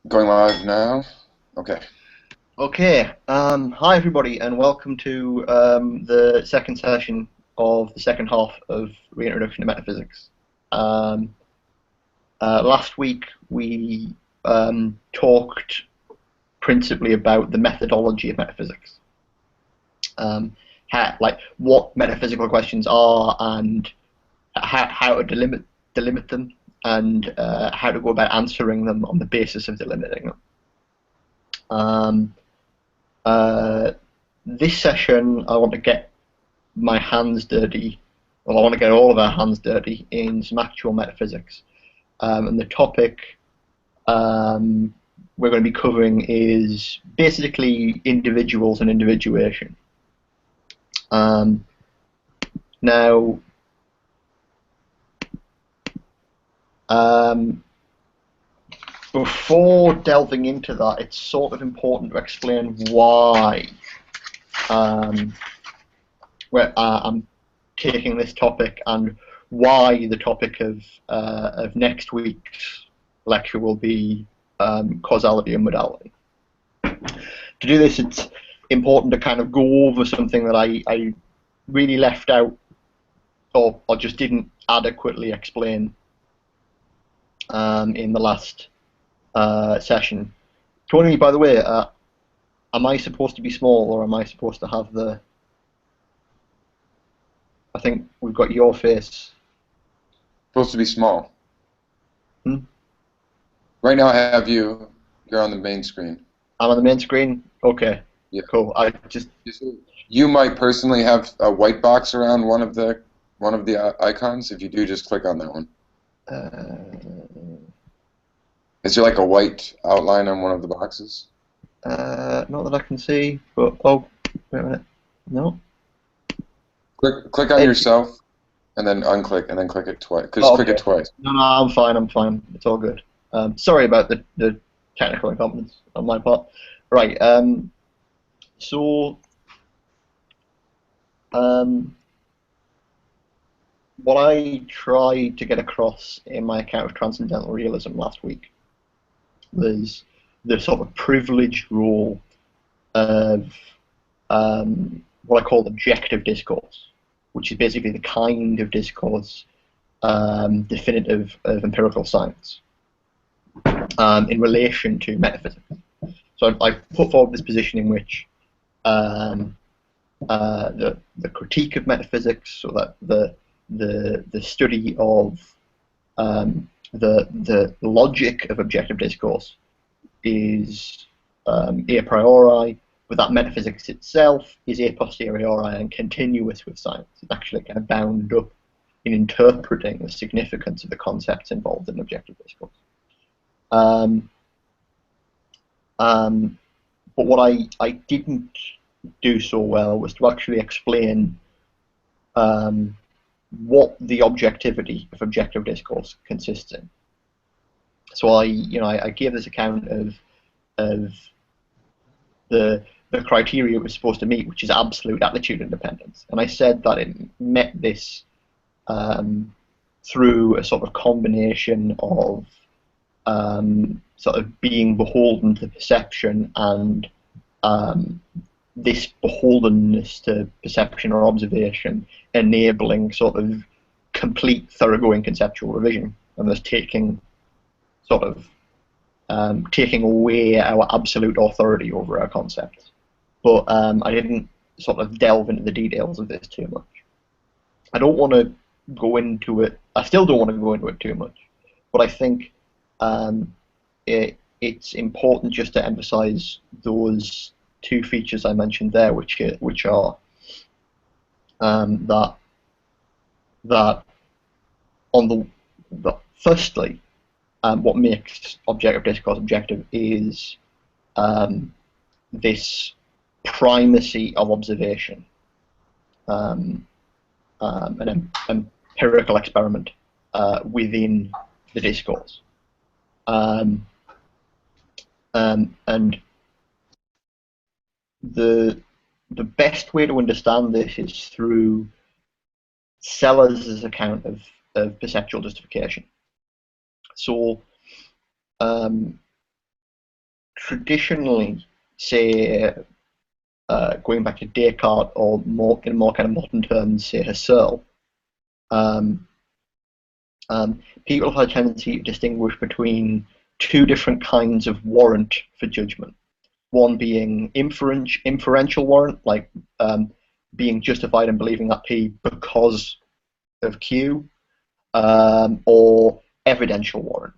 Going live now? Okay. Okay, hi everybody, and welcome to the second session of the second half of Reintroduction to Metaphysics. Last week we talked principally about the methodology of metaphysics, like what metaphysical questions are and how to delimit them, and how to go about answering them on the basis of delimiting them. Uh, this session, I want to get my hands dirty. Well, I want to get all of our hands dirty in some actual metaphysics. And the topic we're going to be covering is basically individuals and individuation. Now, before delving into that, it's sort of important to explain why I'm taking this topic and why the topic of next week's lecture will be causality and modality. To do this, it's important to kind of go over something that I really left out or just didn't adequately explain in the last session. Tony, by the way, am I supposed to be small or am I supposed to have the... I think we've got your face. Supposed to be small. Hmm? Right now I have you. You're on the main screen. I'm on the main screen? Okay. Yeah. Cool. I just... You might personally have a white box around one of the icons. If you do, just click on that one. Is there like a white outline on one of the boxes? Not that I can see, but... Oh, wait a minute. No? Click on yourself, and then unclick, and then click it twice. Just click Okay. it twice. No, I'm fine, I'm fine. It's all good. Sorry about the technical incompetence on my part. Right, so... what I tried to get across in my account of transcendental realism last week was the sort of privileged role of what I call objective discourse, which is basically the kind of discourse definitive of empirical science in relation to metaphysics. So I put forward this position in which the critique of metaphysics, so that the study of the logic of objective discourse is a priori, but that metaphysics itself is a posteriori and continuous with science. It's actually kind of bound up in interpreting the significance of the concepts involved in objective discourse. But what I didn't do so well was to actually explain what the objectivity of objective discourse consists in. So I gave this account of the criteria it was supposed to meet, which is absolute attitude independence, and I said that it met this through a sort of combination of sort of being beholden to perception and this beholdenness to perception or observation enabling sort of complete thoroughgoing conceptual revision, and thus taking sort of taking away our absolute authority over our concepts. But I didn't sort of delve into the details of this too much. I don't want to go into it. I still don't want to go into it too much, but I think it's important just to emphasize those two features I mentioned there, which are that on the firstly, what makes objective discourse objective is this primacy of observation, an empirical experiment within the discourse, and the best way to understand this is through Sellers' account of perceptual justification. So traditionally, say, going back to Descartes, or more in more kind of modern terms, say Husserl, um, people have had a tendency to distinguish between two different kinds of warrant for judgment. One being inferential warrant, like being justified in believing that P because of Q, or evidential warrant.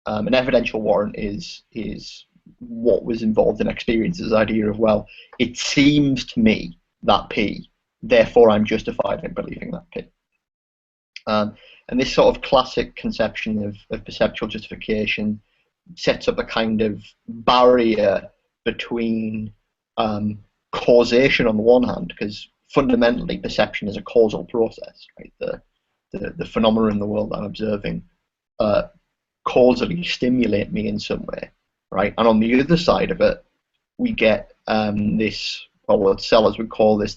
An evidential warrant is what was involved in experience's idea of, well, it seems to me that P, therefore I'm justified in believing that P. And this sort of classic conception of perceptual justification sets up a kind of barrier between causation on the one hand, because fundamentally perception is a causal process, right? The phenomena in the world that I'm observing causally stimulate me in some way, right? And on the other side of it, we get this, or what Sellers would call this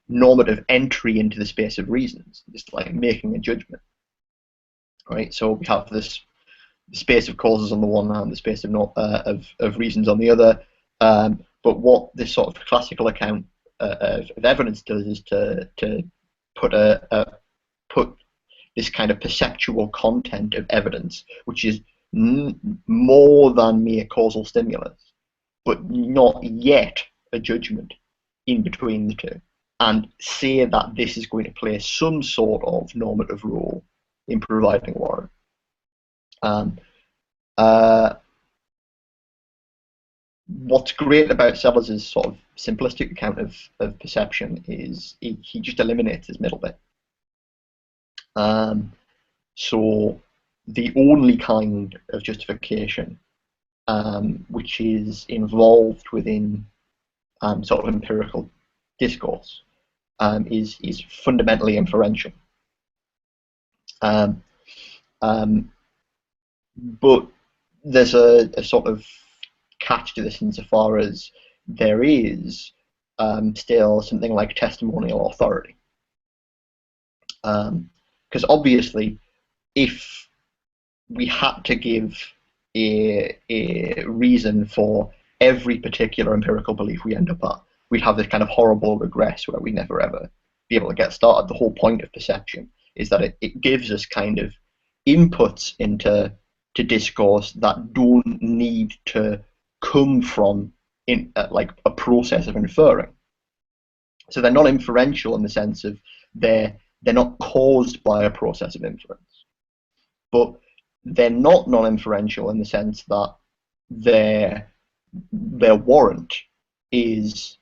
normative entry into the space of reasons. It's like making a judgment, right? So we have this space of causes on the one hand, the space of reasons on the other. But what this sort of classical account of evidence does is to put put this kind of perceptual content of evidence, which is more than mere causal stimulus, but not yet a judgment, in between the two, and say that this is going to play some sort of normative role in providing warrant. What's great about Sellers' sort of simplistic account of perception is he just eliminates this middle bit. So the only kind of justification which is involved within sort of empirical discourse is fundamentally inferential. But there's a sort of catch to this insofar as there is still something like testimonial authority. Because obviously, if we had to give a reason for every particular empirical belief we end up at, we'd have this kind of horrible regress where we never ever be able to get started. The whole point of perception is that it gives us kind of inputs into discourse that don't need to come from like a process of inferring. So they're not inferential in the sense of they're not caused by a process of inference, but they're not non-inferential in the sense that their warrant is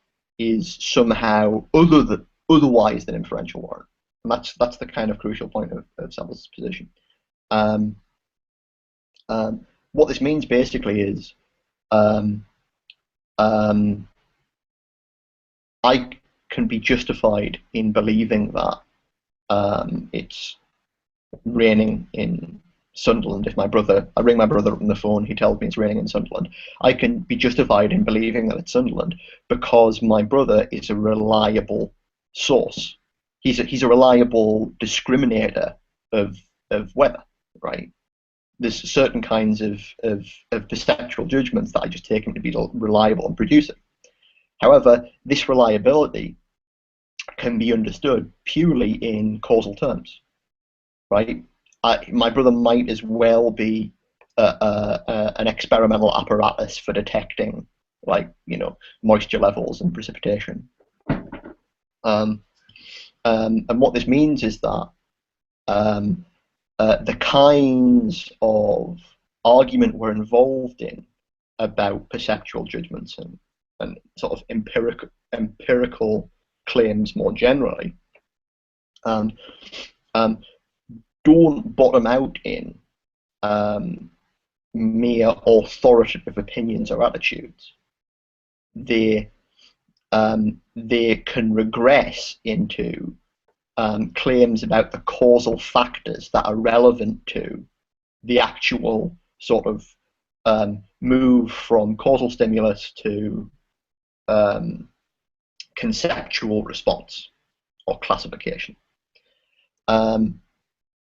somehow otherwise than inferential warrant. And that's the kind of crucial point of Sellers' position. What this means basically is I can be justified in believing that it's raining in Sunderland. If I ring my brother up on the phone, he tells me it's raining in Sunderland. I can be justified in believing that it's Sunderland because my brother is a reliable source. He's a reliable discriminator of weather, right? There's certain kinds of perceptual judgments that I just take him to be reliable and producing. However, this reliability can be understood purely in causal terms, right? My brother might as well be an experimental apparatus for detecting, like, moisture levels and precipitation. And what this means is that the kinds of argument we're involved in about perceptual judgments and sort of empirical claims more generally, don't bottom out in mere authoritative opinions or attitudes. They can regress into claims about the causal factors that are relevant to the actual sort of move from causal stimulus to conceptual response or classification.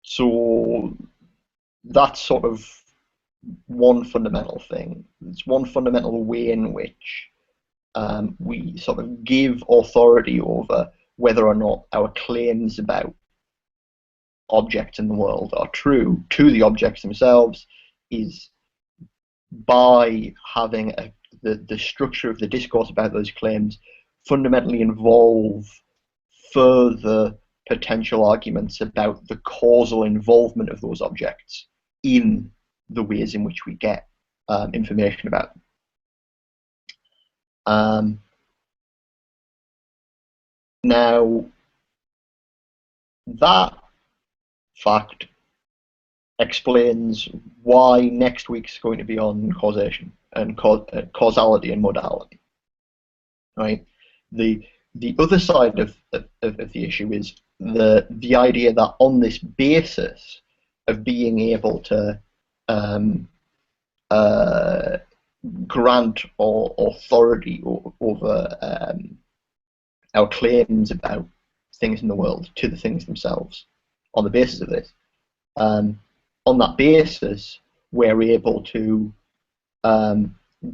So that's sort of one fundamental thing. It's one fundamental way in which we sort of give authority over whether or not our claims about objects in the world are true to the objects themselves, is by having the structure of the discourse about those claims fundamentally involve further potential arguments about the causal involvement of those objects in the ways in which we get information about them. Now, that fact explains why next week's going to be on causation and causality and modality. Right. The other side of the issue is the idea that on this basis of being able to grant or authority over our claims about things in the world to the things themselves, on the basis of this, on that basis, we're able to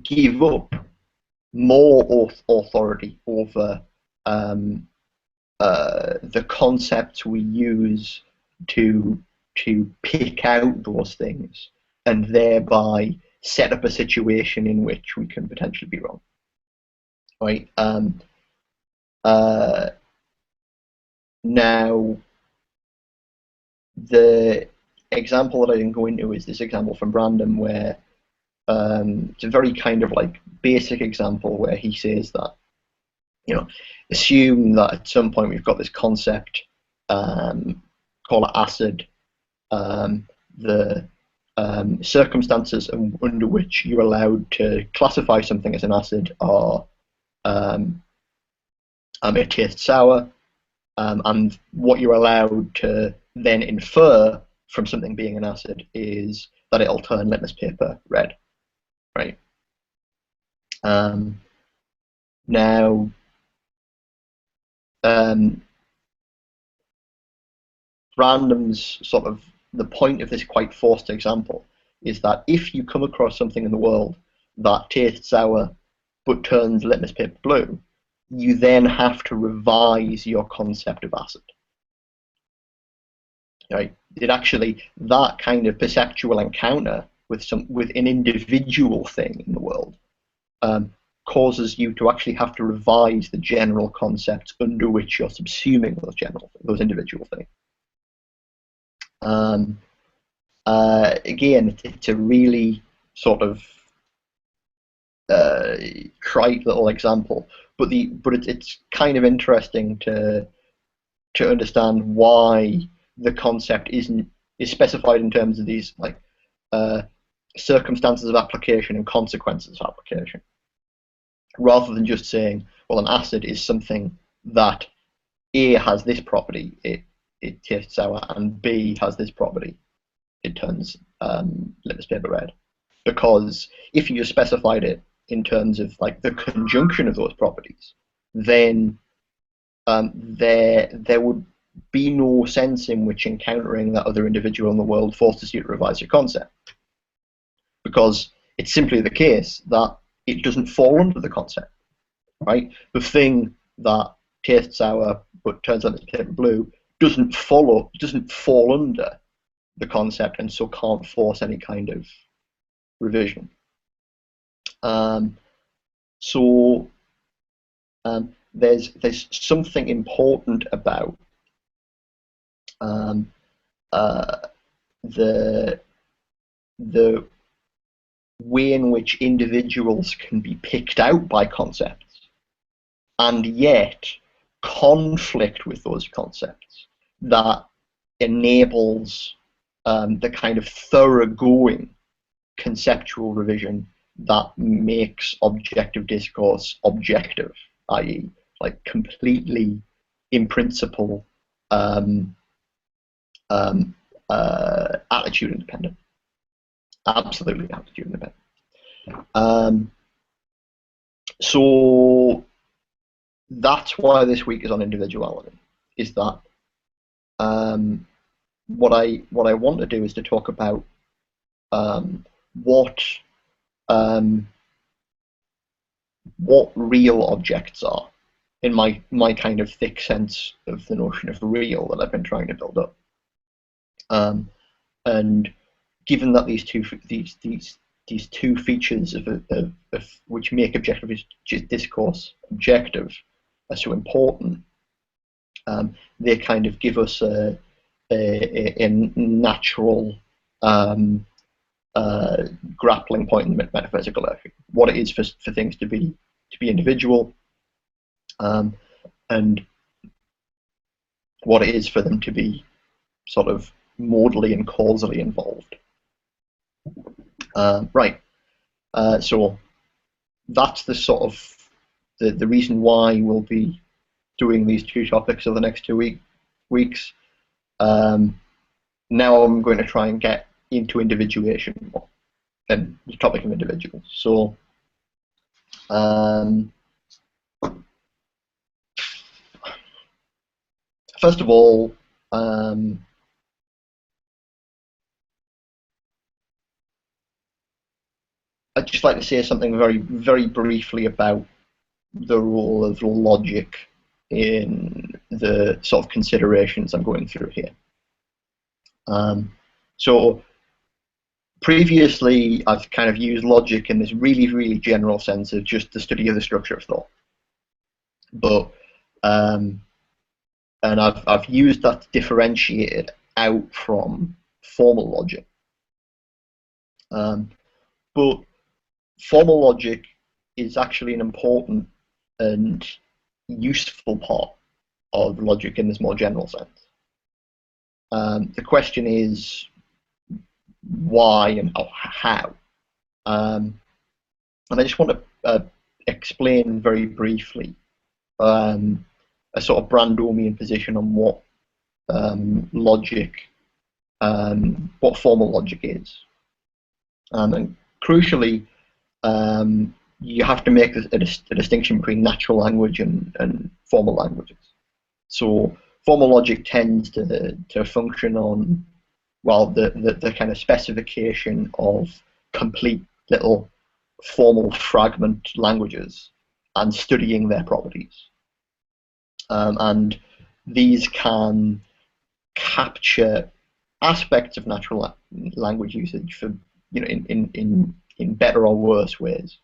give up more authority over the concepts we use to pick out those things, and thereby set up a situation in which we can potentially be wrong. Right? Now, the example that I didn't go into is this example from Brandon, where it's a very kind of like basic example where he says that, you know, assume that at some point we've got this concept, call it acid. The circumstances under which you're allowed to classify something as an acid are it tastes sour, and what you're allowed to then infer from something being an acid is that it'll turn litmus paper red, right? Now, Random's sort of the point of this quite forced example is that if you come across something in the world that tastes sour but turns litmus paper blue, you then have to revise your concept of acid. Right? It actually, that kind of perceptual encounter with an individual thing in the world causes you to actually have to revise the general concepts under which you're subsuming those individual things. Again, it's a really sort of trite little example, but it's kind of interesting to understand why the concept is specified in terms of these like circumstances of application and consequences of application, rather than just saying, well, an acid is something that A has this property, it tastes sour, and B has this property, it turns litmus paper red. Because if you just specified it in terms of like the conjunction of those properties, then there would be no sense in which encountering that other individual in the world forces you to revise your concept. Because it's simply the case that it doesn't fall under the concept, right? The thing that tastes sour but turns out it's paper blue doesn't fall under the concept, and so can't force any kind of revision. There's something important about the way in which individuals can be picked out by concepts and yet conflict with those concepts that enables the kind of thoroughgoing conceptual revision that makes objective discourse objective, i.e., like completely in principle attitude independent. Absolutely attitude independent. So that's why this week is on individuality. Is that what I want to do is to talk about what um, what real objects are, in my kind of thick sense of the notion of real that I've been trying to build up. And given that these two features of which make objective discourse objective are so important, they kind of give us a natural grappling point in the metaphysical, what it is for things to be individual, and what it is for them to be sort of modally and causally involved. Right. So that's the sort of the reason why we'll be doing these two topics over the next 2 weeks. Now I'm going to try and get into individuation more, and the topic of individuals. So first of all, I'd just like to say something very, very briefly about the role of logic in the sort of considerations I'm going through here. So previously, I've kind of used logic in this really, really general sense of just the study of the structure of thought. But and I've used that to differentiate it out from formal logic. But formal logic is actually an important and useful part of logic in this more general sense. The question is why and how. And I just want to explain very briefly a sort of Brandomian position on what logic, what formal logic is. And crucially, you have to make a distinction between natural language and formal languages. So formal logic tends to function on, well, the kind of specification of complete little formal fragment languages and studying their properties. And these can capture aspects of natural language usage for, you know, in better or worse ways.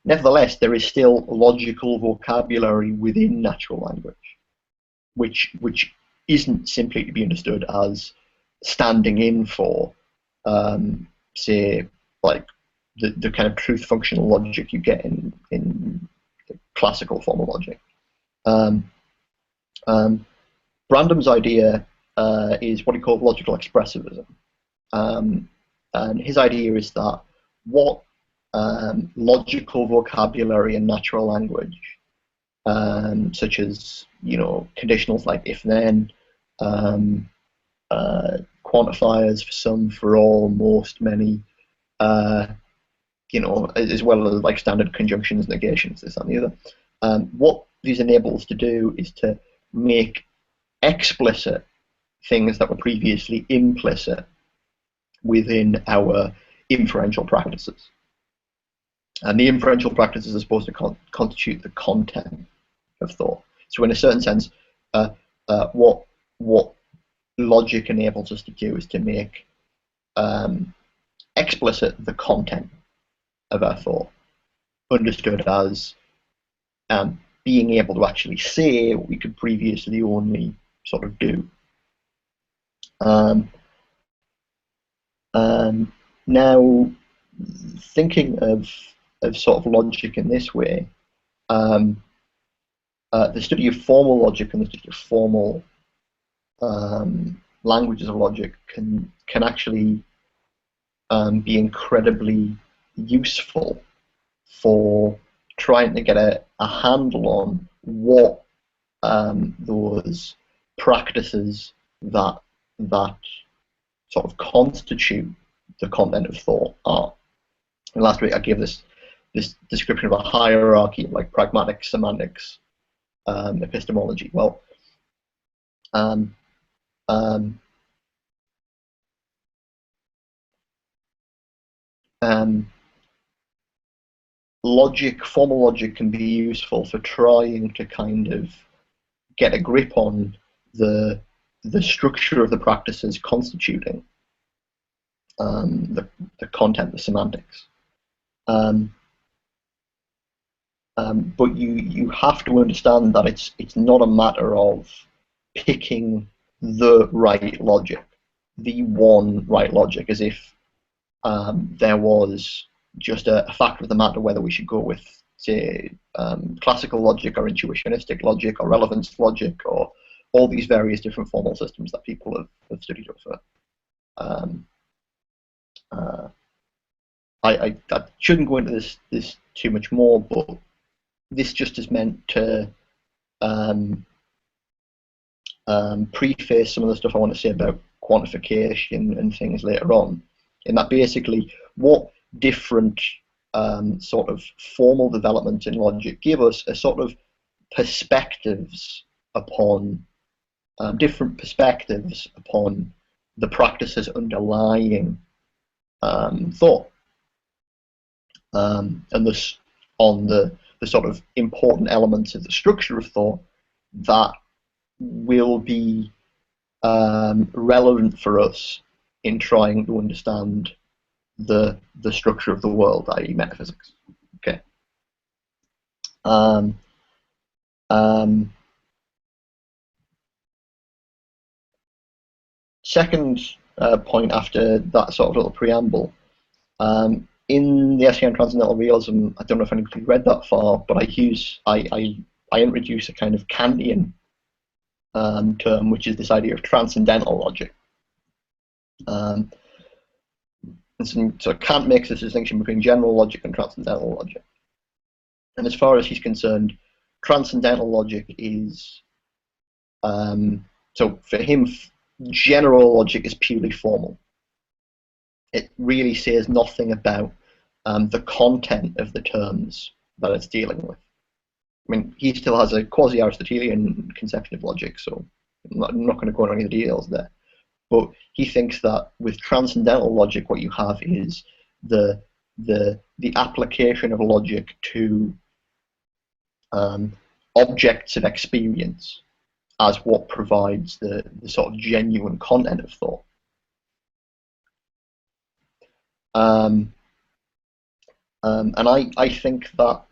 Nevertheless, there is still logical vocabulary within natural language, which isn't simply to be understood as standing in for, say, like the kind of truth functional logic you get in classical formal logic. Brandom's idea is what he called logical expressivism. And his idea is that what logical vocabulary in natural language, such as, you know, conditionals like if-then, quantifiers for some, for all, most, many, you know, as well as like standard conjunctions, negations, this and the other. What these enable us to do is to make explicit things that were previously implicit within our inferential practices. And the inferential practices are supposed to constitute the content of thought. So in a certain sense, what logic enables us to do is to make explicit the content of our thought, understood as being able to actually say what we could previously only sort of do. Now, thinking of sort of logic in this way, the study of formal logic and the study of formal languages of logic can actually be incredibly useful for trying to get a handle on what those practices that sort of constitute the content of thought are. And last week I gave this description of a hierarchy of like pragmatic semantics, epistemology. Well, formal logic can be useful for trying to kind of get a grip on the structure of the practices constituting the content, the semantics. But you have to understand that it's not a matter of picking the right logic, the one right logic, as if there was just a fact of the matter whether we should go with, say, classical logic or intuitionistic logic or relevance logic or all these various different formal systems that people have studied over. I shouldn't go into this too much more, but this just is meant to preface some of the stuff I want to say about quantification and things later on, in that basically what different sort of formal developments in logic give us are sort of perspectives upon different perspectives upon the practices underlying thought, and thus on the sort of important elements of the structure of thought that will be relevant for us in trying to understand the structure of the world, i.e. metaphysics. Okay. Second point after that sort of little preamble, in the essay on transcendental realism, I don't know if anybody read that far, but I introduce a kind of Kantian term, which is this idea of transcendental logic. So Kant makes this distinction between general logic and transcendental logic. And as far as he's concerned, transcendental logic is, so for him, general logic is purely formal. It really says nothing about the content of the terms that it's dealing with. I mean, he still has a quasi-Aristotelian conception of logic, so I'm not going to go into any of the details there. But he thinks that with transcendental logic, what you have is the application of logic to objects of experience as what provides the sort of genuine content of thought. And I think that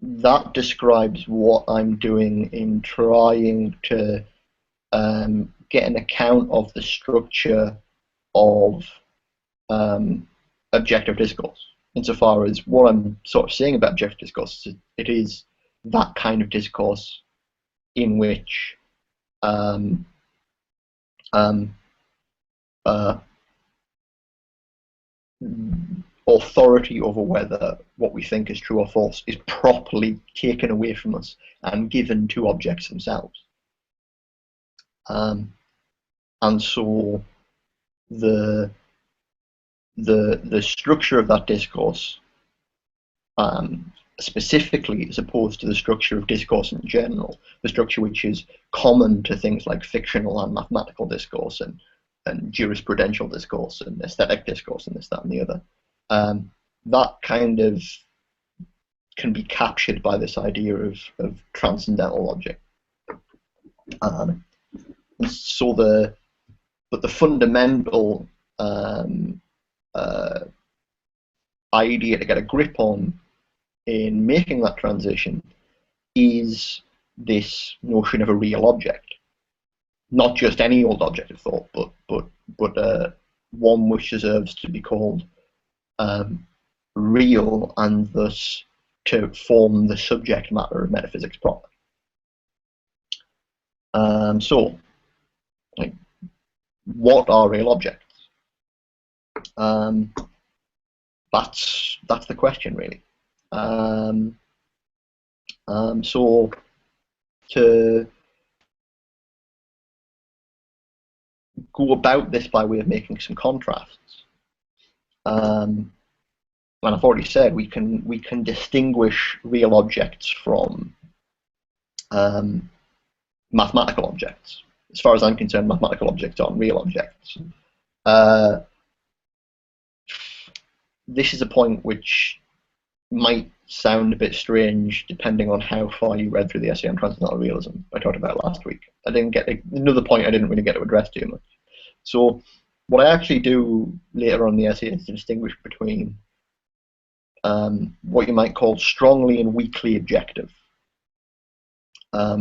that describes what I'm doing in trying to get an account of the structure of objective discourse, insofar as what I'm sort of saying about objective discourse is it is that kind of discourse in which authority over whether what we think is true or false is properly taken away from us and given to objects themselves. And so the structure of that discourse, specifically as opposed to the structure of discourse in general, the structure which is common to things like fictional and mathematical discourse and jurisprudential discourse and aesthetic discourse and this, that, and the other, that kind of can be captured by this idea of transcendental logic. So the fundamental idea to get a grip on in making that transition is this notion of a real object, not just any old object of thought, but one which deserves to be called real and thus to form the subject matter of metaphysics proper. So, like, what are real objects? That's the question, really. So to go about this by way of making some contrasts, and I've already said we can distinguish real objects from mathematical objects. As far as I'm concerned, mathematical objects aren't real objects. Uh, this is a point which might sound a bit strange depending on how far you read through the essay on transcendental realism I talked about last week. I didn't get another point I didn't really get to address too much. So what I actually do later on in the essay is to distinguish between what you might call strongly and weakly objective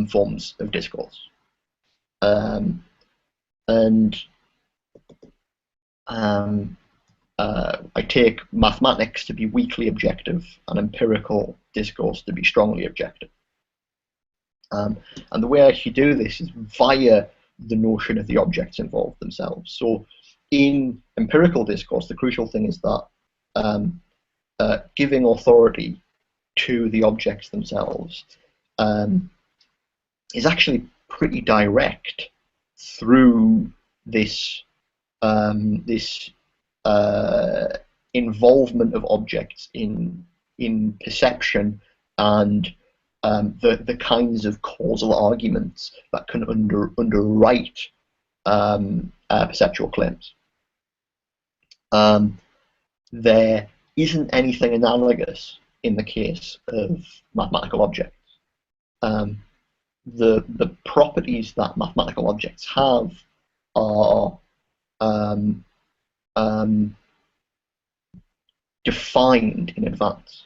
forms of discourse. I take mathematics to be weakly objective and empirical discourse to be strongly objective. And the way I actually do this is via the notion of the objects involved themselves. So in empirical discourse, the crucial thing is that giving authority to the objects themselves is actually pretty direct through this involvement of objects in perception and the kinds of causal arguments that can underwrite perceptual claims. There isn't anything analogous in the case of mathematical objects. The properties that mathematical objects have are defined in advance,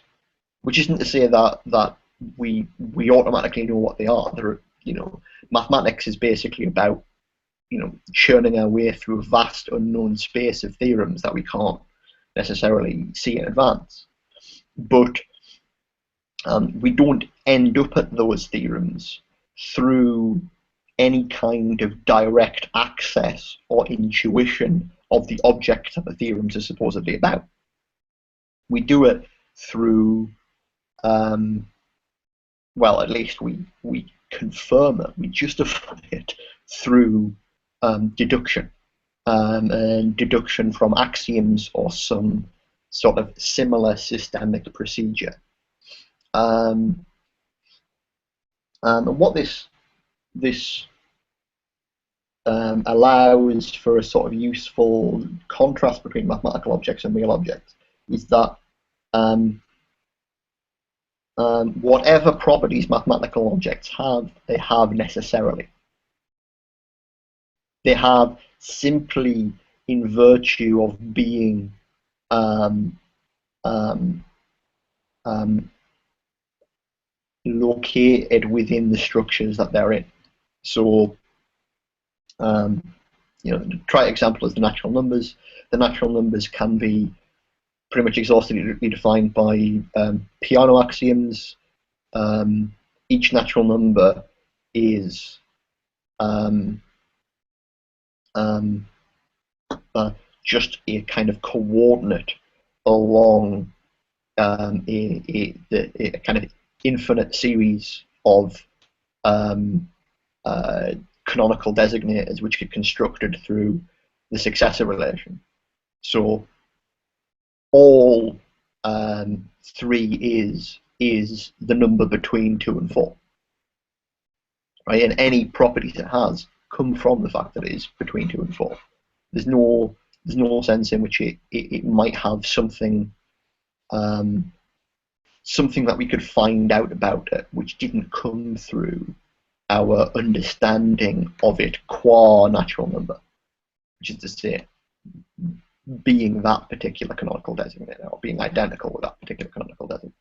which isn't to say that we automatically know what they are. Mathematics is basically about churning our way through a vast unknown space of theorems that we can't necessarily see in advance. But we don't end up at those theorems through any kind of direct access or intuition of the object that the theorems are supposedly about. We do it through, well, at least we confirm it, we justify it through deduction, and deduction from axioms or some sort of similar systemic procedure. And what this allows for a sort of useful contrast between mathematical objects and real objects is that whatever properties mathematical objects have, they have necessarily. They have simply in virtue of being located within the structures that they're in. So, try example is the natural numbers. The natural numbers can be pretty much exhaustively defined by piano axioms. Each natural number is just a kind of coordinate along a kind of infinite series of canonical designators which get constructed through the successor relation. So all 3 is the number between 2 and 4, right? And any properties it has come from the fact that it is between 2 and 4. There's no sense in which it might have something something that we could find out about it which didn't come through our understanding of it qua natural number, which is to say being that particular canonical designator or being identical with that particular canonical designator.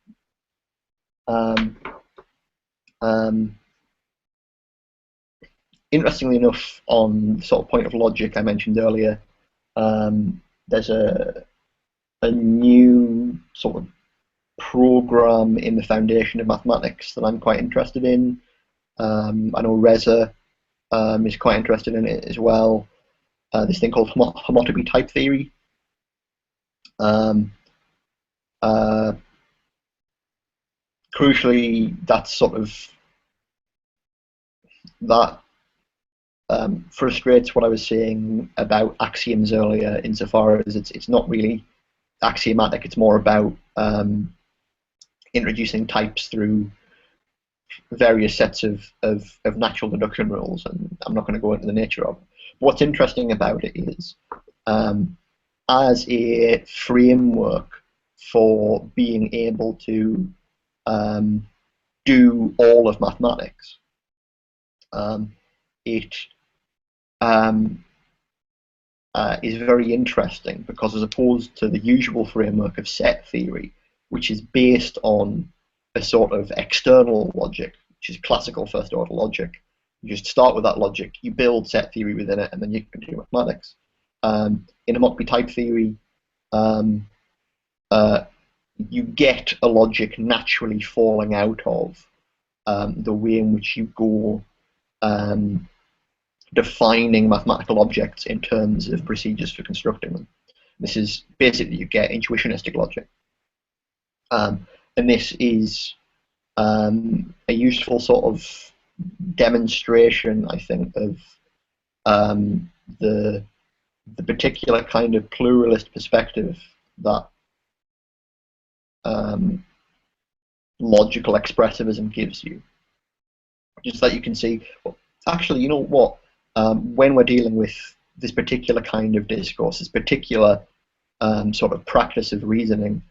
Interestingly enough, on the sort of point of logic I mentioned earlier, there's a new sort of program in the foundation of mathematics that I'm quite interested in. I know Reza is quite interested in it as well. This thing called homotopy type theory. Crucially, that's sort of that frustrates what I was saying about axioms earlier, insofar as it's not really axiomatic. It's more about introducing types through various sets of natural deduction rules, and I'm not going to go into the nature of it. What's interesting about it is um, as a framework for being able to do all of mathematics. It is very interesting because, as opposed to the usual framework of set theory, which is based on a sort of external logic, which is classical first order logic, you just start with that logic, you build set theory within it, and then you can do mathematics. In homotopy type theory, you get a logic naturally falling out of the way in which you go defining mathematical objects in terms of procedures for constructing them. This is basically, you get intuitionistic logic. And this is a useful sort of demonstration, I think, of the particular kind of pluralist perspective that logical expressivism gives you. Just that you can see, well, actually, you know what? When we're dealing with this particular kind of discourse, this particular sort of practice of reasoning,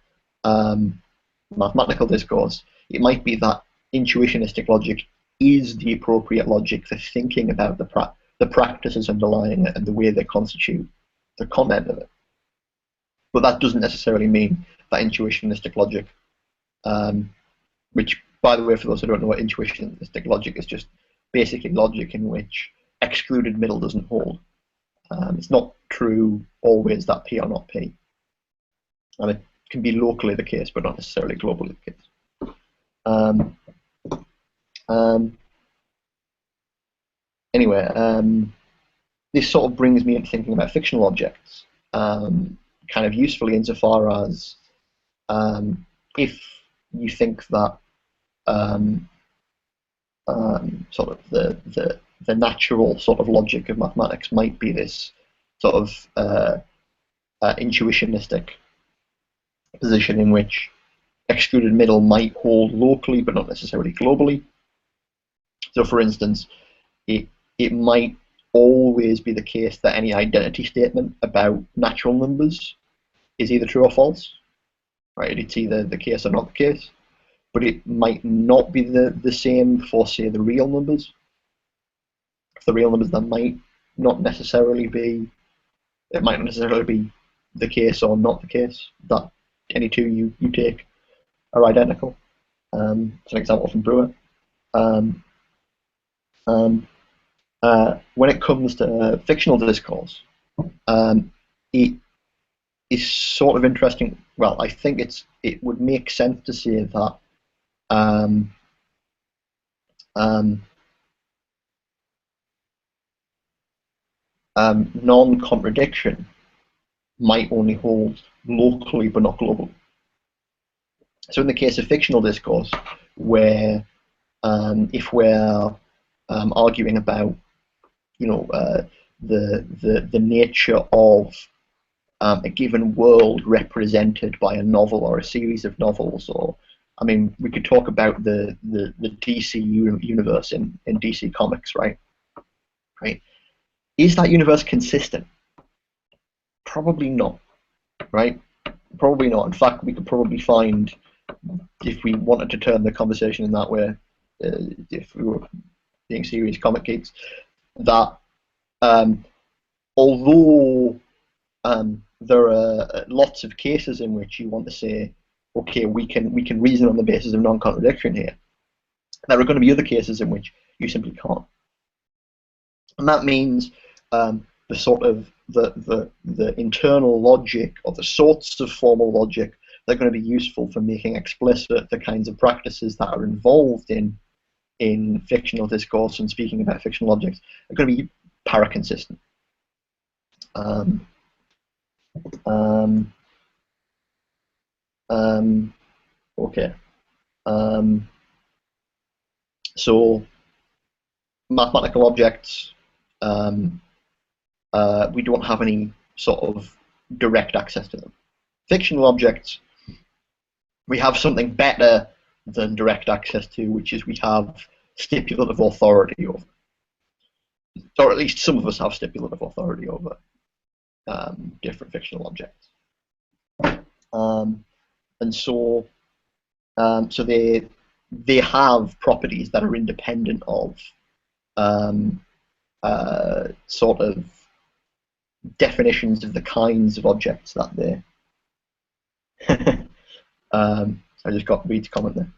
mathematical discourse, it might be that intuitionistic logic is the appropriate logic for thinking about the practices underlying it and the way they constitute the content of it. But that doesn't necessarily mean that intuitionistic logic, which, by the way, for those who don't know what intuitionistic logic is, just basically logic in which excluded middle doesn't hold. It's not true always that P are not P. And it can be locally the case, but not necessarily globally the case. Anyway, this sort of brings me into thinking about fictional objects, kind of usefully insofar as if you think that sort of the natural sort of logic of mathematics might be this sort of intuitionistic position in which excluded middle might hold locally but not necessarily globally. So, for instance, it might always be the case that any identity statement about natural numbers is either true or false, right? It's either the case or not the case, but it might not be the same for, say, the real numbers. For the real numbers, that might not necessarily be, it might not necessarily be the case or not the case that any two you take are identical. It's an example from Brewer. When it comes to fictional discourse, it is sort of interesting. Well, I think it would make sense to say that non-contradiction might only hold locally but not globally. So in the case of fictional discourse, where if we're arguing about, you know, the nature of a given world represented by a novel or a series of novels, or I mean, we could talk about the DC universe in DC Comics, right? Right? Is that universe consistent? Probably not, right? Probably not. In fact, we could probably find, if we wanted to turn the conversation in that way, if we were being serious comic geeks, that although there are lots of cases in which you want to say, okay, we can reason on the basis of non-contradiction here, there are going to be other cases in which you simply can't, and that means the sort of the internal logic, or the sorts of formal logic that are going to be useful for making explicit the kinds of practices that are involved in fictional discourse and speaking about fictional objects, are going to be paraconsistent. Okay. So mathematical objects, we don't have any sort of direct access to them. Fictional objects, we have something better than direct access to, which is we have stipulative authority over, or at least some of us have stipulative authority over. different fictional objects. And so so they have properties that are independent of sort of definitions of the kinds of objects that they. I just got Reed's comment there.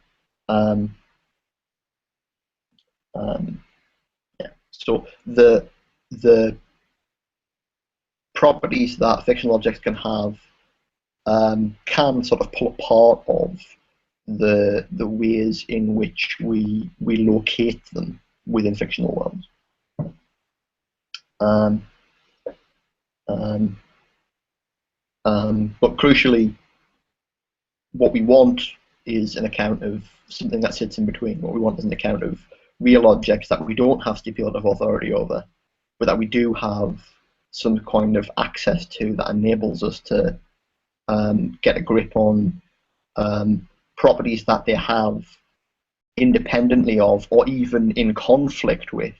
Yeah. So the properties that fictional objects can have can sort of pull apart of the ways in which we locate them within fictional worlds. But crucially, what we want is an account of something that sits in between. What we want is an account of real objects that we don't have stipulative authority over, but that we do have some kind of access to that enables us to get a grip on properties that they have independently of, or even in conflict with,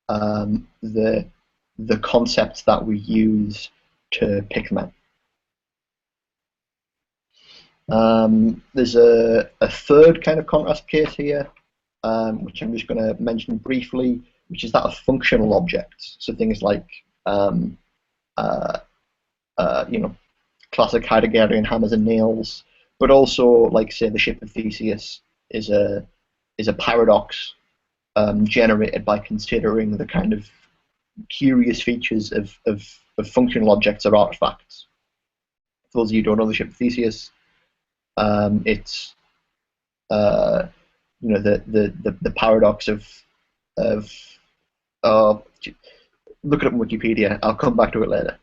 the concepts that we use to pick them out. There's a third kind of contrast case here, which I'm just going to mention briefly, which is that of functional objects. So things like, classic Heideggerian hammers and nails, but also, like, say, the ship of Theseus is a paradox generated by considering the kind of curious features of functional objects or artifacts. For those of you who don't know the ship of Theseus, it's the paradox of look it up on Wikipedia. I'll come back to it later.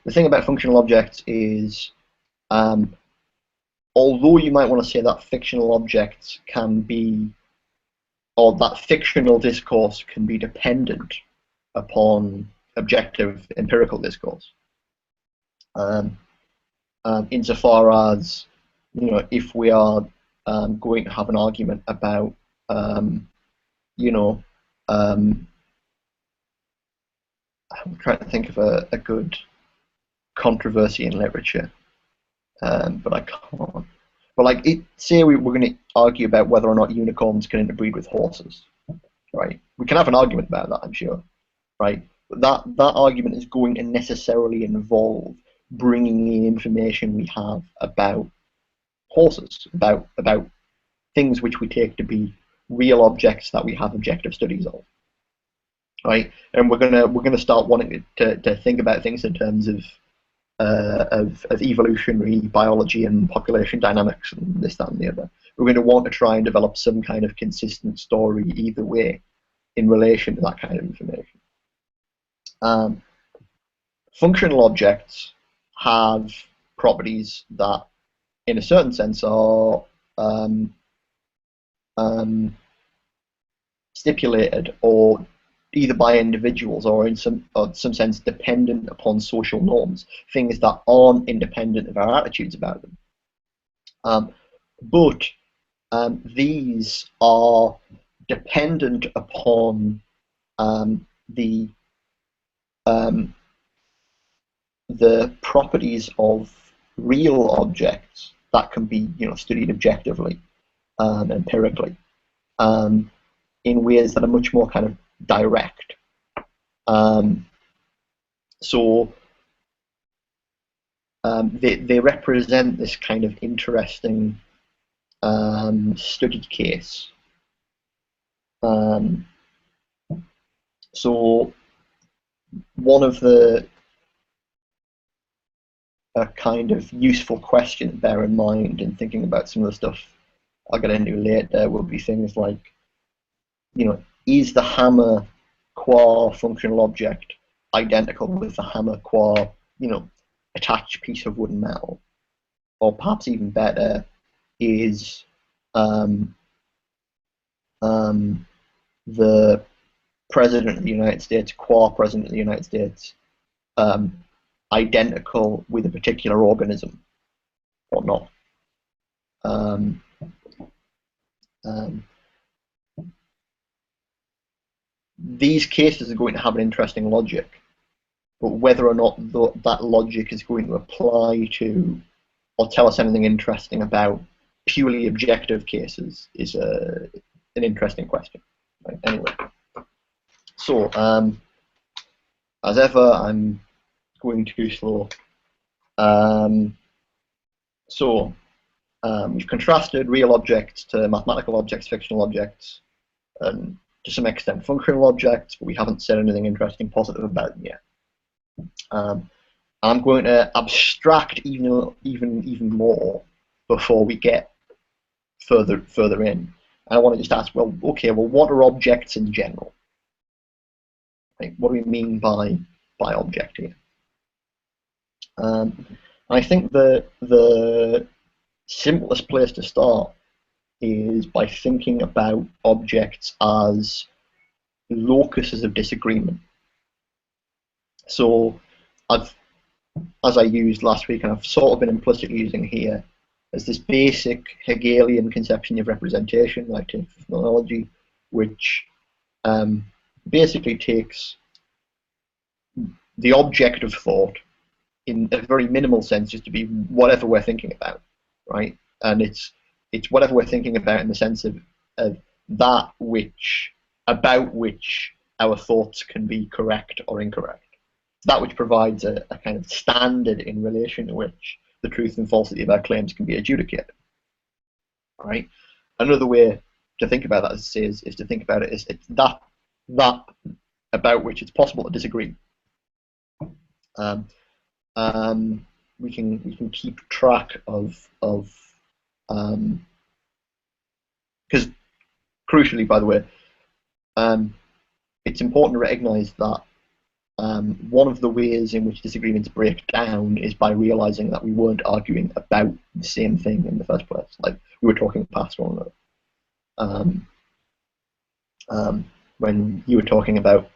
The thing about functional objects is, although you might want to say that fictional objects can be, or that fictional discourse can be dependent upon objective empirical discourse, insofar as, if we are going to have an argument about, I'm trying to think of a good controversy in literature, but I can't. But like, say we're going to argue about whether or not unicorns can interbreed with horses, right? We can have an argument about that, I'm sure, right? But that argument is going to necessarily involve bringing in information we have about horses, about things which we take to be real objects that we have objective studies of, right? And we're gonna start wanting to think about things in terms of evolutionary biology and population dynamics and this, that, and the other. We're going to want to try and develop some kind of consistent story either way in relation to that kind of information. Functional objects have properties that, in a certain sense, are stipulated or either by individuals or in some sense dependent upon social norms, things that aren't independent of our attitudes about them. But these are dependent upon the properties of real objects that can be studied objectively, empirically, in ways that are much more kind of direct. So they represent this kind of interesting study case. So one of the kind of useful question to bear in mind in thinking about some of the stuff I'll get into later will be things like, is the hammer qua functional object identical with the hammer qua, attached piece of wood and metal? Or perhaps even better, is the President of the United States qua President of the United States identical with a particular organism or not? these cases are going to have an interesting logic, but whether or not that logic is going to apply to or tell us anything interesting about purely objective cases is an interesting question. Right? Anyway, so as ever, I'm going too slow. We've contrasted real objects to mathematical objects, fictional objects, and to some extent functional objects, but we haven't said anything interesting positive about them yet. I'm going to abstract even more before we get further in. And I want to just ask, well, okay, well, what are objects in general? Like, what do we mean by object here? I think the simplest place to start is by thinking about objects as locuses of disagreement. So, as I used last week, and I've sort of been implicitly using here, as this basic Hegelian conception of representation, like phenomenology, which basically takes the object of thought in a very minimal sense just to be whatever we're thinking about, right? And it's whatever we're thinking about in the sense of that about which our thoughts can be correct or incorrect. That which provides a kind of standard in relation to which the truth and falsity of our claims can be adjudicated. Right? Another way to think about that, as I say, is to think about it as it's that about which it's possible to disagree. We can keep track of because crucially, by the way, it's important to recognise that one of the ways in which disagreements break down is by realizing that we weren't arguing about the same thing in the first place. Like, we were talking past one another. When you were talking about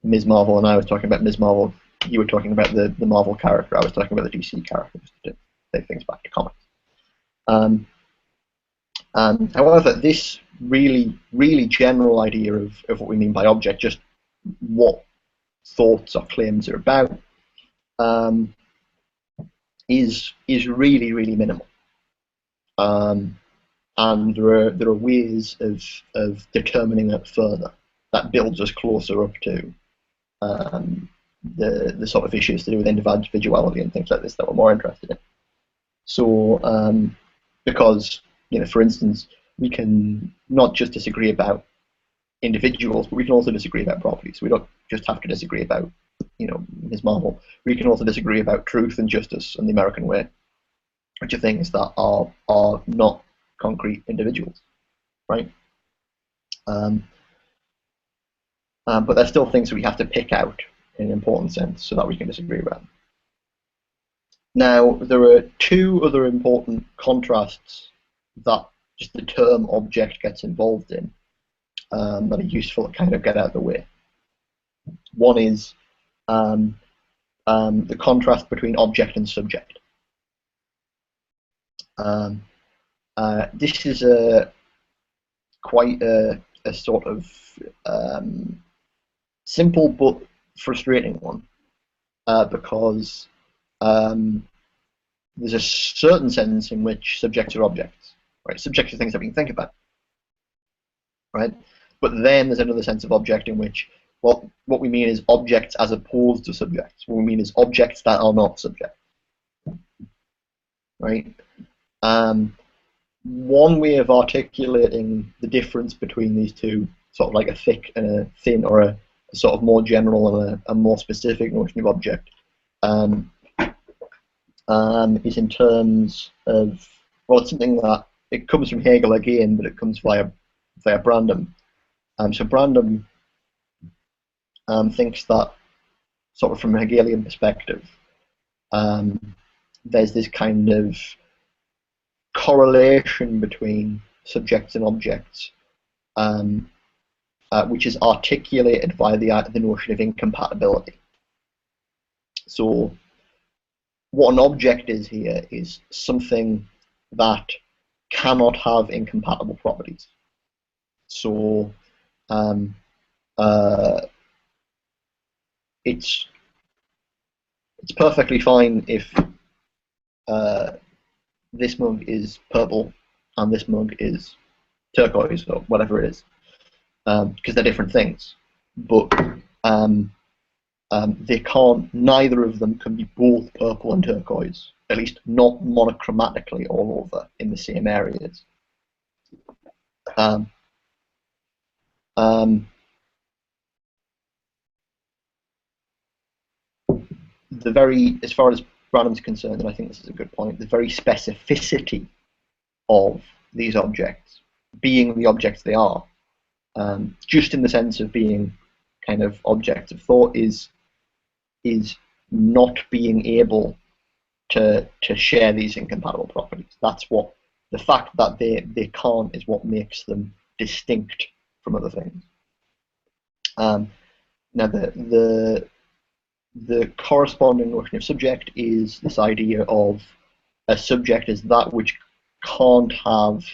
Ms. Marvel and I was talking about Ms. Marvel, you were talking about the Marvel character, I was talking about the DC character, just to take things back to comics. However, this really general idea of what we mean by object, just what thoughts or claims are about, is really minimal, and there are ways of determining that further that builds us closer up to the sort of issues to do with individuality and things like this that we're more interested in. So because, for instance, we can not just disagree about individuals, but we can also disagree about properties. We don't just have to disagree about, Ms. Marvel. We can also disagree about truth and justice and the American way, which are things that are not concrete individuals, right? But they're still things we have to pick out in an important sense so that we can disagree about them. Now, there are two other important contrasts that just the term object gets involved in that are useful to kind of get out of the way. One is the contrast between object and subject. This is quite a sort of simple but frustrating one because there's a certain sense in which subjects are objects, right? Subjects are things that we can think about, right? But then there's another sense of object in which, well, what we mean is objects as opposed to subjects. What we mean is objects that are not subjects, right? One way of articulating the difference between these two, sort of like a thick and a thin, or a sort of more general and a more specific notion of object, is in terms of, well, it's something that it comes from Hegel again, but it comes via Brandom. So Brandom thinks that, sort of from a Hegelian perspective, there's this kind of correlation between subjects and objects, which is articulated by the notion of incompatibility. So what an object is here is something that cannot have incompatible properties. So uh, it's perfectly fine if uh, this mug is purple and this mug is turquoise or whatever it is, because they're different things. But they can't. Neither of them can be both purple and turquoise. At least not monochromatically all over in the same areas. Um, um, as far as Brannan's concerned, and I think this is a good point, the very specificity of these objects, being the objects they are, just in the sense of being kind of objects of thought, is not being able to share these incompatible properties. That's what the fact that they can't is what makes them distinct from other things. Now the corresponding notion of subject is this idea of a subject as that which can't have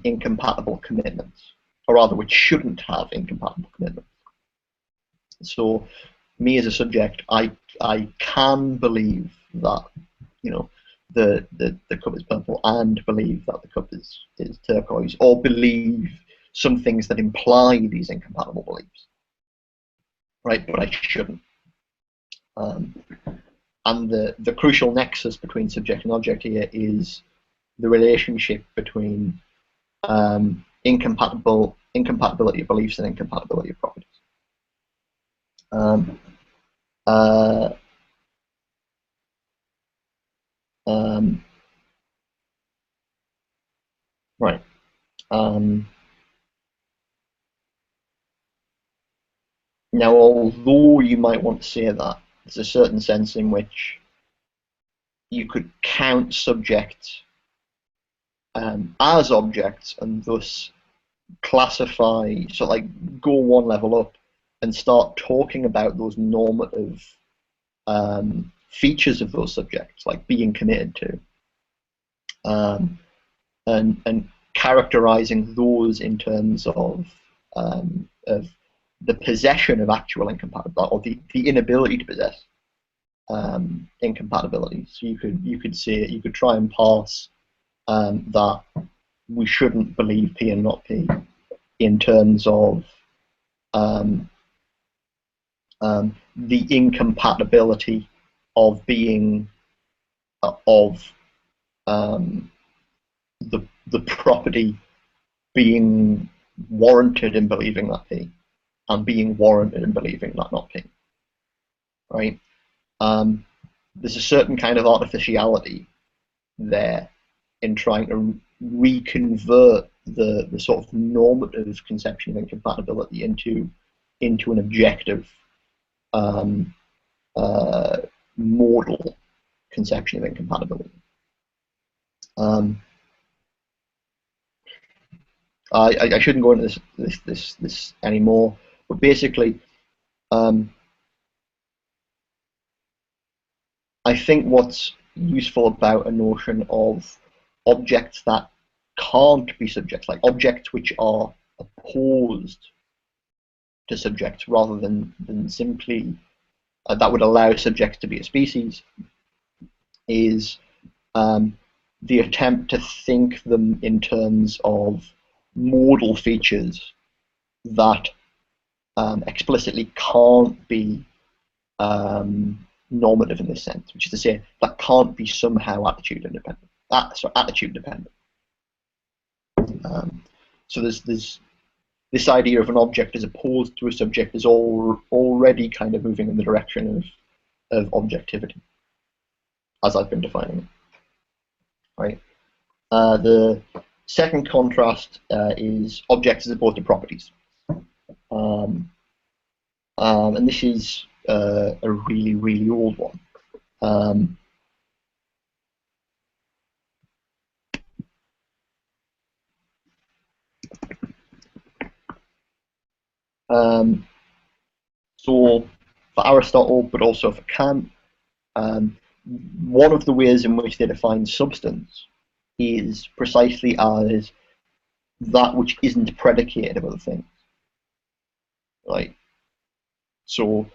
incompatible commitments, or rather which shouldn't have incompatible commitments. So me as a subject, I can believe that, you know, the cup is purple and believe that the cup is turquoise, or believe some things that imply these incompatible beliefs, right? But I shouldn't. And the crucial nexus between subject and object here is the relationship between incompatibility of beliefs and incompatibility of properties. Right. Now, although you might want to say that, there's a certain sense in which you could count subjects as objects and thus classify, so like go one level up and start talking about those normative features of those subjects, like being committed to, and characterizing those in terms of the possession of actual incompatibility, or the inability to possess incompatibility. So you could say, you could try and parse that we shouldn't believe P and not P in terms of the incompatibility of being of the property being warranted in believing that P, and being warranted in believing that not P. Right? There's a certain kind of artificiality there in trying to reconvert the sort of normative conception of incompatibility into an objective modal conception of incompatibility. I shouldn't go into this anymore, but basically, I think what's useful about a notion of objects that can't be subjects, like objects which are opposed to subjects rather than simply that would allow subjects to be a species, is the attempt to think them in terms of modal features that explicitly can't be normative in this sense, which is to say that can't be somehow attitude independent. Attitude dependent. So there's this idea of an object as opposed to a subject is already kind of moving in the direction of objectivity, as I've been defining it. Right. The second contrast is objects as opposed to properties, and this is a really, really old one. So for Aristotle, but also for Kant, one of the ways in which they define substance is precisely as that which isn't predicated of other things. Like, so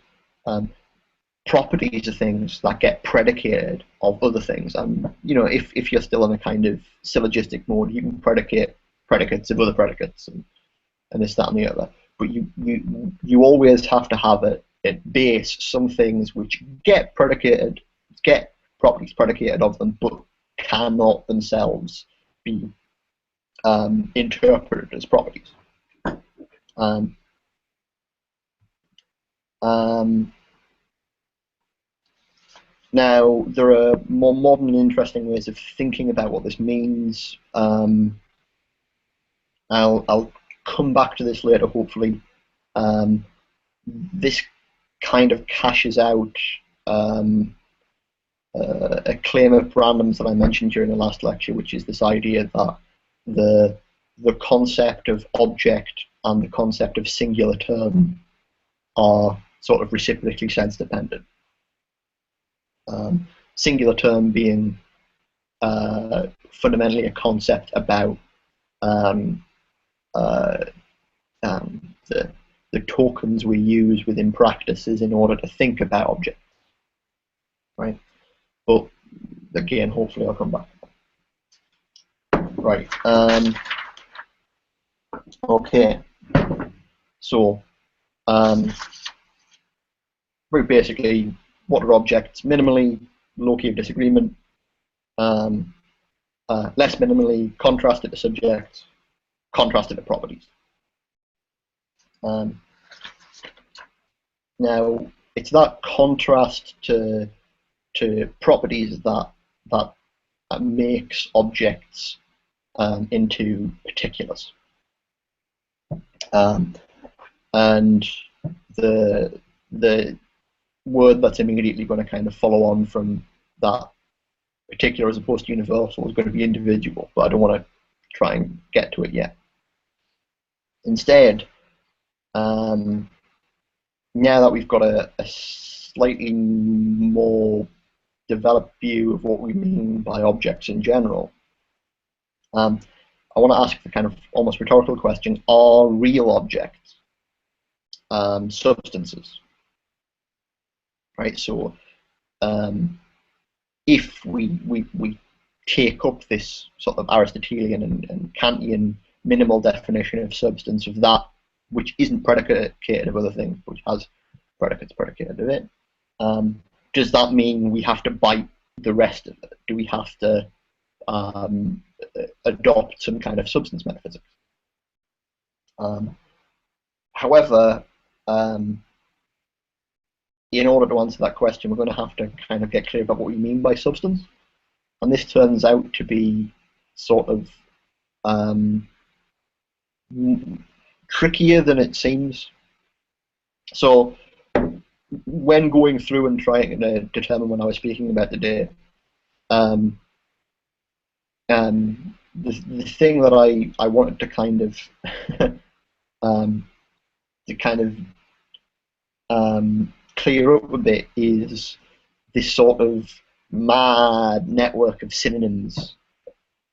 properties are things that get predicated of other things, and if you're still in a kind of syllogistic mode, you can predicate predicates of other predicates, and this, that, and the other. But you always have to have at base some things which get properties predicated of them, but cannot themselves be interpreted as properties. Um, um, Now, there are more modern and interesting ways of thinking about what this means. I'll come back to this later, hopefully. This kind of cashes out a claim of randoms that I mentioned during the last lecture, which is this idea that the concept of object and the concept of singular term are sort of reciprocally sense dependent. Singular term being fundamentally a concept about the tokens we use within practices in order to think about objects, right? But again, hopefully I'll come back. Right. Okay. So, very basically, what are objects? Minimally, low key of disagreement. Less minimally, contrasted to subjects, contrasted to properties. Now, it's that contrast to properties that makes objects into particulars, and the word that's immediately going to kind of follow on from that particular as opposed to universal is going to be individual, but I don't want to try and get to it yet. Instead, now that we've got a slightly more developed view of what we mean by objects in general, I want to ask the kind of almost rhetorical question: are real objects substances? Right. So, if we take up this sort of Aristotelian and Kantian minimal definition of substance, of that which isn't predicated of other things, which has predicates predicated of it, does that mean we have to bite the rest of it? Do we have to adopt some kind of substance metaphysics? However, in order to answer that question, we're going to have to kind of get clear about what we mean by substance. And this turns out to be sort of trickier than it seems. So when going through and trying to determine when I was speaking about today, the thing that I wanted to kind of clear up a bit is this sort of mad network of synonyms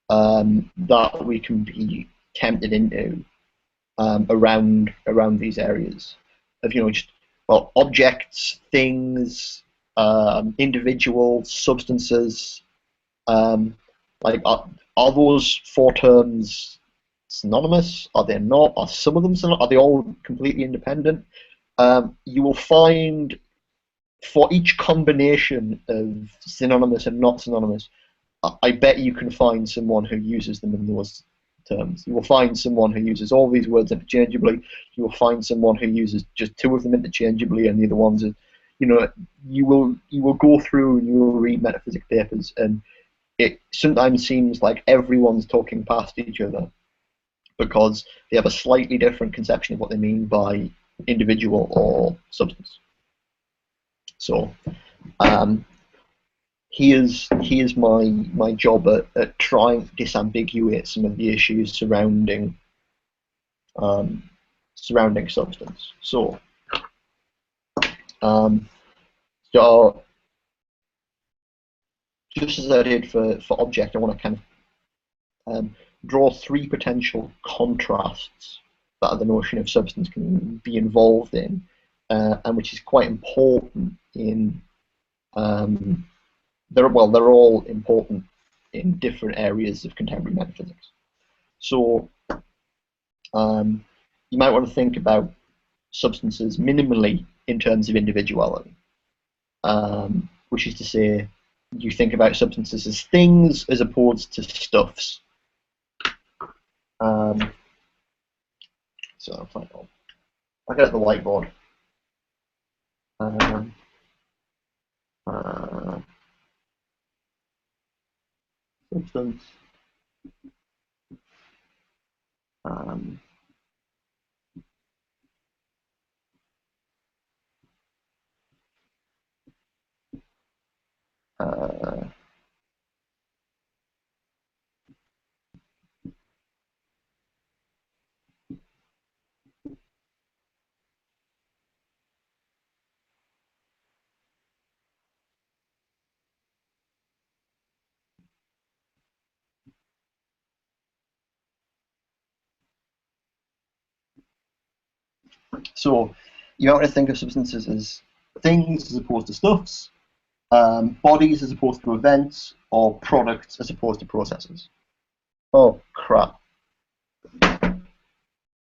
that we can be tempted into around these areas of just, well, objects, things, individuals, substances. Like, are those four terms synonymous? Are they not? Are some of them synonymous? Are they all completely independent? You will find for each combination of synonymous and not synonymous, I bet you can find someone who uses them in those terms. You will find someone who uses all these words interchangeably. You will find someone who uses just two of them interchangeably, and the other ones are, you will go through and you will read metaphysics papers, and it sometimes seems like everyone's talking past each other because they have a slightly different conception of what they mean by individual or substance. So, here's my job at trying to disambiguate some of the issues surrounding substance. So, just as I did for object, I want to kind of draw three potential contrasts that the notion of substance can be involved in, and which is quite important in they're all important in different areas of contemporary metaphysics. So you might want to think about substances minimally in terms of individuality, which is to say, you think about substances as things as opposed to stuffs. So I'll get at the whiteboard. Substance. So you want to think of substances as things as opposed to stuffs, bodies as opposed to events, or products as opposed to processes. Oh crap!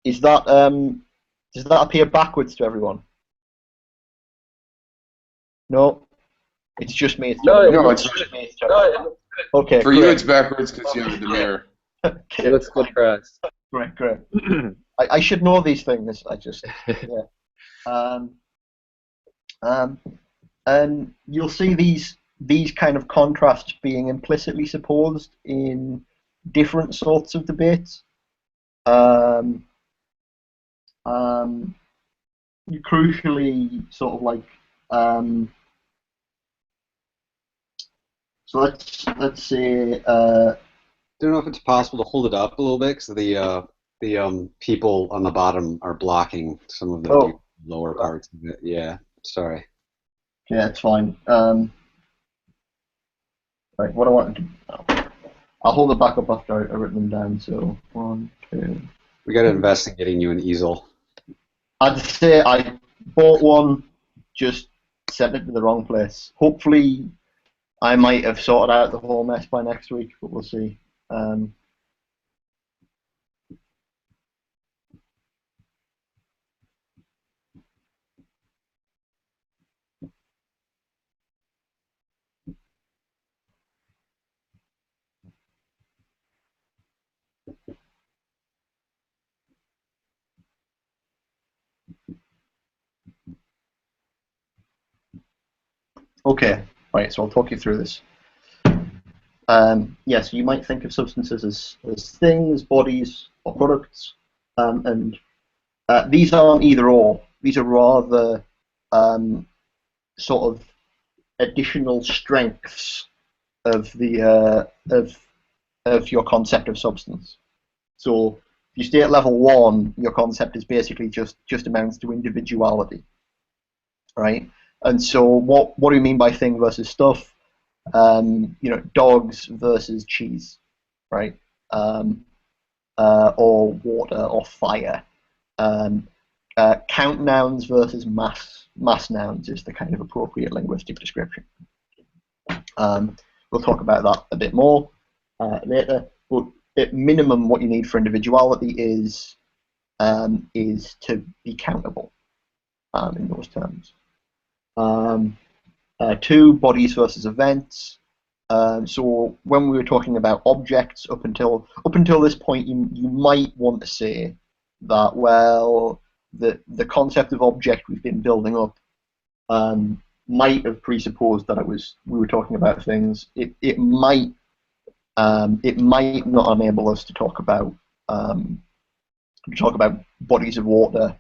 Is that does that appear backwards to everyone? No, it's just me. No, it's just me. Okay. For great. you, it's backwards because you have the mirror. Okay, Looks good for us. great. I should know these things. I just yeah. And you'll see these kind of contrasts being implicitly supposed in different sorts of debates. Crucially, sort of like so let's say. I don't know if it's possible to hold it up a little bit because the people on the bottom are blocking some of the lower parts of it. Yeah, sorry. Yeah, it's fine. Right, what I want to do now. I'll hold it back up after I've written them down. So 1, 2. We got to invest in getting you an easel. I'd say I bought one, just sent it to the wrong place. Hopefully, I might have sorted out the whole mess by next week, but we'll see. Okay, right, so I'll talk you through this. Yes, you might think of substances as things, bodies, or products, and these aren't either or. These are rather sort of additional strengths of the of your concept of substance. So if you stay at level 1, your concept is basically just amounts to individuality, right? And so what do you mean by thing versus stuff? Dogs versus cheese, right? Or water or fire. Count nouns versus mass nouns is the kind of appropriate linguistic description. We'll talk about that a bit more later. But at minimum, what you need for individuality is to be countable in those terms. 2, bodies versus events. So when we were talking about objects, up until this point, you might want to say that, well, the concept of object we've been building up might have presupposed that we were talking about things. It might not enable us to talk about bodies of water,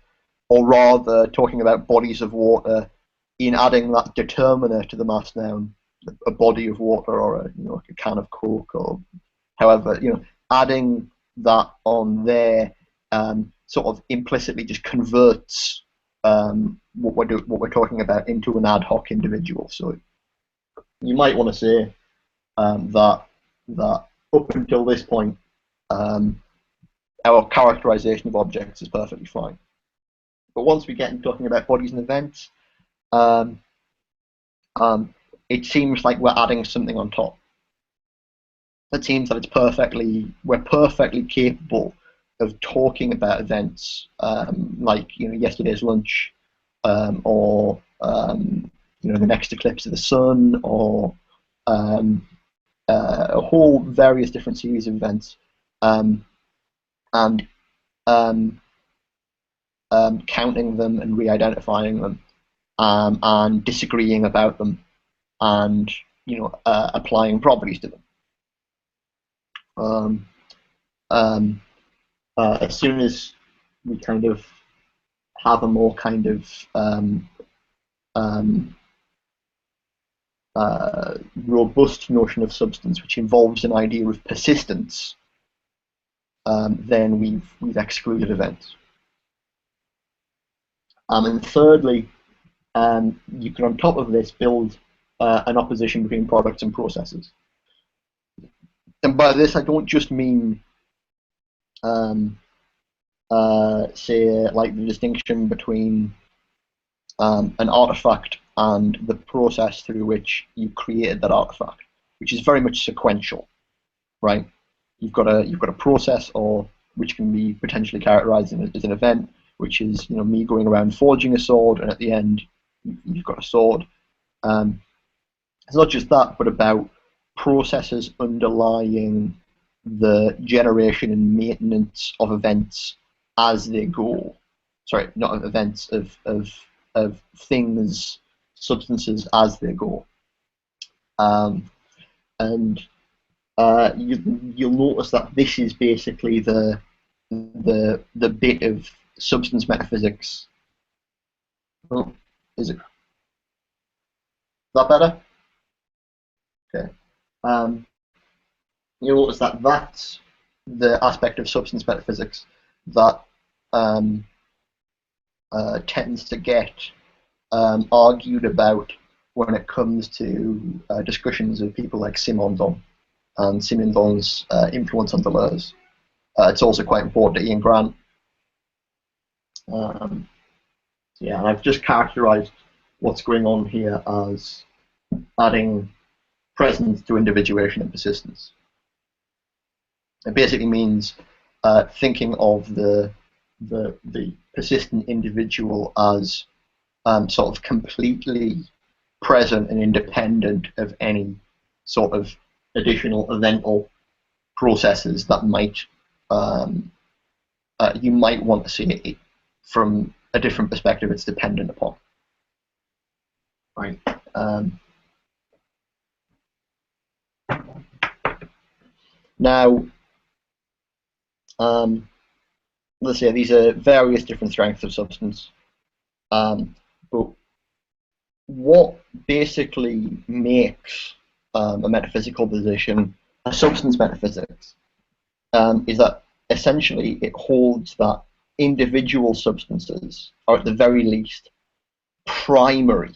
or rather talking about bodies of water in adding that determiner to the mass noun, a body of water or a can of Coke or however, adding that on there sort of implicitly just converts what we're talking about into an ad hoc individual. So you might want to say that up until this point, our characterization of objects is perfectly fine. But once we get into talking about bodies and events, it seems like we're adding something on top. It seems that we're perfectly capable of talking about events like yesterday's lunch, or the next eclipse of the sun, or a whole various different series of events, and counting them and re-identifying them, and disagreeing about them, and applying properties to them. As soon as we kind of have a more kind of robust notion of substance, which involves an idea of persistence, then we've excluded events. And thirdly, you can, on top of this, build an opposition between products and processes. And by this, I don't just mean, say, like the distinction between an artifact and the process through which you created that artifact, which is very much sequential, right? You've got a process, or which can be potentially characterized as an event, which is me going around forging a sword, and at the end you've got a sword. It's not just that, but about processes underlying the generation and maintenance of events as they go. Sorry, not of events, of things, substances as they go. And you'll notice that this is basically the bit of substance metaphysics. Oh, is it? Is that better? Okay. You'll notice that that's the aspect of substance metaphysics that tends to get argued about when it comes to discussions of people like Simondon and Simondon's influence on Deleuze. It's also quite important to Ian Grant. Yeah, and I've just characterized what's going on here as adding presence to individuation and persistence. It basically means thinking of the persistent individual as sort of completely present and independent of any sort of additional evental processes that might you might want to see it from a different perspective it's dependent upon. Right. Now, let's say these are various different strengths of substance, but what basically makes a metaphysical position a substance metaphysics is that essentially it holds that individual substances are at the very least primary,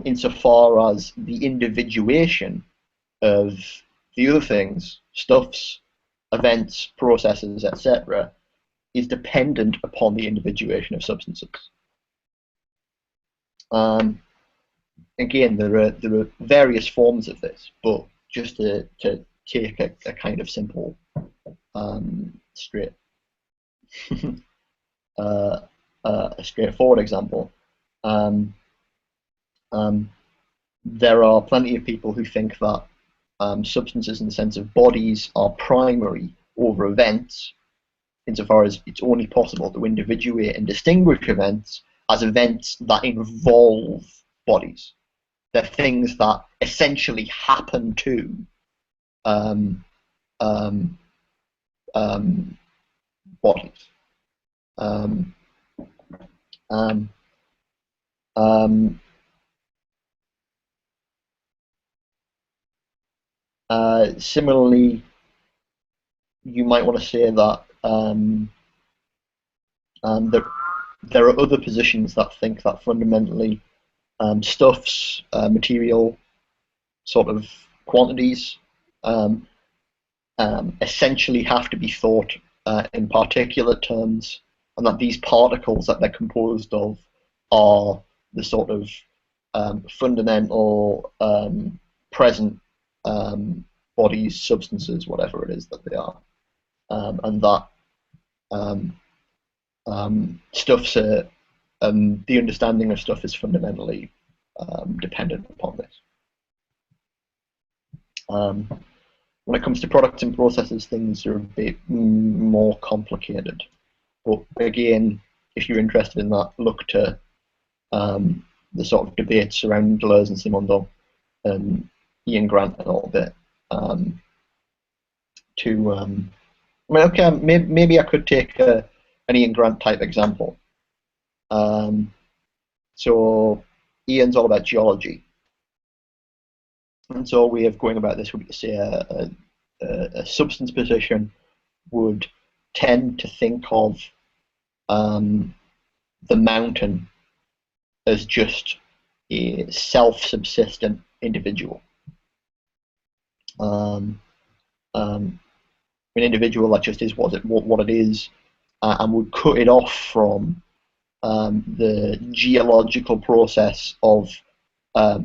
insofar as the individuation of the other things, stuffs, events, processes, etc., is dependent upon the individuation of substances. Again, there are various forms of this, but just to take a kind of simple, straight, a straightforward example, there are plenty of people who think that substances, in the sense of bodies, are primary over events, insofar as it's only possible to individuate and distinguish events as events that involve bodies. They're things that essentially happen to bodies. Similarly, you might want to say that there are other positions that think that fundamentally stuffs, material sort of quantities, essentially have to be thought in particulate terms, and that these particles that they're composed of are the sort of fundamental present bodies, substances, whatever it is that they are, and that stuff's the understanding of stuff is fundamentally dependent upon this. When it comes to products and processes, things are a bit more complicated. But again, if you're interested in that, look to the sort of debates surrounding Deleuze and Simondo and Ian Grant a little bit. Okay, maybe I could take an Ian Grant type example. So Ian's all about geology. And so a way of going about this would be to say a substance position would tend to think of the mountain as just a self-subsistent individual. An individual that just is what it is, and would cut it off from the geological process of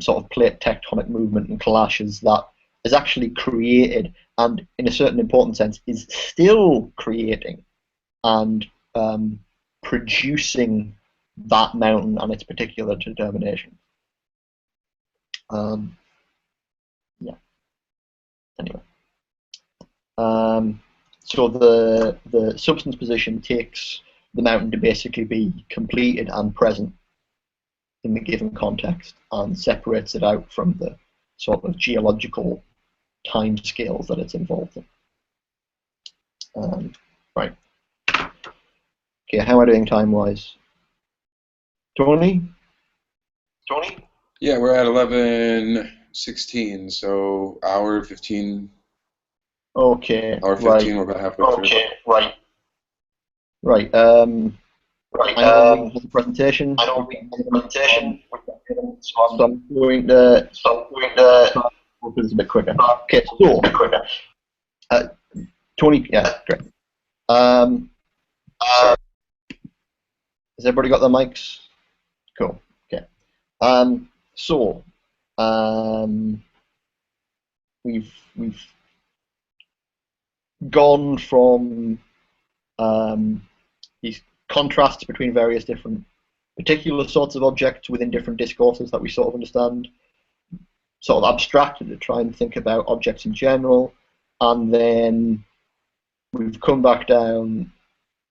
sort of plate tectonic movement and clashes that is actually created, and in a certain important sense is still creating and producing that mountain and its particular determination. Yeah. Anyway. So the substance position takes the mountain to basically be completed and present in the given context and separates it out from the sort of geological time scales that it's involved in. Right. Okay, how am I doing time-wise? Tony? Yeah, we're at 11:16, so hour 15. Okay. Hour 15, we're about halfway through. Okay, right. I know we have the presentation. So I'm going to move this a bit quicker. Okay, so Tony, yeah, great. Has everybody got their mics? Cool. Okay. We've gone from these contrasts between various different particular sorts of objects within different discourses that we sort of understand, sort of abstracted to try and think about objects in general, and then we've come back down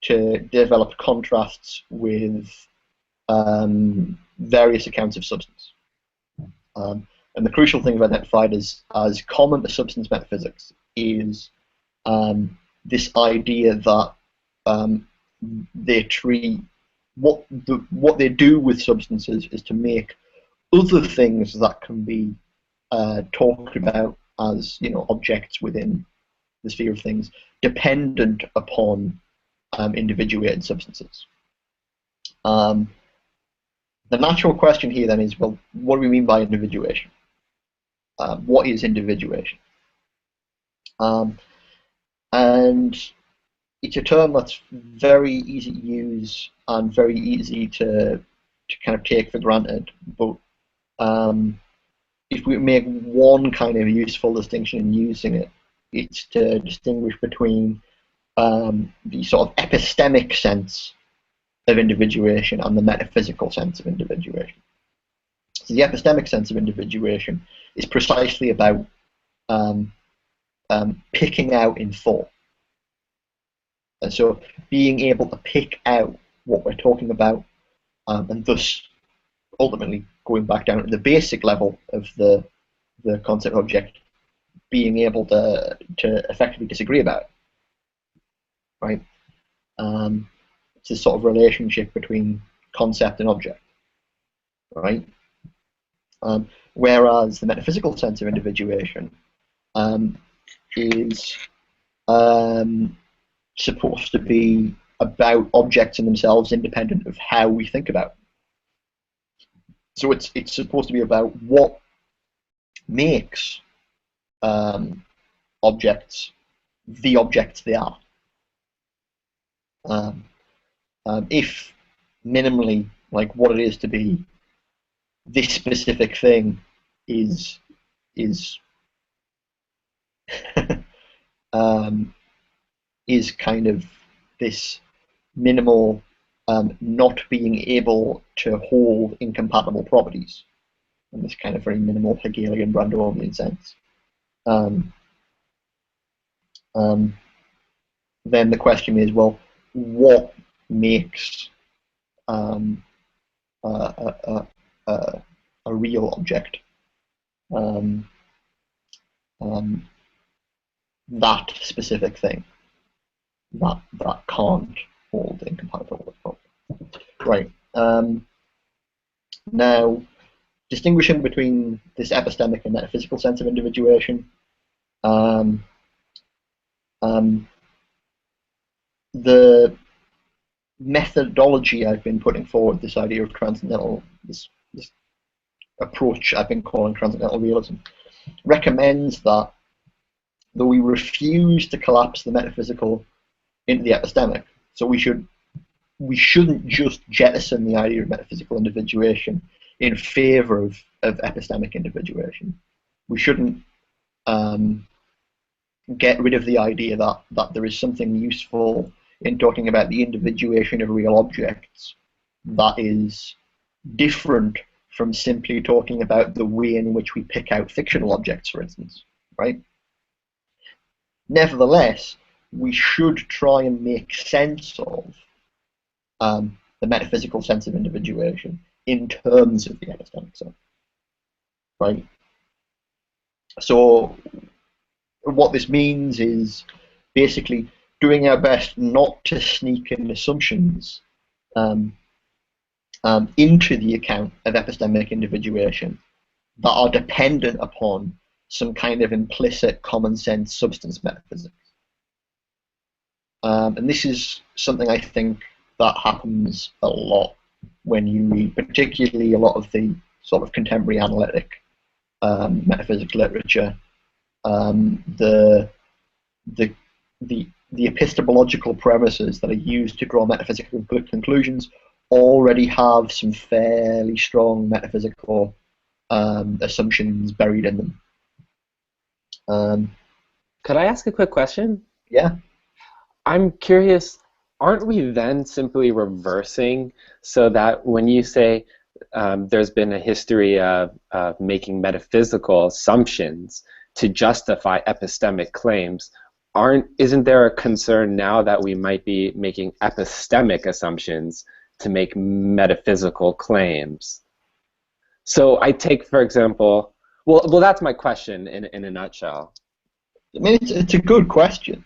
to develop contrasts with various accounts of substance. And the crucial thing we've identified as common to substance metaphysics is this idea that they treat what they do with substances is to make other things that can be talked about as objects within the sphere of things dependent upon individuated substances. The natural question here then is, well, what do we mean by individuation? What is individuation? And it's a term that's very easy to use and very easy to kind of take for granted. But if we make one kind of useful distinction in using it, it's to distinguish between the sort of epistemic sense of individuation and the metaphysical sense of individuation. So the epistemic sense of individuation is precisely about picking out in thought. And so being able to pick out what we're talking about, and thus ultimately going back down to the basic level of the concept object, being able to effectively disagree about it, right? It's this sort of relationship between concept and object, right? Whereas the metaphysical sense of individuation is supposed to be about objects in themselves independent of how we think about them. So it's supposed to be about what makes objects the objects they are. Um, if minimally, like what it is to be this specific thing is um, is kind of this minimal not being able to hold incompatible properties in this kind of very minimal Hegelian Brandonian sense. Um, then the question is, well, what makes a real object that specific thing that can't hold incompatible properties? Right. Now, distinguishing between this epistemic and metaphysical sense of individuation, the methodology I've been putting forward, this idea of transcendental, this approach I've been calling transcendental realism, recommends that though we refuse to collapse the metaphysical into the epistemic, so we shouldn't just jettison the idea of metaphysical individuation in favor of epistemic individuation. We shouldn't get rid of the idea that there is something useful in talking about the individuation of real objects that is different from simply talking about the way in which we pick out fictional objects, for instance, right? Nevertheless, we should try and make sense of the metaphysical sense of individuation in terms of the epistemic sense, right? So what this means is basically doing our best not to sneak in assumptions into the account of epistemic individuation that are dependent upon some kind of implicit common sense substance metaphysics. And this is something I think that happens a lot when you read particularly a lot of the sort of contemporary analytic metaphysics literature. The epistemological premises that are used to draw metaphysical conclusions already have some fairly strong metaphysical assumptions buried in them. Could I ask a quick question? Yeah. I'm curious, aren't we then simply reversing so that when you say there's been a history of making metaphysical assumptions to justify epistemic claims, isn't there a concern now that we might be making epistemic assumptions to make metaphysical claims? So I take, for example, well, that's my question in a nutshell. I mean, it's a good question.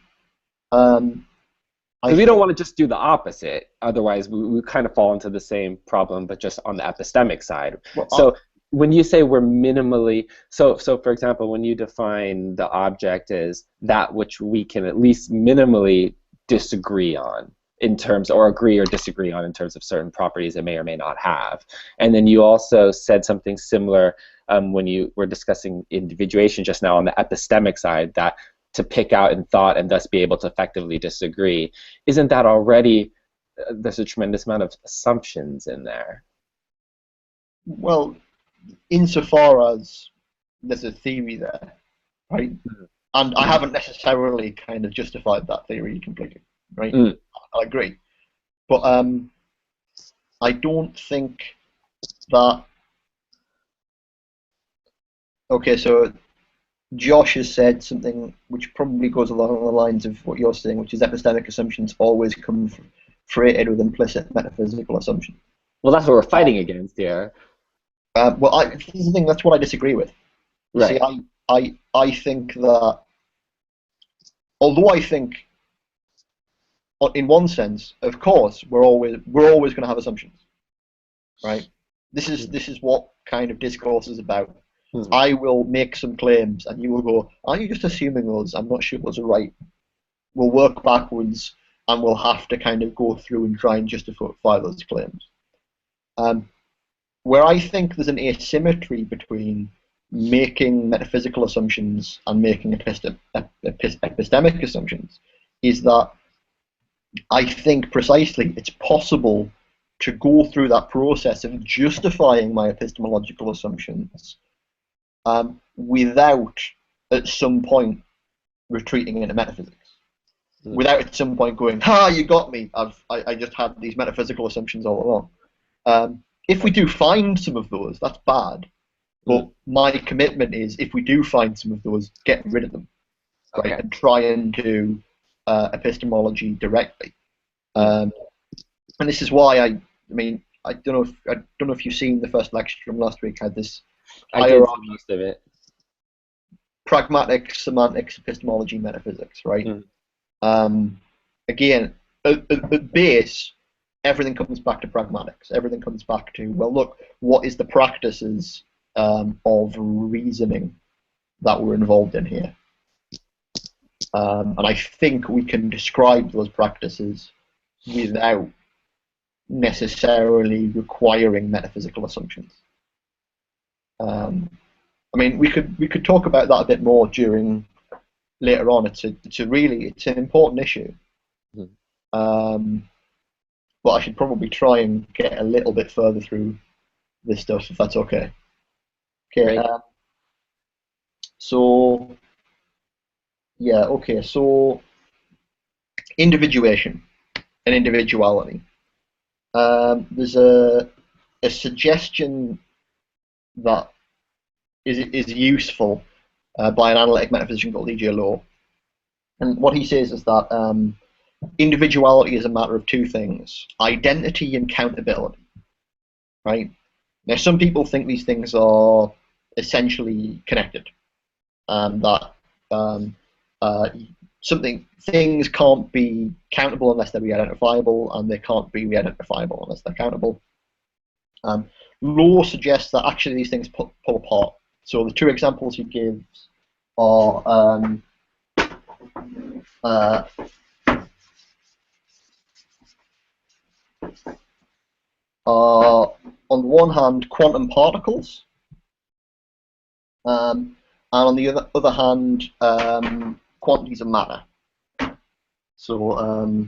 Because we don't want to just do the opposite. Otherwise, we kind of fall into the same problem, but just on the epistemic side. Well, so when you say we're minimally, so for example, when you define the object as that which we can at least minimally disagree on in terms, or agree or disagree on in terms of certain properties it may or may not have. And then you also said something similar when you were discussing individuation just now on the epistemic side, that to pick out in thought and thus be able to effectively disagree. Isn't that already, there's a tremendous amount of assumptions in there? Well, insofar as there's a theory there, right? And I haven't necessarily kind of justified that theory completely, right? I agree. But I don't think that, okay, so Josh has said something which probably goes along the lines of what you're saying, which is epistemic assumptions always come freighted with implicit metaphysical assumptions. Well, that's what we're fighting against here. Well, this is the thing, that's what I disagree with. Right. See, I think that, although I think, in one sense, of course, we're always going to have assumptions, right? This is what kind of discourse is about. I will make some claims, and you will go, "Are you just assuming those? I'm not sure those are right." We'll work backwards, and we'll have to kind of go through and try and justify those claims. Where I think there's an asymmetry between making metaphysical assumptions and making epistemic assumptions is that I think precisely it's possible to go through that process of justifying my epistemological assumptions without at some point retreating into metaphysics. Without at some point going, "Ha, you got me! I just had these metaphysical assumptions all along." If we do find some of those, that's bad. But my commitment is, if we do find some of those, get rid of them, right, and try and do epistemology directly. And this is why I don't know if you've seen the first lecture from last week. I had this did see most of it. Pragmatic, semantics, epistemology, metaphysics, right? Again, at base, everything comes back to pragmatics. Everything comes back to, well, look, what is the practices of reasoning that we're involved in here? And I think we can describe those practices without necessarily requiring metaphysical assumptions. I mean, we could talk about that a bit more during later on. It's an important issue. But I should probably try and get a little bit further through this stuff, if that's okay. Okay. So individuation and individuality. There's a suggestion that is useful by an analytic metaphysician called E.J. Lowe. And what he says is that individuality is a matter of two things: identity and countability. Right? Now, some people think these things are essentially connected, and that things can't be countable unless they're re-identifiable, and they can't be re-identifiable unless they're countable. Lowe suggests that actually these things pull apart. So the two examples he gives are on the one hand quantum particles, and on the other hand quantities of matter. So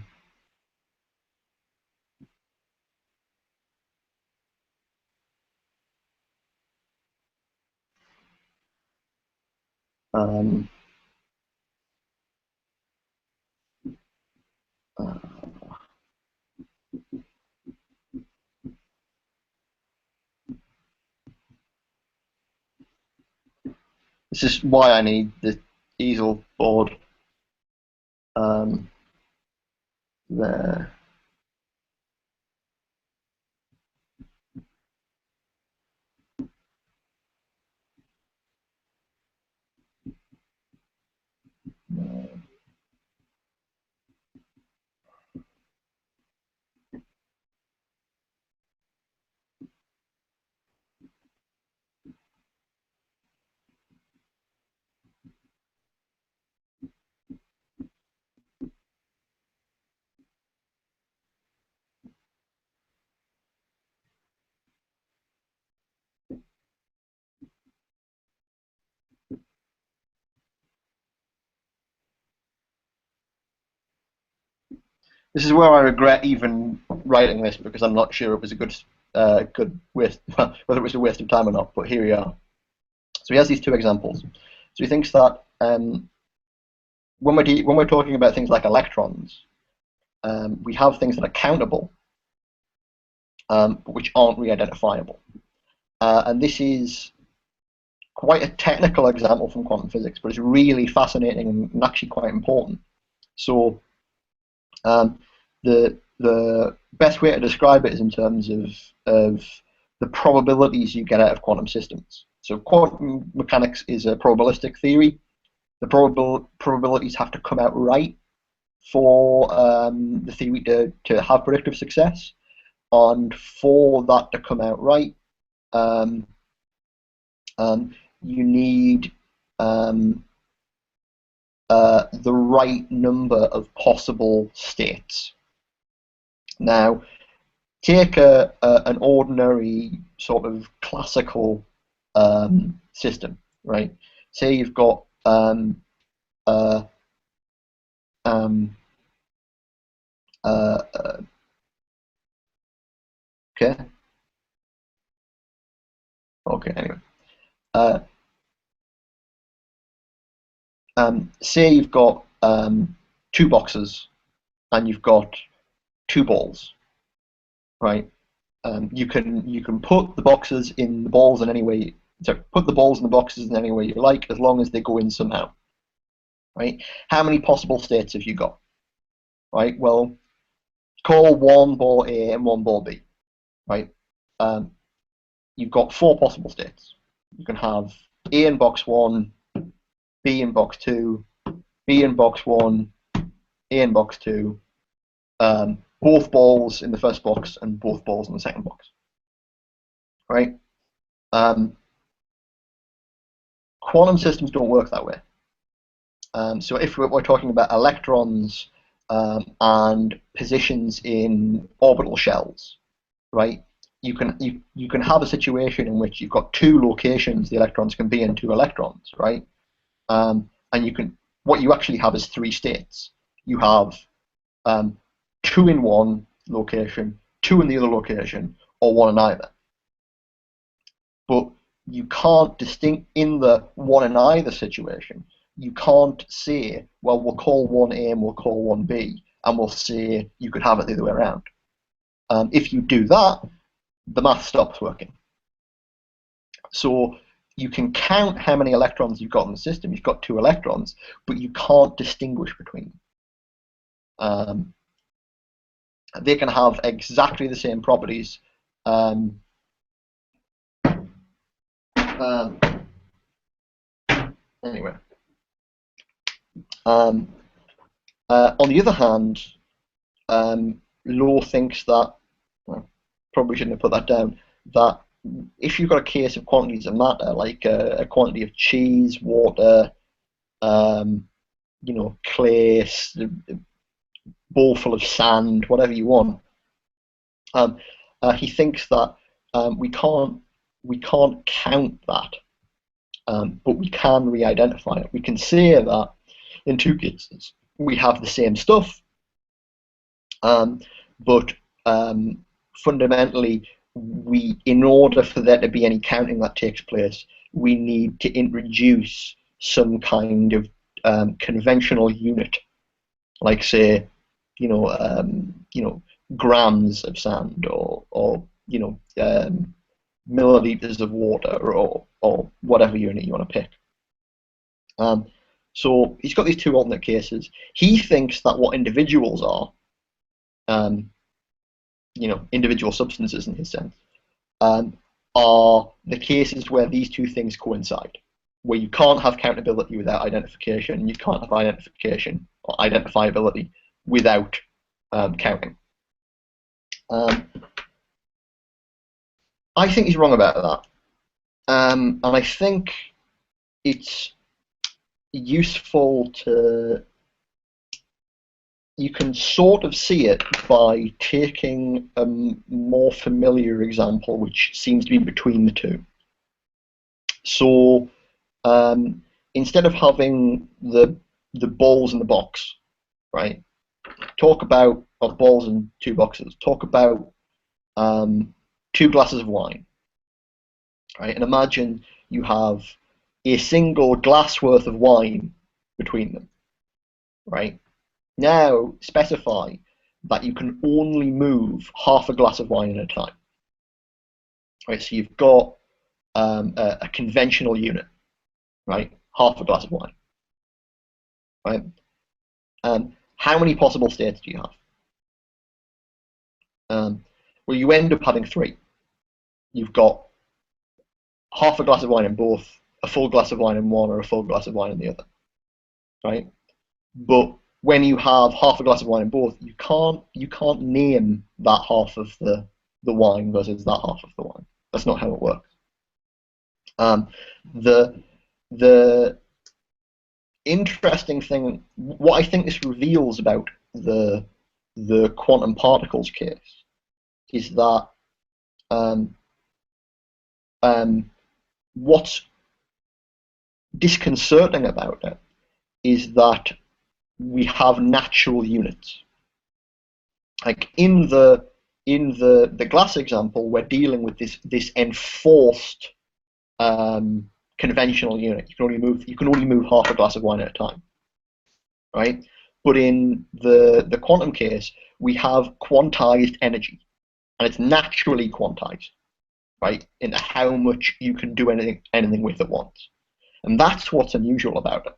this is why I need the easel board there. This is where I regret even writing this, because I'm not sure it was a good waste, whether it was a waste of time or not. But here we are. So he has these two examples. So he thinks that when we're talking about things like electrons, we have things that are countable, but which aren't re-identifiable. And this is quite a technical example from quantum physics, but it's really fascinating and actually quite important. So the best way to describe it is in terms of the probabilities you get out of quantum systems. So quantum mechanics is a probabilistic theory. The probabilities have to come out right for the theory to have predictive success. And for that to come out right, you need the right number of possible states. Now, take an ordinary sort of classical system, right? Say you've got Okay. Okay. Anyway, uh, say you've got two boxes and you've got two balls, right? You can put the boxes in the balls in any way. Sorry, put the balls in the boxes in any way you like, as long as they go in somehow, right? How many possible states have you got? Right. Well, call one ball A and one ball B, right? You've got four possible states. You can have A in box one, B in box two, B in box one, A in box two, both balls in the first box and both balls in the second box, right? Quantum systems don't work that way. So if we're talking about electrons and positions in orbital shells, right? You can have a situation in which you've got two locations the electrons can be in, two electrons, right? And what you actually have is three states. You have two in one location, two in the other location, or one in either. But you can't distinct in the one in either situation. You can't say, well, we'll call one A and we'll call one B, and we'll say you could have it the other way around. If you do that, the math stops working. So you can count how many electrons you've got in the system. You've got two electrons, but you can't distinguish between them. They can have exactly the same properties. Anyway. On the other hand, Law thinks that, well, probably shouldn't have put that down, that if you've got a case of quantities of matter, like a quantity of cheese, water, clay, a bowl full of sand, whatever you want, he thinks that we can't count that, but we can re-identify it. We can say that in two cases we have the same stuff, but fundamentally, in order for there to be any counting that takes place, we need to introduce some kind of conventional unit, like say, grams of sand, or milliliters of water, or whatever unit you want to pick. So he's got these two alternate cases. He thinks that what individuals are, individual substances in his sense, are the cases where these two things coincide, where you can't have countability without identification, and you can't have identification or identifiability without counting. I think he's wrong about that, and I think it's useful to. You can sort of see it by taking a more familiar example, which seems to be between the two. So instead of having the balls in the box, right? Talk about balls in two boxes. Talk about two glasses of wine, right? And imagine you have a single glass worth of wine between them, right? Now specify that you can only move half a glass of wine at a time. Right, so you've got a conventional unit, right? Half a glass of wine, right? How many possible states do you have? Well, you end up having three. You've got half a glass of wine in both, a full glass of wine in one, or a full glass of wine in the other, right? But when you have half a glass of wine in both, you can't name that half of the wine versus that half of the wine. That's not how it works. The interesting thing, what I think this reveals about the quantum particles case, is that what's disconcerting about it is that we have natural units. like in the glass example, we're dealing with this enforced conventional unit. You can only move half a glass of wine at a time, right? But in the quantum case, we have quantized energy, and it's naturally quantized, right, into how much you can do anything with at once, and that's what's unusual about it.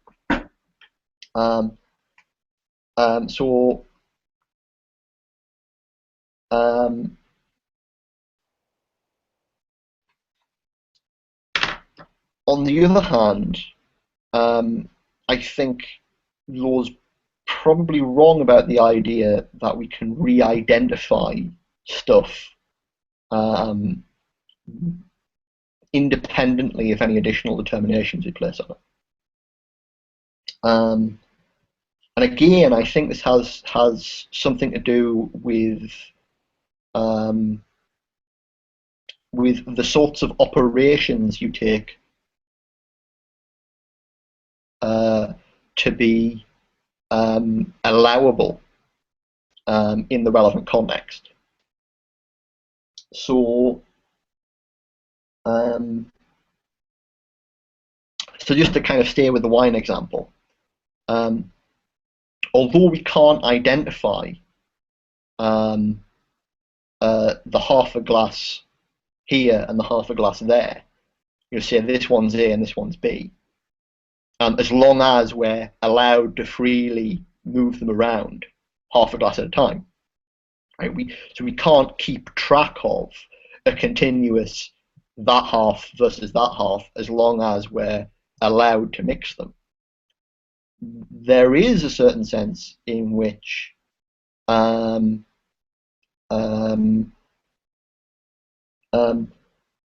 So on the other hand, I think Law's probably wrong about the idea that we can re-identify stuff independently of any additional determinations we place on it. And again, I think this has something to do with the sorts of operations you take to be allowable in the relevant context. So, so just to kind of stay with the wine example, although we can't identify the half a glass here and the half a glass there, you say this one's A and this one's B, as long as we're allowed to freely move them around half a glass at a time, right? So we can't keep track of a continuous that half versus that half as long as we're allowed to mix them. There is a certain sense in which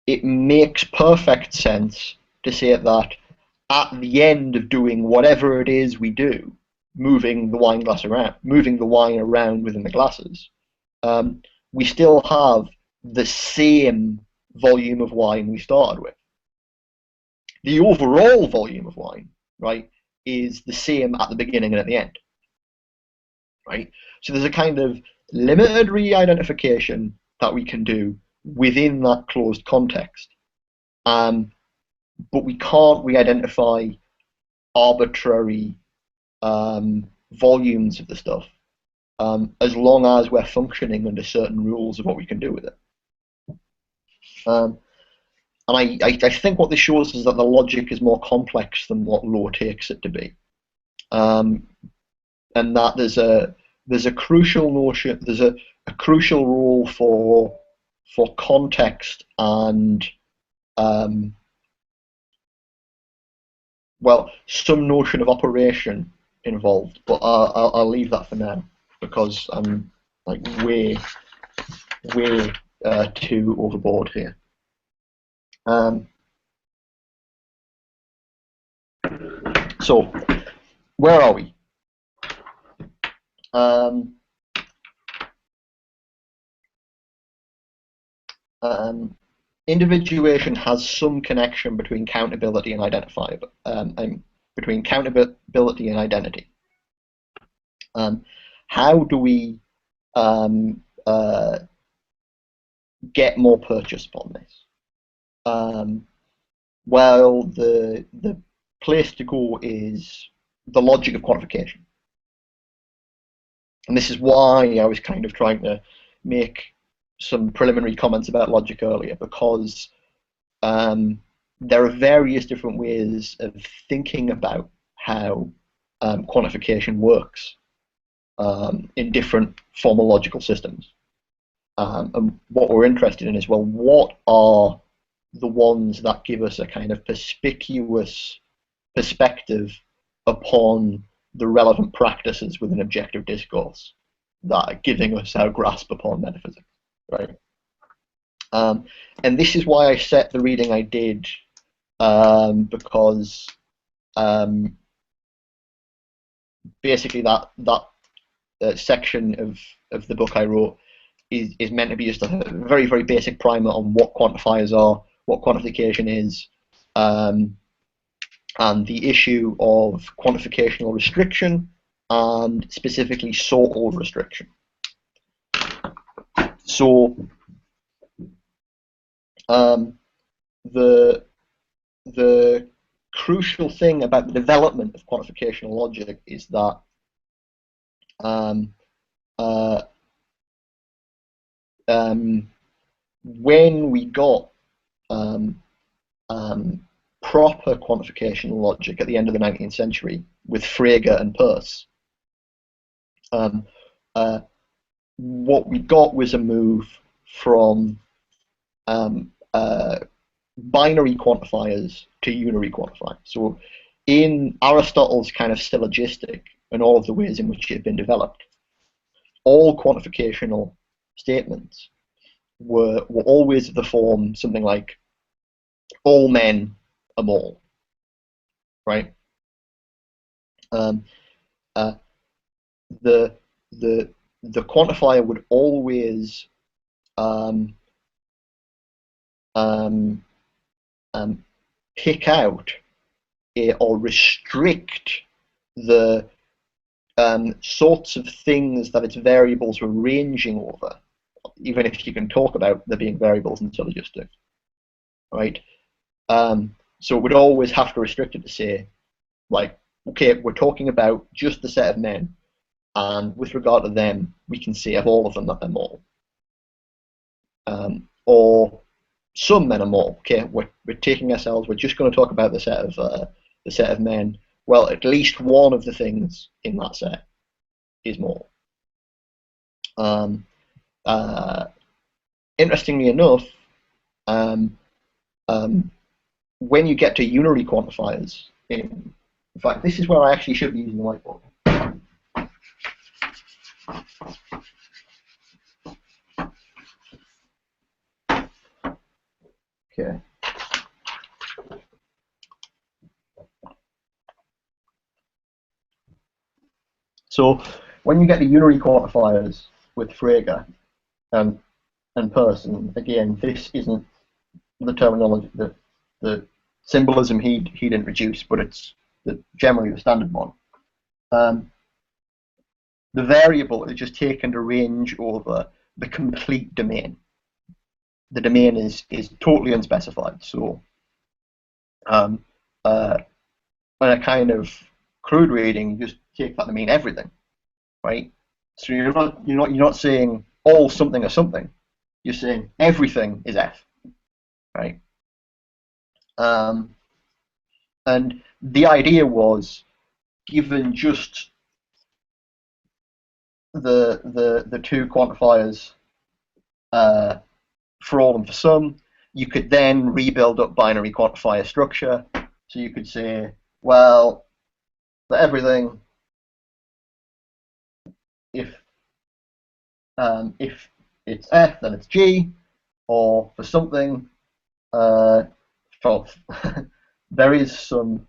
it makes perfect sense to say that at the end of doing whatever it is we do, moving the wine glass around, moving the wine around within the glasses, we still have the same volume of wine we started with. The overall volume of wine, right, is the same at the beginning and at the end, right? So there's a kind of limited re-identification that we can do within that closed context, but we can't re-identify arbitrary volumes of the stuff as long as we're functioning under certain rules of what we can do with it. And I think what this shows is that the logic is more complex than what Law takes it to be, and that there's a crucial notion, there's a crucial role for context and well, some notion of operation involved, but I'll leave that for now because I'm like way too overboard here. So, where are we? Individuation has some connection between countability and identifiability, between countability and identity. How do we get more purchase upon this? Well, the place to go is the logic of quantification. And this is why I was kind of trying to make some preliminary comments about logic earlier, because there are various different ways of thinking about how quantification works in different formal logical systems. And what we're interested in is, well, what are the ones that give us a kind of perspicuous perspective upon the relevant practices within objective discourse that are giving us our grasp upon metaphysics, right? And this is why I set the reading I did, because basically that section of the book I wrote is meant to be just a very, very basic primer on what quantifiers are, what quantification is, and the issue of quantificational restriction, and specifically sortal restriction. So the crucial thing about the development of quantificational logic is that when we got proper quantificational logic at the end of the 19th century with Frege and Peirce, what we got was a move from binary quantifiers to unary quantifiers. So in Aristotle's kind of syllogistic and all of the ways in which it had been developed, all quantificational statements were always of the form something like all men are mole, right? The quantifier would always pick out or restrict the sorts of things that its variables were ranging over, even if you can talk about there being variables in syllogistic, right? So it would always have to restrict it to say, like, okay, we're talking about just the set of men, and with regard to them, we can say of all of them that they're mole. Or some men are mole. Okay, we're taking ourselves. We're just going to talk about the set of men. Well, at least one of the things in that set is mole. Interestingly enough, when you get to unary quantifiers, in fact, this is where I actually should be using the whiteboard. Okay. So when you get the unary quantifiers with Frege and Peirce, again, this isn't the terminology, the symbolism he'd introduced, but it's generally the standard one. The variable is just taken to range over the complete domain. The domain is totally unspecified. So, on a kind of crude reading, you just take that to mean everything, right? So you're not saying all something or something. You're saying everything is F, right? And the idea was, given just the two quantifiers for all and for some, you could then rebuild up binary quantifier structure. So you could say, well, for everything, if it's F, then it's G, or for something, there is some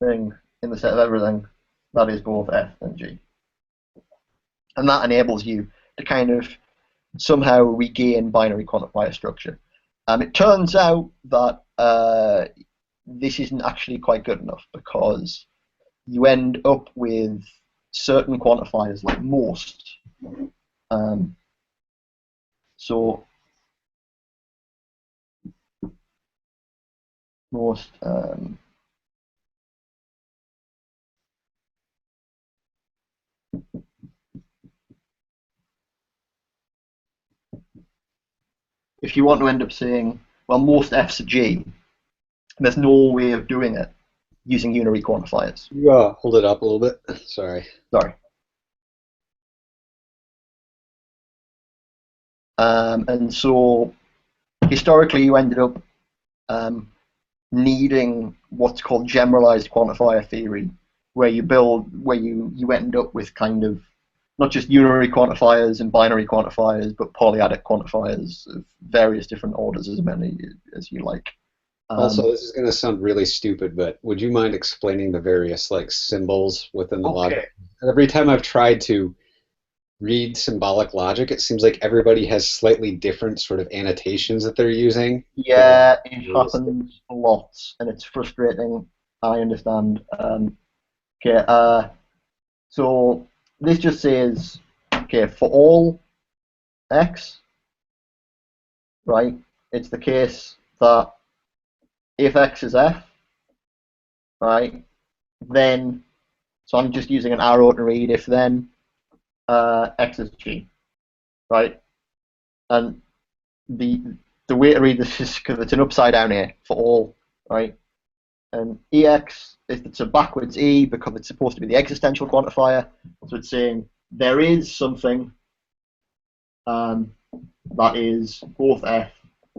thing in the set of everything that is both F and G. And that enables you to kind of somehow regain binary quantifier structure. It turns out that this isn't actually quite good enough, because you end up with certain quantifiers like most. So most if you want to end up saying, well, most F's are G, there's no way of doing it using unary quantifiers. You hold it up a little bit. Sorry. Sorry. And so historically, you ended up needing what's called generalized quantifier theory, where you end up with kind of not just unary quantifiers and binary quantifiers, but polyadic quantifiers of various different orders, as many as you like. Also, this is going to sound really stupid, but would you mind explaining the various symbols within the logic? Every time I've tried to read symbolic logic, it seems like everybody has slightly different sort of annotations that they're using. Yeah, it happens a lot, and it's frustrating. I understand. Okay, so this just says, okay, for all x, right, it's the case that if x is f, right, then, so I'm just using an arrow to read if then x is g, right? And the way to read this is because it's an upside down here for all, right? And ex, it's a backwards e because it's supposed to be the existential quantifier. So it's saying there is something that is both f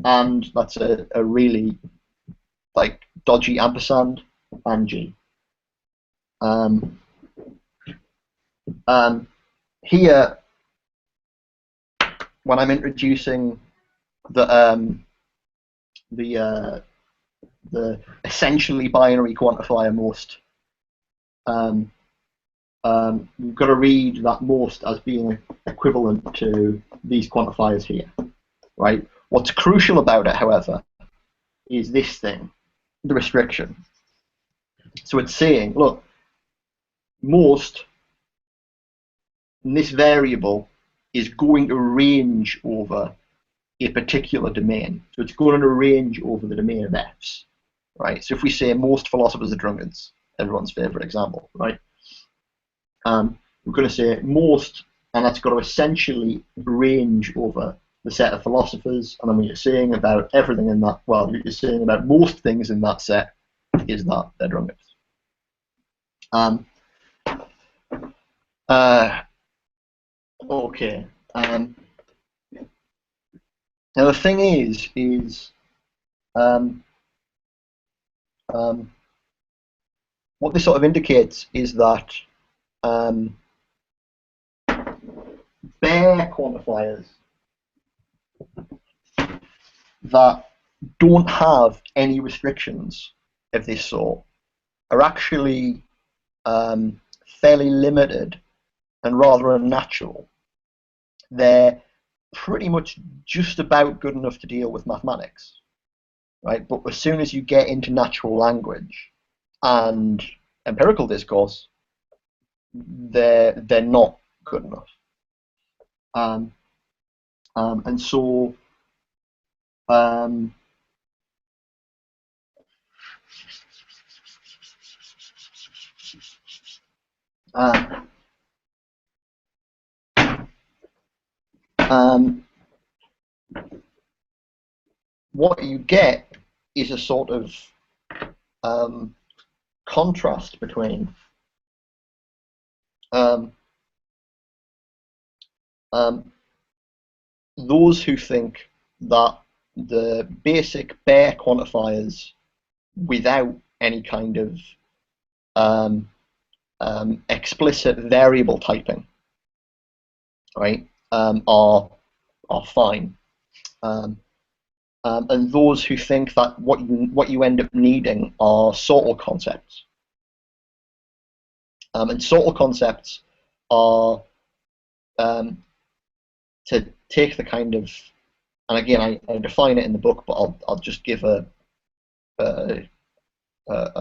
and that's a really like dodgy ampersand and g. Here, when I'm introducing the essentially binary quantifier most, we've got to read that most as being equivalent to these quantifiers here, right? What's crucial about it, however, is this thing, the restriction. So it's saying, look, most in this variable is going to range over a particular domain. So it's going to range over the domain of f's, right? So if we say most philosophers are drunkards, everyone's favorite example, right? We're going to say most, and that's got to essentially range over the set of philosophers, and then what you're saying about everything in that, well, you're saying about most things in that set is that they're drunkards. Okay. Now the thing is what this sort of indicates is that bare quantifiers that don't have any restrictions of this sort are actually fairly limited and rather unnatural. They're pretty much just about good enough to deal with mathematics, right? But as soon as you get into natural language and empirical discourse, they're not good enough. And so what you get is a sort of contrast between those who think that the basic bare quantifiers without any kind of explicit variable typing, right, are fine, and those who think that what you end up needing are sortal concepts, and sortal concepts are to take the kind of, and again I define it in the book, but I'll just give a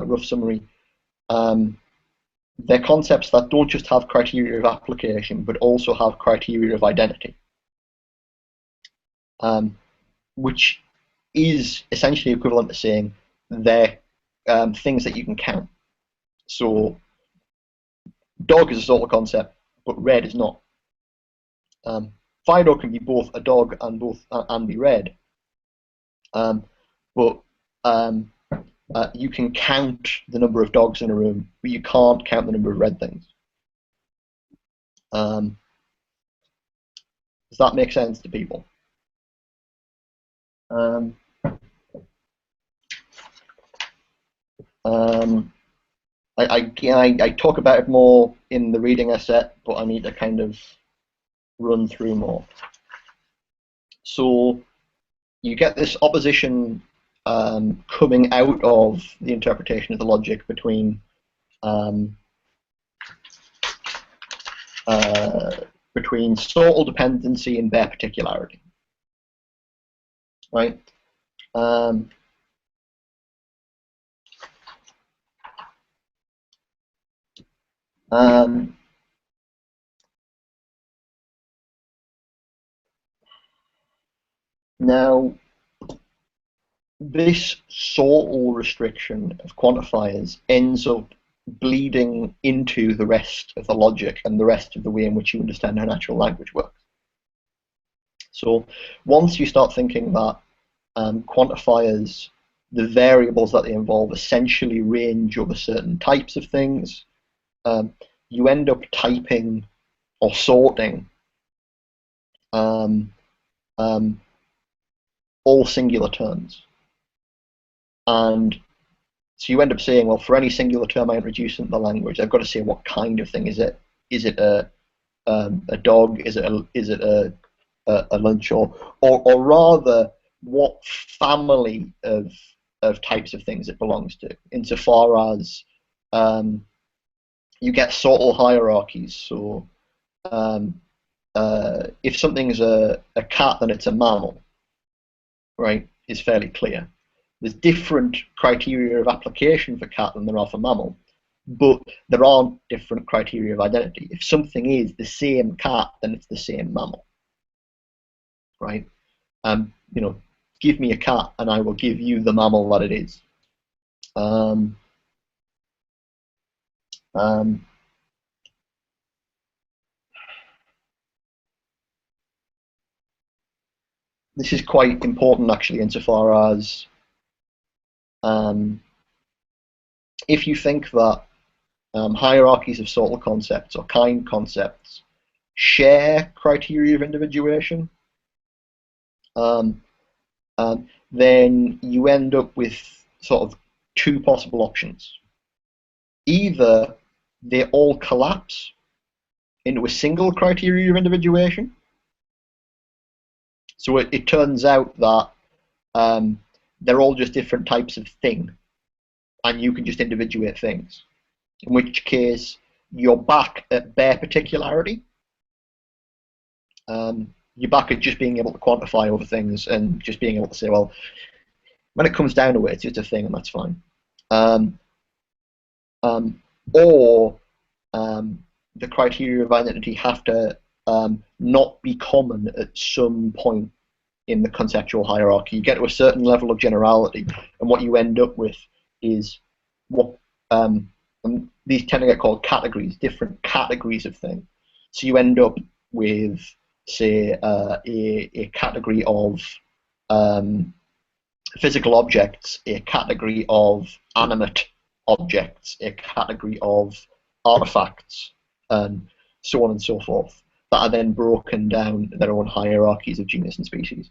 rough summary. They're concepts that don't just have criteria of application, but also have criteria of identity, which is essentially equivalent to saying they're things that you can count. So dog is a sortal concept, but red is not. Fido can be both a dog and be red, but you can count the number of dogs in a room, but you can't count the number of red things. Does that make sense to people? I talk about it more in the reading essay, but I need to kind of run through more. So you get this opposition coming out of the interpretation of the logic between sortal dependency and bare particularity, right? Now, this sortal restriction of quantifiers ends up bleeding into the rest of the logic and the rest of the way in which you understand how natural language works. So once you start thinking that quantifiers, the variables that they involve, essentially range over certain types of things, you end up typing or sorting all singular terms. And so you end up saying, well, for any singular term I introduce into the language, I've got to say what kind of thing is it. Is it a dog? Is it a lunch? Or rather, what family of types of things it belongs to, insofar as you get sortal hierarchies. So if something's a cat, then it's a mammal, right? Is fairly clear. There's different criteria of application for cat than there are for mammal, but there aren't different criteria of identity. If something is the same cat, then it's the same mammal, right? You know, give me a cat and I will give you the mammal that it is. This is quite important actually, insofar as if you think that hierarchies of sortal concepts or kind concepts share criteria of individuation, then you end up with sort of two possible options. Either they all collapse into a single criteria of individuation. So it turns out that they're all just different types of thing, and you can just individuate things. In which case, you're back at bare particularity. You're back at just being able to quantify over things and just being able to say, well, when it comes down to it, it's just a thing, and that's fine. Or the criteria of identity have to not be common at some point in the conceptual hierarchy. You get to a certain level of generality, and what you end up with is what these tend to get called categories, different categories of things. So you end up with, say, a category of physical objects, a category of animate objects, a category of artifacts, and so on and so forth, that are then broken down their own hierarchies of genus and species.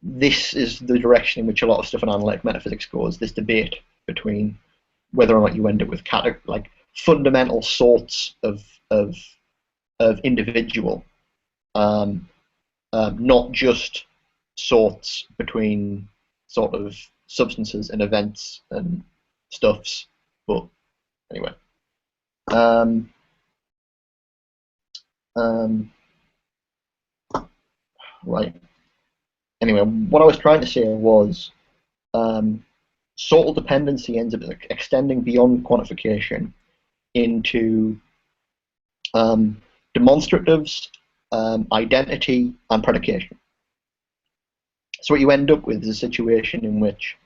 This is the direction in which a lot of stuff in analytic metaphysics goes, this debate between whether or not you end up with like fundamental sorts of individual, not just sorts between sort of substances and events and stuffs, but anyway. Right. Anyway, what I was trying to say was sortal dependency ends up extending beyond quantification into demonstratives, identity, and predication. So what you end up with is a situation in which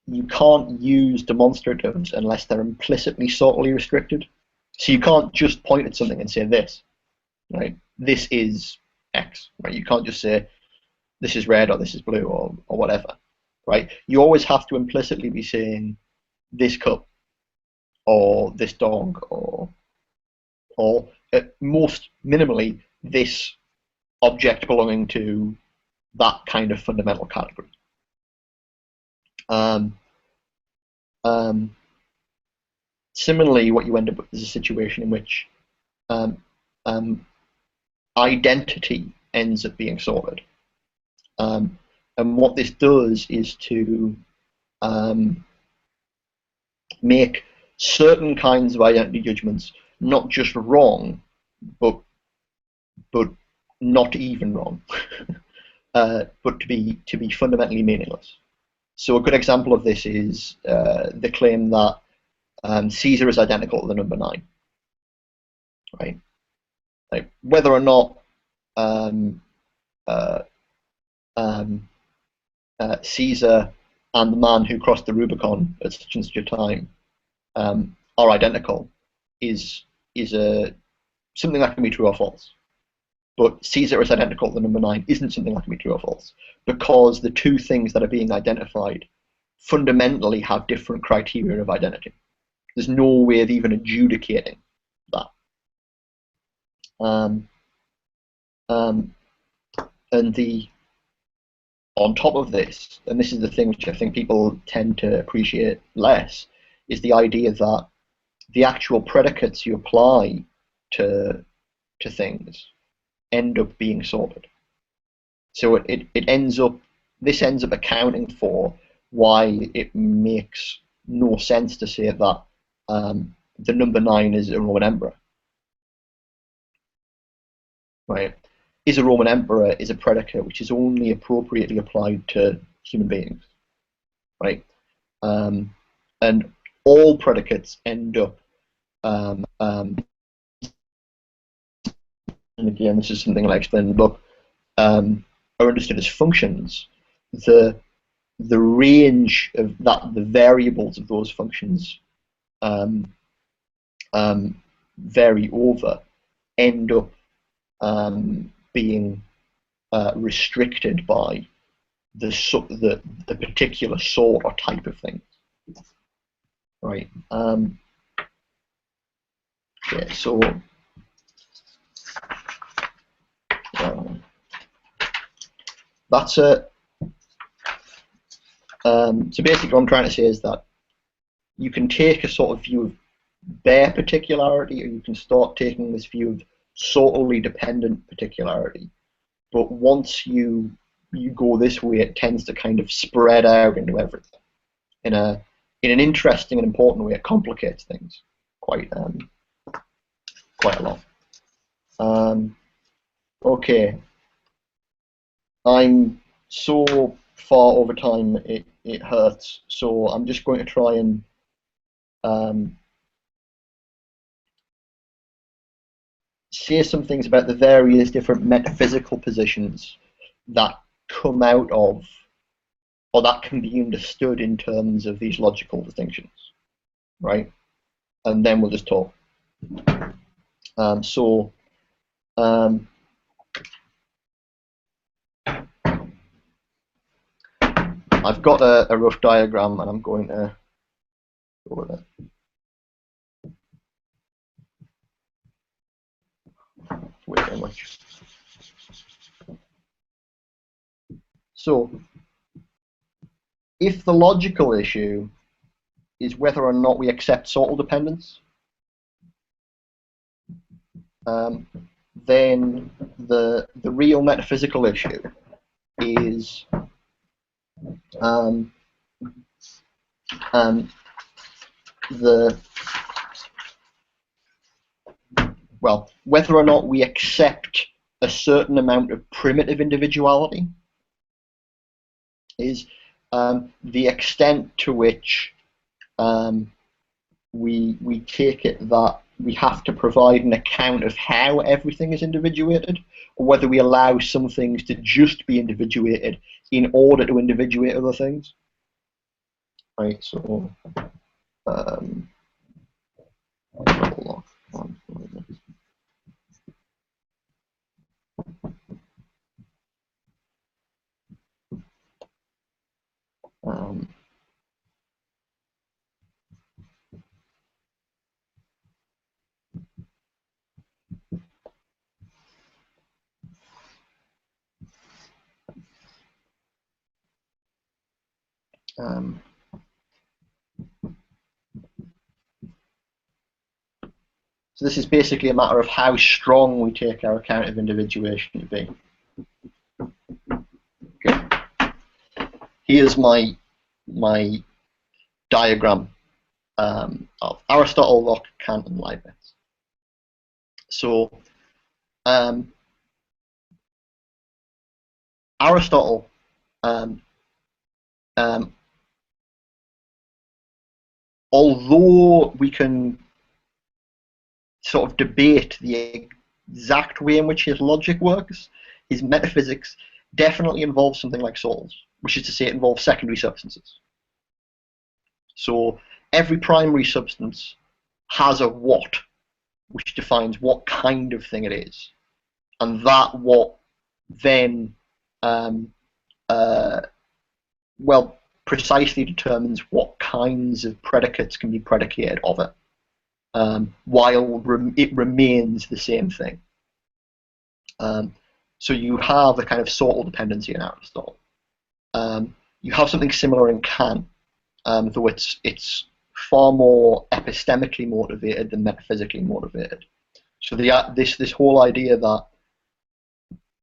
you can't use demonstratives unless they're implicitly sortally restricted. So you can't just point at something and say this, right? This is X, right? You can't just say this is red or this is blue or whatever, right? You always have to implicitly be saying this cup or this dog or at most minimally this object belonging to that kind of fundamental category. Similarly, what you end up with is a situation in which identity ends up being sorted. And what this does is to make certain kinds of identity judgments not just wrong, but not even wrong, but to be fundamentally meaningless. So a good example of this is the claim that Caesar is identical to the number 9, right? Like whether or not Caesar and the man who crossed the Rubicon at such and such a time are identical is something that can be true or false. But Caesar is identical to number 9 isn't something that can be true or false, because the two things that are being identified fundamentally have different criteria of identity. There's no way of even adjudicating that. And on top of this, and this is the thing which I think people tend to appreciate less, is the idea that the actual predicates you apply to things end up being sorted. So this ends up accounting for why it makes no sense to say that the number 9 is a Roman emperor. Right? Is a Roman emperor is a predicate which is only appropriately applied to human beings. Right? And all predicates end up and again, this is something I explained in the book, are understood as functions. The range of the variables of those functions vary over, end up being restricted by the particular sort or type of thing. Right. Yeah. So. That's a. So basically, what I'm trying to say is that you can take a sort of view of bare particularity, or you can start taking this view of sortally dependent particularity. But once you go this way, it tends to kind of spread out into everything in an interesting and important way. It complicates things quite a lot. Okay. I'm so far over time it hurts, so I'm just going to try and say some things about the various different metaphysical positions that come out of, or that can be understood in terms of these logical distinctions, right? And then we'll just talk. I've got a rough diagram, and I'm going to go with it. Way too much. So, if the logical issue is whether or not we accept sortal dependence, then the real metaphysical issue is whether or not we accept a certain amount of primitive individuality is the extent to which we take it that we have to provide an account of how everything is individuated, or whether we allow some things to just be individuated in order to individuate other things. Right, so so this is basically a matter of how strong we take our account of individuation to be. Okay. Here's my diagram of Aristotle, Locke, Kant, and Leibniz. So Aristotle although we can sort of debate the exact way in which his logic works, his metaphysics definitely involves something like souls, which is to say it involves secondary substances. So every primary substance has a what, which defines what kind of thing it is. And that what then, well, precisely determines what kinds of predicates can be predicated of it, while it remains the same thing. So you have a kind of sortal dependency in Aristotle. You have something similar in Kant, though it's far more epistemically motivated than metaphysically motivated. So this whole idea that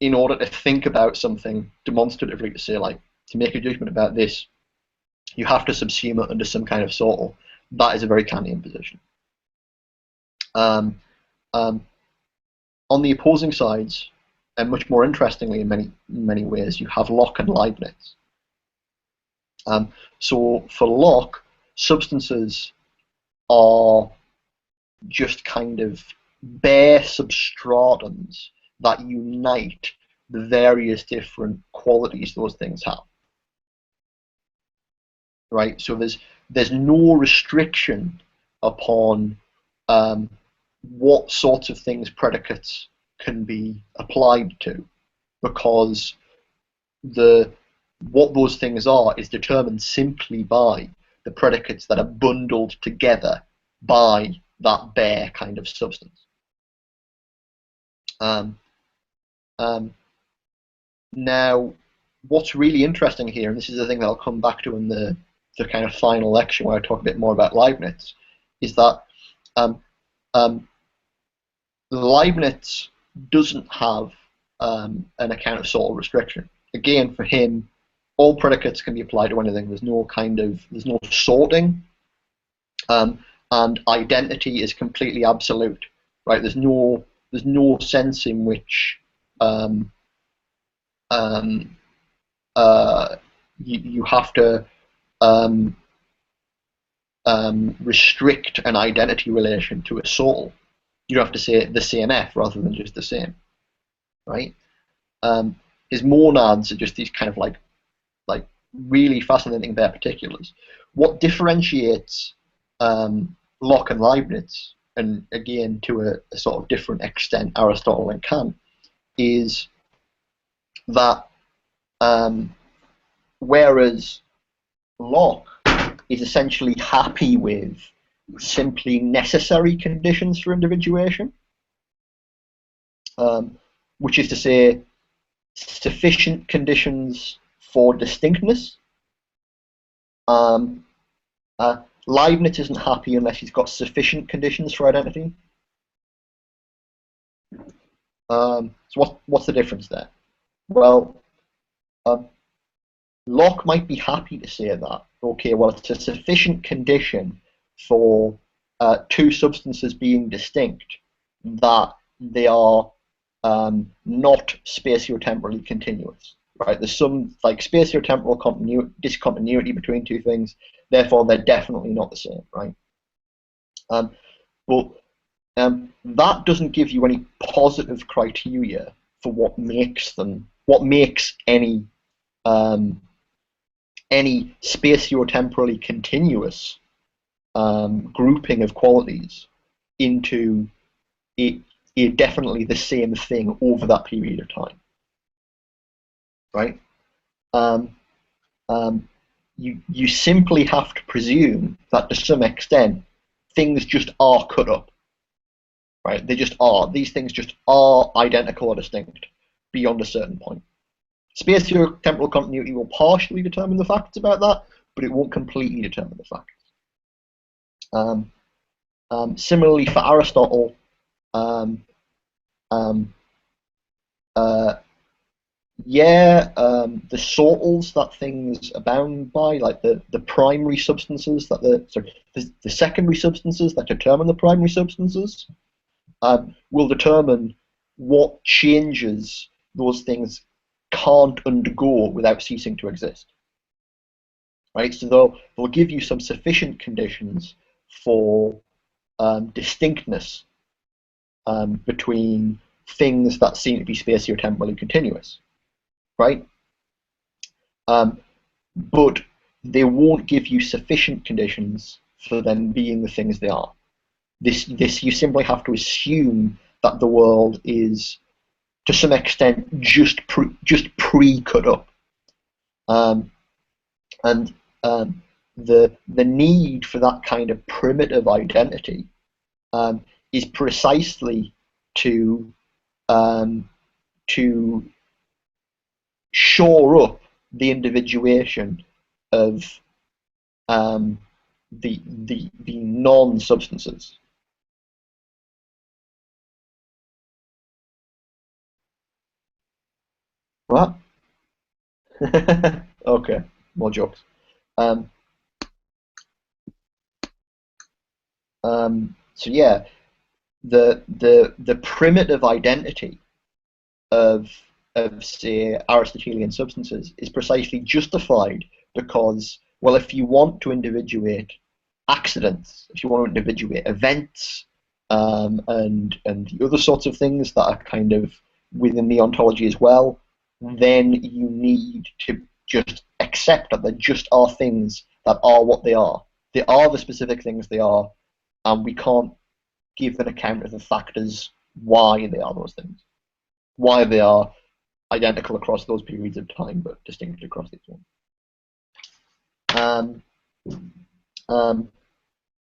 in order to think about something demonstratively, to say like to make a judgment about this, you have to subsume it under some kind of sortal. That is a very Kantian position. On the opposing sides, and much more interestingly in many ways, you have Locke and Leibniz. So for Locke, substances are just kind of bare substratums that unite the various different qualities those things have. Right? So there's no restriction upon what sorts of things predicates can be applied to, because what those things are is determined simply by the predicates that are bundled together by that bare kind of substance. Now, what's really interesting here, and this is the thing that I'll come back to in the kind of final lecture where I talk a bit more about Leibniz, is that Leibniz doesn't have an account of sortal restriction. Again, for him, all predicates can be applied to anything. There's no sorting, and identity is completely absolute. Right? There's no sense in which you have to restrict an identity relation to a sortal. You have to say the same F rather than just the same, right? His monads are just these kind of like really fascinating bare particulars. What differentiates Locke and Leibniz, and again to a sort of different extent Aristotle and Kant, is that whereas Locke is essentially happy with simply necessary conditions for individuation, which is to say sufficient conditions for distinctness. Leibniz isn't happy unless he's got sufficient conditions for identity. So what's the difference there? Well, Locke might be happy to say that, okay, well, it's a sufficient condition for two substances being distinct that they are not spatiotemporally continuous, right? There's some like spatiotemporal discontinuity between two things, therefore they're definitely not the same, right? But that doesn't give you any positive criteria for what makes any spatiotemporally continuous grouping of qualities into definitely the same thing over that period of time, right? You simply have to presume that to some extent things just are cut up, right? They just are. These things just are identical or distinct beyond a certain point. Spatio-temporal continuity will partially determine the facts about that, but it won't completely determine the facts. Similarly, for Aristotle, the sortals that things abound by, like the primary substances that the secondary substances that determine the primary substances, will determine what changes those things can't undergo without ceasing to exist. Right? So they'll give you some sufficient conditions for distinctness between things that seem to be spatiotemporally continuous, right? But they won't give you sufficient conditions for them being the things they are. This you simply have to assume that the world is, to some extent, just pre-cut up, and the need for that kind of primitive identity is precisely to shore up the individuation of the non-substances. What? Okay, more jokes. So yeah, the primitive identity of say Aristotelian substances is precisely justified because, well, if you want to individuate accidents, if you want to individuate events, and the other sorts of things that are kind of within the ontology as well, then you need to just accept that there just are things that are what they are. They are the specific things they are, and we can't give an account of the factors why they are those things, why they are identical across those periods of time but distinct across each one.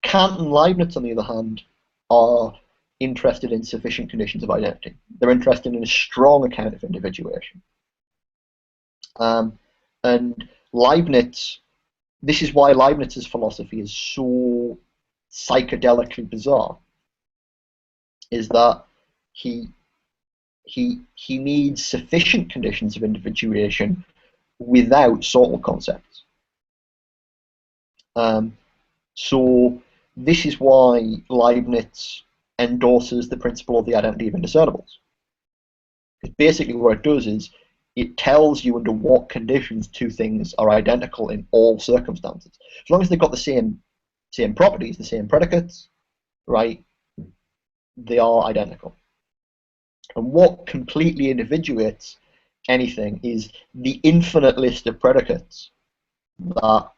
Kant and Leibniz, on the other hand, are interested in sufficient conditions of identity. They're interested in a strong account of individuation. And Leibniz, this is why Leibniz's philosophy is so psychedelically bizarre, is that he needs sufficient conditions of individuation without sortal concepts. So this is why Leibniz endorses the principle of the identity of indiscernibles. Because basically what it does is it tells you under what conditions two things are identical in all circumstances. As long as they've got the same properties, the same predicates, right, they are identical. And what completely individuates anything is the infinite list of predicates that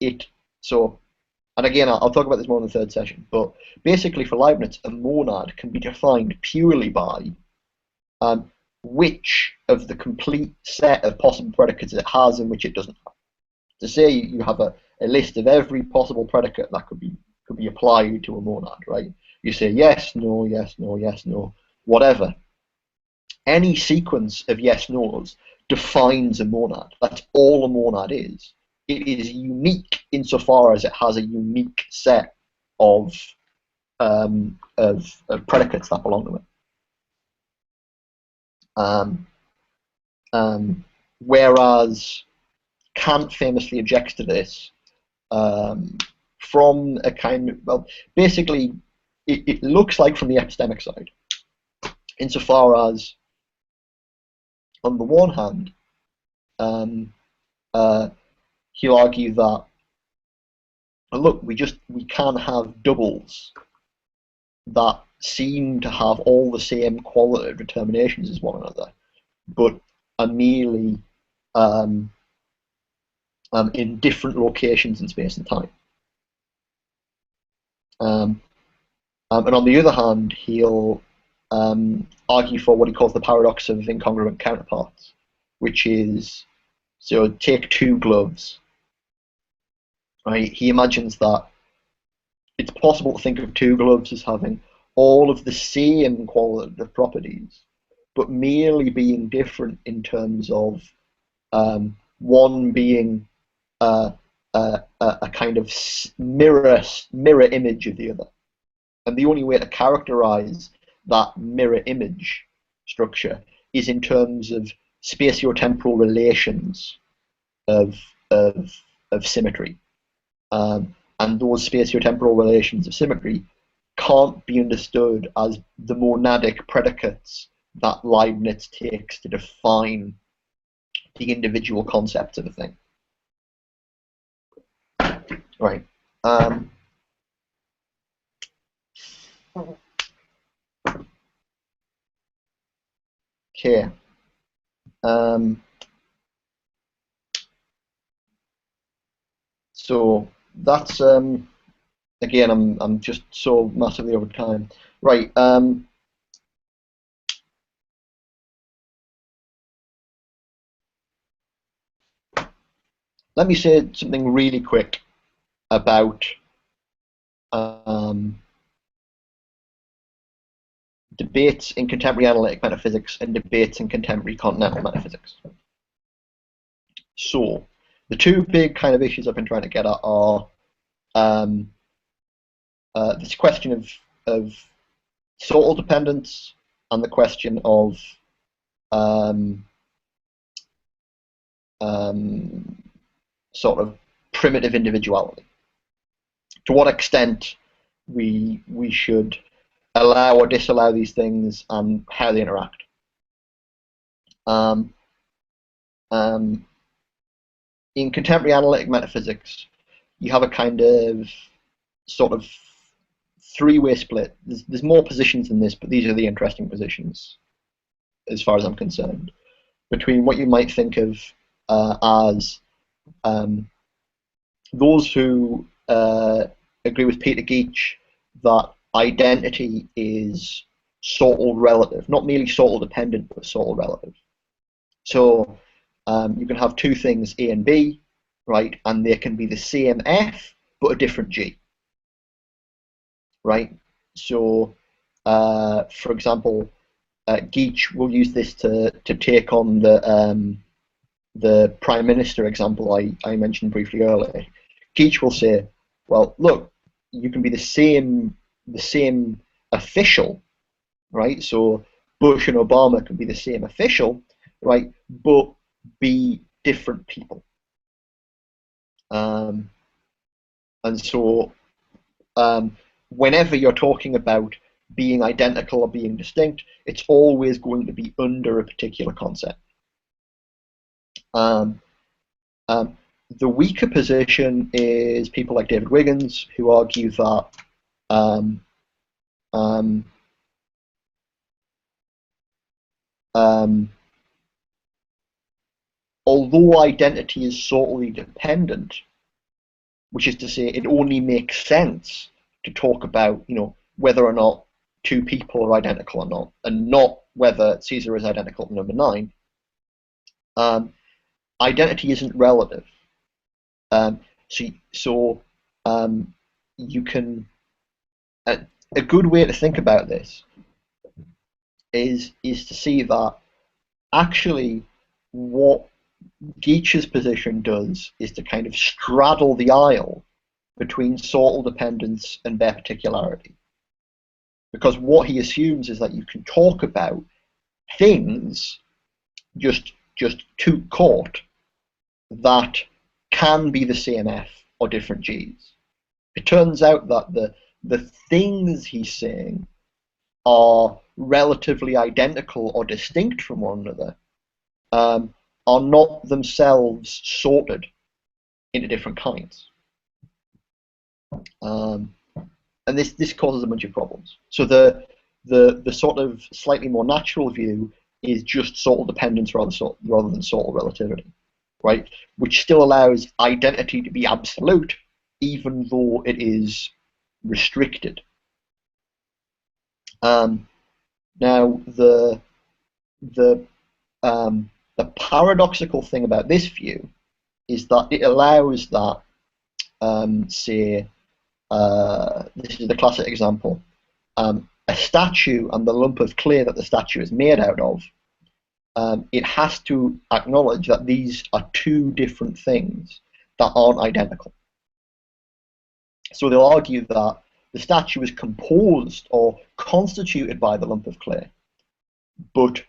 it, so, and again, I'll talk about this more in the third session, but basically for Leibniz, a monad can be defined purely by which of the complete set of possible predicates it has and which it doesn't have. To say you have a list of every possible predicate that could be applied to a monad, right? You say yes, no, yes, no, yes, no, whatever. Any sequence of yes, no's defines a monad. That's all a monad is. It is unique insofar as it has a unique set of predicates that belong to it. Whereas Kant famously objects to this from a kind of, well, basically it looks like from the epistemic side, insofar as on the one hand he'll argue that, look, we can have doubles that seem to have all the same qualitative determinations as one another, but are merely in different locations in space and time. And on the other hand, he'll argue for what he calls the paradox of incongruent counterparts, which is, so take two gloves. Right? He imagines that it's possible to think of two gloves as having all of the same qualitative properties, but merely being different in terms of one being a kind of mirror image of the other. And the only way to characterize that mirror image structure is in terms of spatiotemporal relations of symmetry. And those spatiotemporal relations of symmetry can't be understood as the monadic predicates that Leibniz takes to define the individual concepts of a thing. Right. Okay. So that's again, I'm just so massively over time. Right. Let me say something really quick about debates in contemporary analytic metaphysics and debates in contemporary continental metaphysics. So, the two big kind of issues I've been trying to get at are this question of sortal dependence and the question of sort of primitive individuality. To what extent we should allow or disallow these things and how they interact. In contemporary analytic metaphysics, you have a kind of sort of three-way split. There's more positions in this, but these are the interesting positions, as far as I'm concerned, between what you might think of as those who agree with Peter Geach that identity is sortal relative, not merely sortal dependent, but sortal relative. So you can have two things, A and B, right, and they can be the same F, but a different G, right? So, for example, Geach will use this to take on the Prime Minister example I mentioned briefly earlier. Geach will say, well, look, you can be the same official, right? So Bush and Obama could be the same official, right? But be different people. And so whenever you're talking about being identical or being distinct, it's always going to be under a particular concept. The weaker position is people like David Wiggins, who argue that although identity is sortally dependent, which is to say it only makes sense to talk about, whether or not two people are identical or not, and not whether Caesar is identical to number 9, identity isn't relative. So you can, a good way to think about this is to see that actually what Geach's position does is to kind of straddle the aisle between sortal dependence and bare particularity. Because what he assumes is that you can talk about things just to court that can be the same F or different G's. It turns out that the things he's saying are relatively identical or distinct from one another, are not themselves sorted into different kinds. And this causes a bunch of problems. So the sort of slightly more natural view is just sortal dependence rather than sortal relativity, right? Which still allows identity to be absolute, even though it is restricted. Now the paradoxical thing about this view is that it allows that, say, this is the classic example, a statue and the lump of clay that the statue is made out of, it has to acknowledge that these are two different things that aren't identical. So they'll argue that the statue is composed or constituted by the lump of clay, but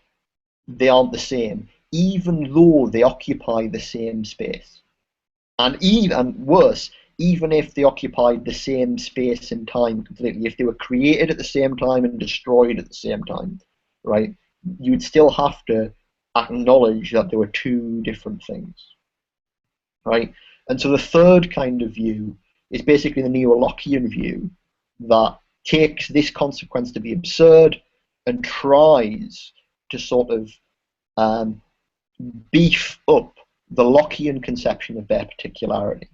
they aren't the same, even though they occupy the same space. And even worse, even if they occupied the same space and time completely, if they were created at the same time and destroyed at the same time, right, you'd still have to acknowledge that there were two different things, right? And so the third kind of view is basically the Neo-Lockean view that takes this consequence to be absurd and tries to sort of beef up the Lockean conception of bare particularity.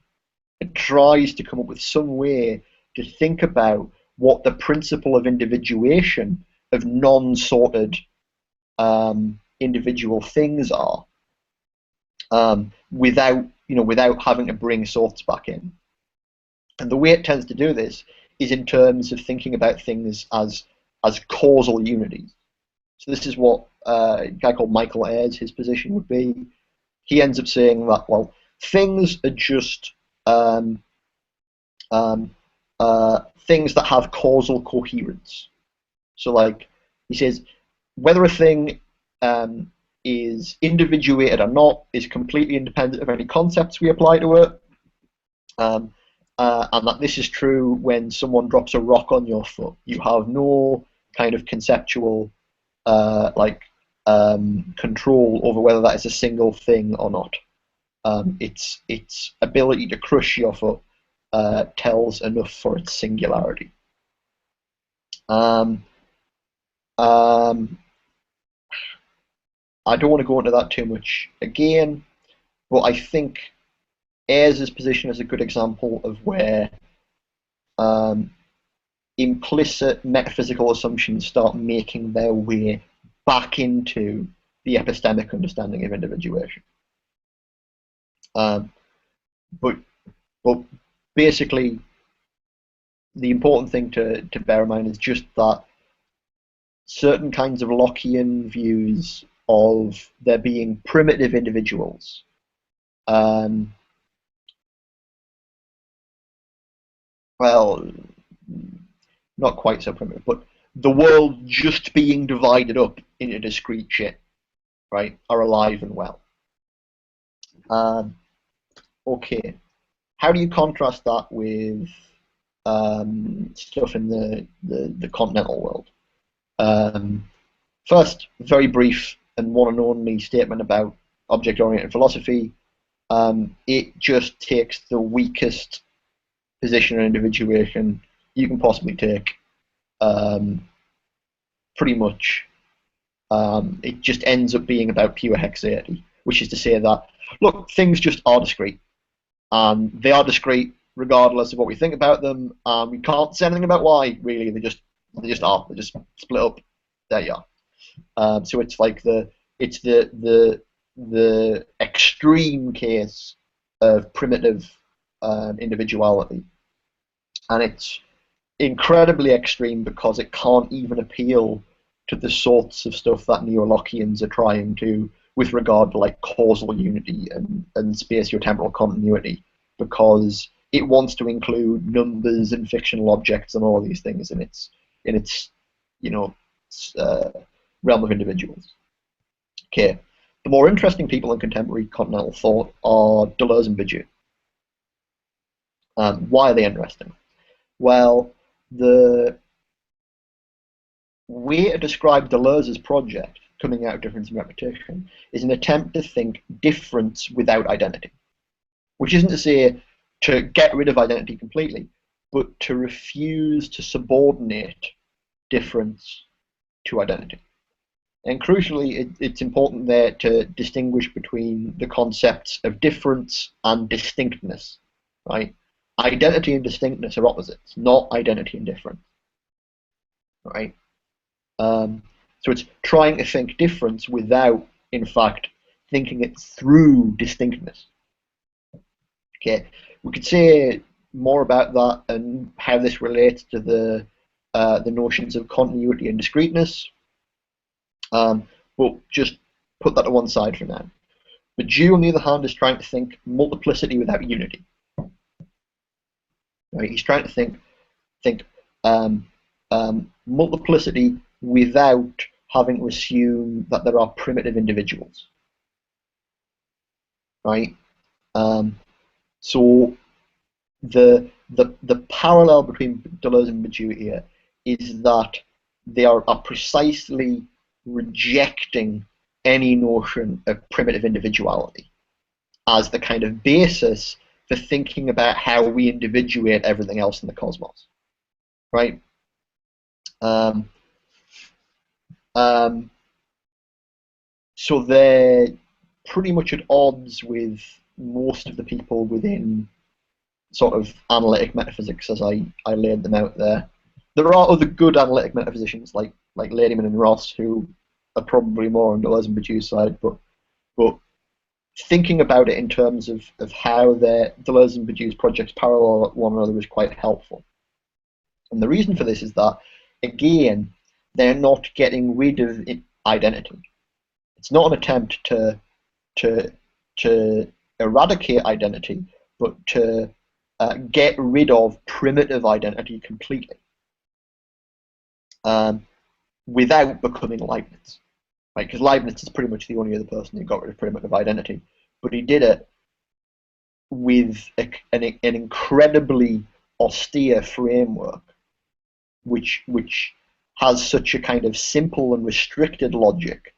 It tries to come up with some way to think about what the principle of individuation of non-sorted individual things are, without having to bring sorts back in. And the way it tends to do this is in terms of thinking about things as causal unities. So this is what a guy called Michael Ayres, his position would be. He ends up saying that, well, things are just things that have causal coherence. So, like, he says, whether a thing is individuated or not is completely independent of any concepts we apply to it, and that this is true when someone drops a rock on your foot. You have no kind of conceptual control over whether that is a single thing or not. Its ability to crush your foot tells enough for its singularity. I don't want to go into that too much again, but I think Ayres' position is a good example of where implicit metaphysical assumptions start making their way back into the epistemic understanding of individuation. But basically, the important thing to bear in mind is just that certain kinds of Lockean views of there being primitive individuals well, not quite so primitive, but the world just being divided up into discrete shit, right, are alive and well. Okay, how do you contrast that with stuff in the continental world? First, very brief and one and only statement about object-oriented philosophy. It just takes the weakest position on individuation you can possibly take. Pretty much, it just ends up being about pure hexaity, which is to say that, look, things just are discrete, and they are discrete regardless of what we think about them. We can't say anything about why, really. They just are. They just split up. There you are. So it's like the extreme case of primitive individuality, and it's incredibly extreme because it can't even appeal to the sorts of stuff that neo-Lockeans are trying to with regard to like causal unity and spatiotemporal continuity, because it wants to include numbers and fictional objects and all these things in its realm of individuals. Okay, the more interesting people in contemporary continental thought are Deleuze and Badiou. Why are they interesting? Well, the way to describe Deleuze's project, coming out of difference and repetition, is an attempt to think difference without identity. Which isn't to say to get rid of identity completely, but to refuse to subordinate difference to identity. And crucially, it's important there to distinguish between the concepts of difference and distinctness, right? Identity and distinctness are opposites, not identity and difference, right? So it's trying to think difference without, in fact, thinking it through distinctness. Okay, we could say more about that and how this relates to the notions of continuity and discreteness, but just put that to one side for now. Badiou, on the other hand, is trying to think multiplicity without unity. Right? He's trying to think multiplicity without having to assume that there are primitive individuals. Right? So the parallel between Deleuze and Badiou here is that they are precisely rejecting any notion of primitive individuality as the kind of basis for thinking about how we individuate everything else in the cosmos, right? so they're pretty much at odds with most of the people within sort of analytic metaphysics as I laid them out there. There are other good analytic metaphysicians like Ladyman and Ross who are probably more on Deleuze and Bourdieu's side, but thinking about it in terms of how their Deleuze and Bourdieu's projects parallel one another is quite helpful. And the reason for this is that, again, they're not getting rid of identity. It's not an attempt to eradicate identity, but to get rid of primitive identity completely, without becoming Leibniz, right? Because Leibniz is pretty much the only other person who got rid of primitive identity, but he did it with an incredibly austere framework, which has such a kind of simple and restricted logic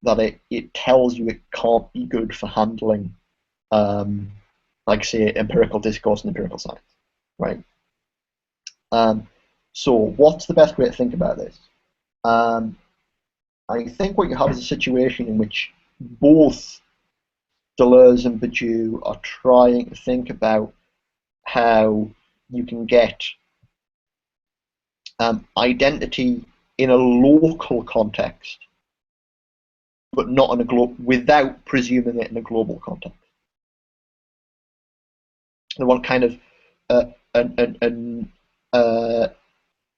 that it tells you it can't be good for handling, like say, empirical discourse and empirical science, right? So what's the best way to think about this? I think what you have is a situation in which both Deleuze and Bourdieu are trying to think about how you can get identity in a local context, but not in a without presuming it in a global context. They want kind of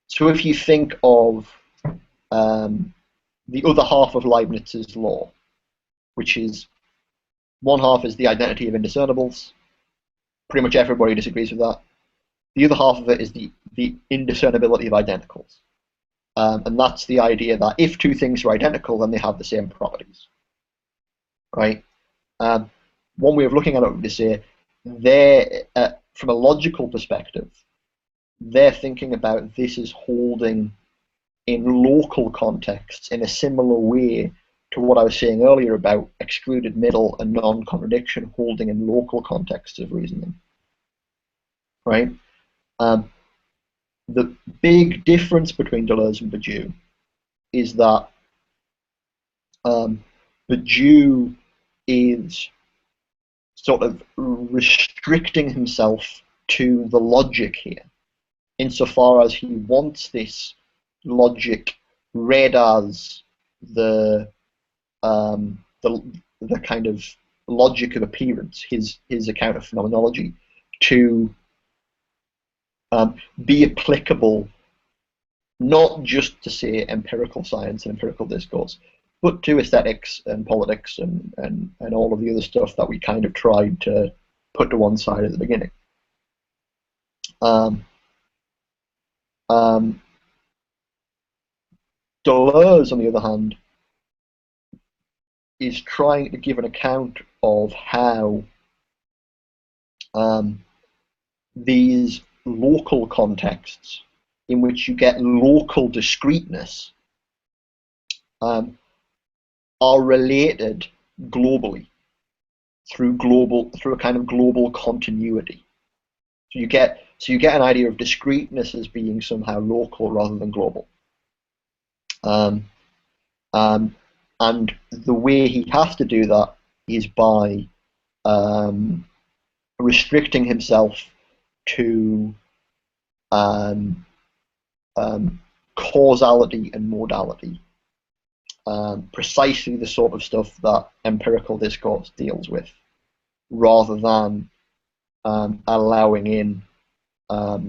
so if you think of the other half of Leibniz's law, which is one half is the identity of indiscernibles. Pretty much everybody disagrees with that. The other half of it is the indiscernibility of identicals. And that's the idea that if two things are identical, then they have the same properties, right? One way of looking at it would be to say, from a logical perspective, they're thinking about this as holding in local contexts in a similar way to what I was saying earlier about excluded middle and non-contradiction holding in local contexts of reasoning, right? The big difference between Deleuze and Bourdieu is that Bourdieu is sort of restricting himself to the logic here, insofar as he wants this logic read as the kind of logic of appearance, his account of phenomenology, to be applicable not just to, say, empirical science and empirical discourse, but to aesthetics and politics and all of the other stuff that we kind of tried to put to one side at the beginning. Deleuze, on the other hand, is trying to give an account of how these local contexts in which you get local discreteness are related globally through a kind of global continuity. So you get an idea of discreteness as being somehow local rather than global. And the way he has to do that is by restricting himself to causality and modality, precisely the sort of stuff that empirical discourse deals with, rather than allowing in a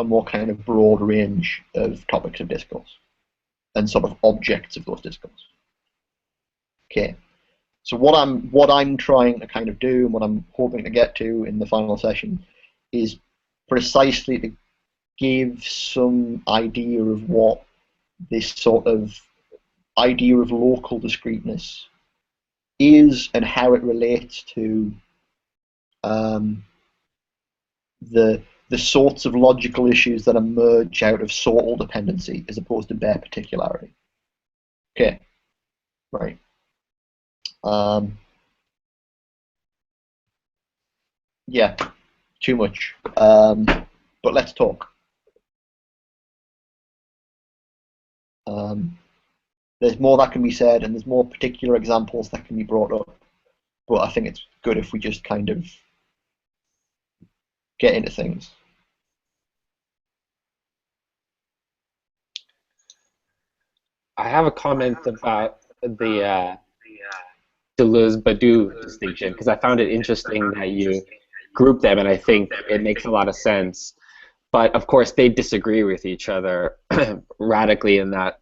more kind of broad range of topics of discourse and sort of objects of those discourse. Okay, so what I'm trying to kind of do, and what I'm hoping to get to in the final session, is precisely to give some idea of what this sort of idea of local discreteness is and how it relates to the sorts of logical issues that emerge out of sortal dependency as opposed to bare particularity. Okay, right. Yeah, too much. But let's talk. there's more that can be said, and there's more particular examples that can be brought up. But I think it's good if we just kind of get into things. I have a comment about the Deleuze-Badiou distinction, because I found it interesting that you group them, and I think it makes a lot of sense. But of course, they disagree with each other radically in that,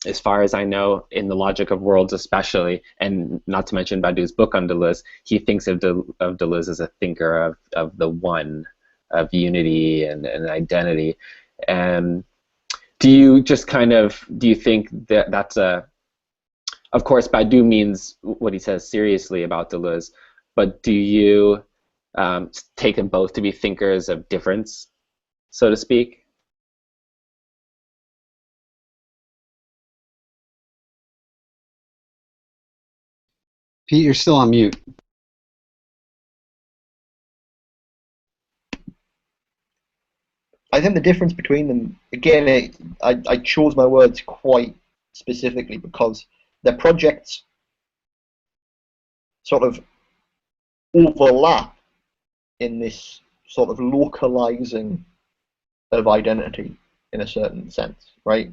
as far as I know, in The Logic of Worlds especially, and not to mention Badiou's book on Deleuze, he thinks of Deleuze as a thinker of the one, of unity and identity. And do you just do you think that that's of course Badiou means what he says seriously about Deleuze, but do you take them both to be thinkers of difference, so to speak? Pete, you're still on mute. I think the difference between them, again, I chose my words quite specifically because their projects sort of overlap in this sort of localizing of identity in a certain sense, right?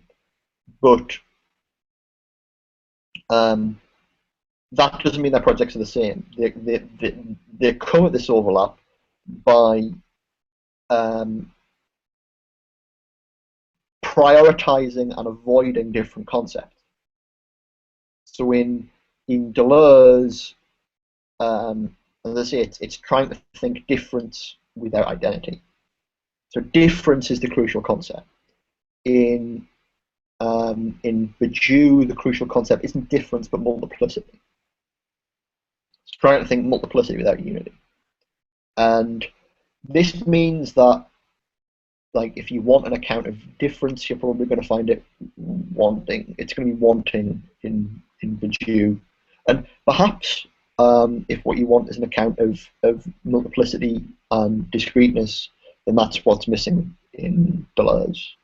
But that doesn't mean their projects are the same. They come at this overlap by prioritizing and avoiding different concepts. So in Deleuze, as I say, it's trying to think difference without identity. So difference is the crucial concept. In Badiou, the crucial concept isn't difference but multiplicity. It's trying to think multiplicity without unity. And this means that, like, if you want an account of difference, you're probably going to find it wanting. It's going to be wanting in Badiou. And perhaps if what you want is an account of multiplicity and discreteness, then that's what's missing in Deleuze.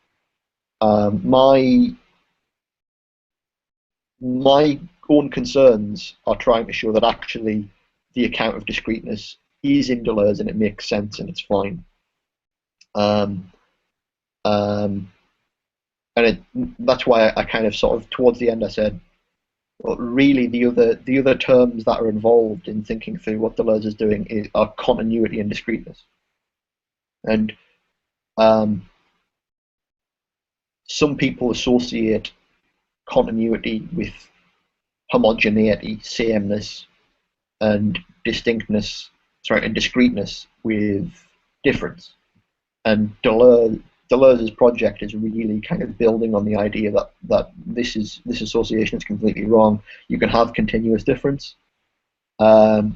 My own concerns are trying to show that actually the account of discreteness is in Deleuze and it makes sense and it's fine. And that's why I kind of sort of towards the end I said, well, really the other terms that are involved in thinking through what Deleuze is doing are continuity and discreteness. And some people associate continuity with homogeneity, sameness, and distinctness, and discreteness with difference. And Deleuze's project is really kind of building on the idea that this association is completely wrong. You can have continuous difference, and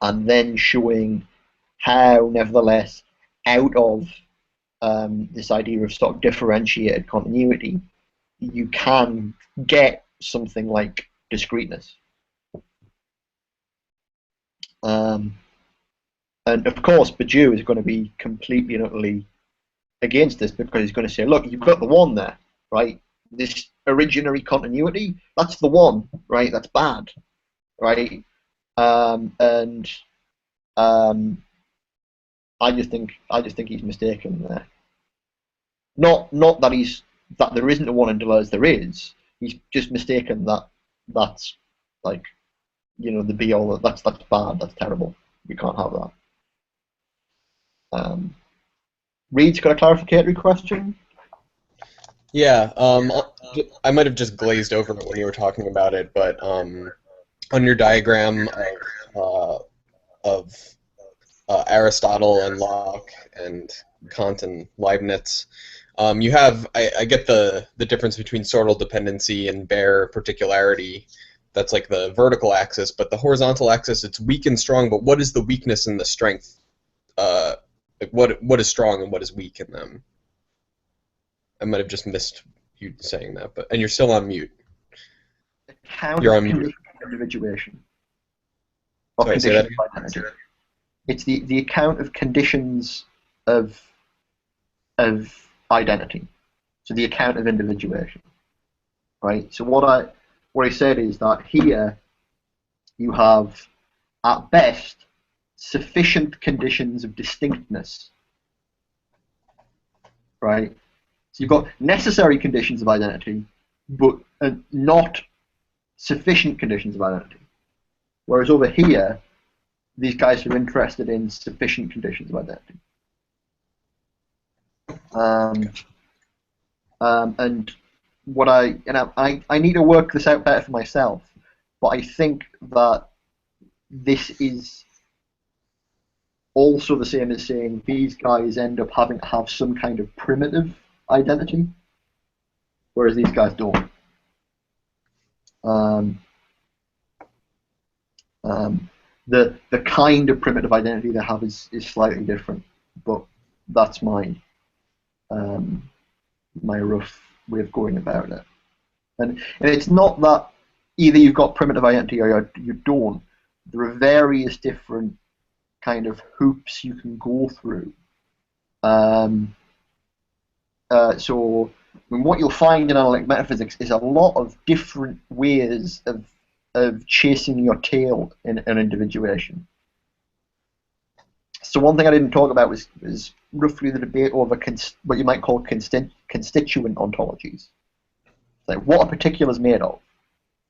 then showing how, nevertheless, out of this idea of sort of differentiated continuity, you can get something like discreteness. And of course, Badiou is going to be completely and utterly against this because he's going to say, look, you've got the one there, right? This originary continuity, that's the one, right? That's bad, right? I just think he's mistaken there. Not that there isn't a one in Deleuze. There is. He's just mistaken that that's like, the be all. That's bad. That's terrible. We can't have that. Reed's got a clarificatory question. Yeah, I might have just glazed over it when you were talking about it, but on your diagram of Aristotle and Locke and Kant and Leibniz, you have, I get the difference between sortal dependency and bare particularity. That's like the vertical axis, but the horizontal axis, it's weak and strong, but what is the weakness and the strength? What is strong and what is weak in them? I might have just missed you saying that, and you're still on mute. You're on mute. Individuation. Sorry, say that again. It's the account of conditions of identity. So the account of individuation. right? So what I said is that here you have, at best, sufficient conditions of distinctness, right? So you've got necessary conditions of identity, but not sufficient conditions of identity. Whereas over here, these guys are interested in sufficient conditions of identity. And what I need to work this out better for myself, but I think that this is also the same as saying these guys end up having to have some kind of primitive identity, whereas these guys don't. The kind of primitive identity they have is slightly different, but that's my my rough way of going about it. And it's not that either you've got primitive identity or you don't. There are various different kind of hoops you can go through. So I mean, what you'll find in analytic metaphysics is a lot of different ways of chasing your tail in an individuation. So one thing I didn't talk about was roughly the debate over what you might call constituent ontologies. Like what a particular is made of.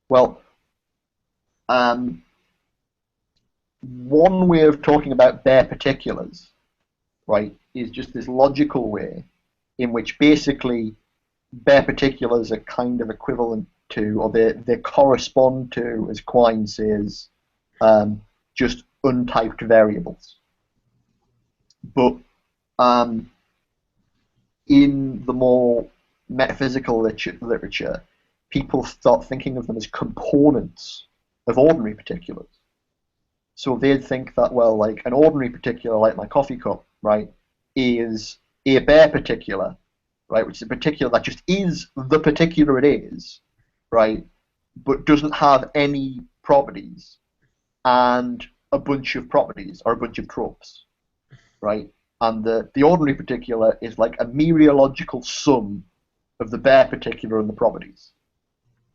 Well, one way of talking about bare particulars, right, is just this logical way in which basically bare particulars are kind of equivalent to, or they correspond to, as Quine says, just untyped variables. But in the more metaphysical literature, people start thinking of them as components of ordinary particulars. So they'd think that, well, like an ordinary particular, like my coffee cup, right, is a bare particular, right, which is a particular that just is the particular it is, right, but doesn't have any properties and a bunch of properties or a bunch of tropes, right? And the ordinary particular is like a mereological sum of the bare particular and the properties.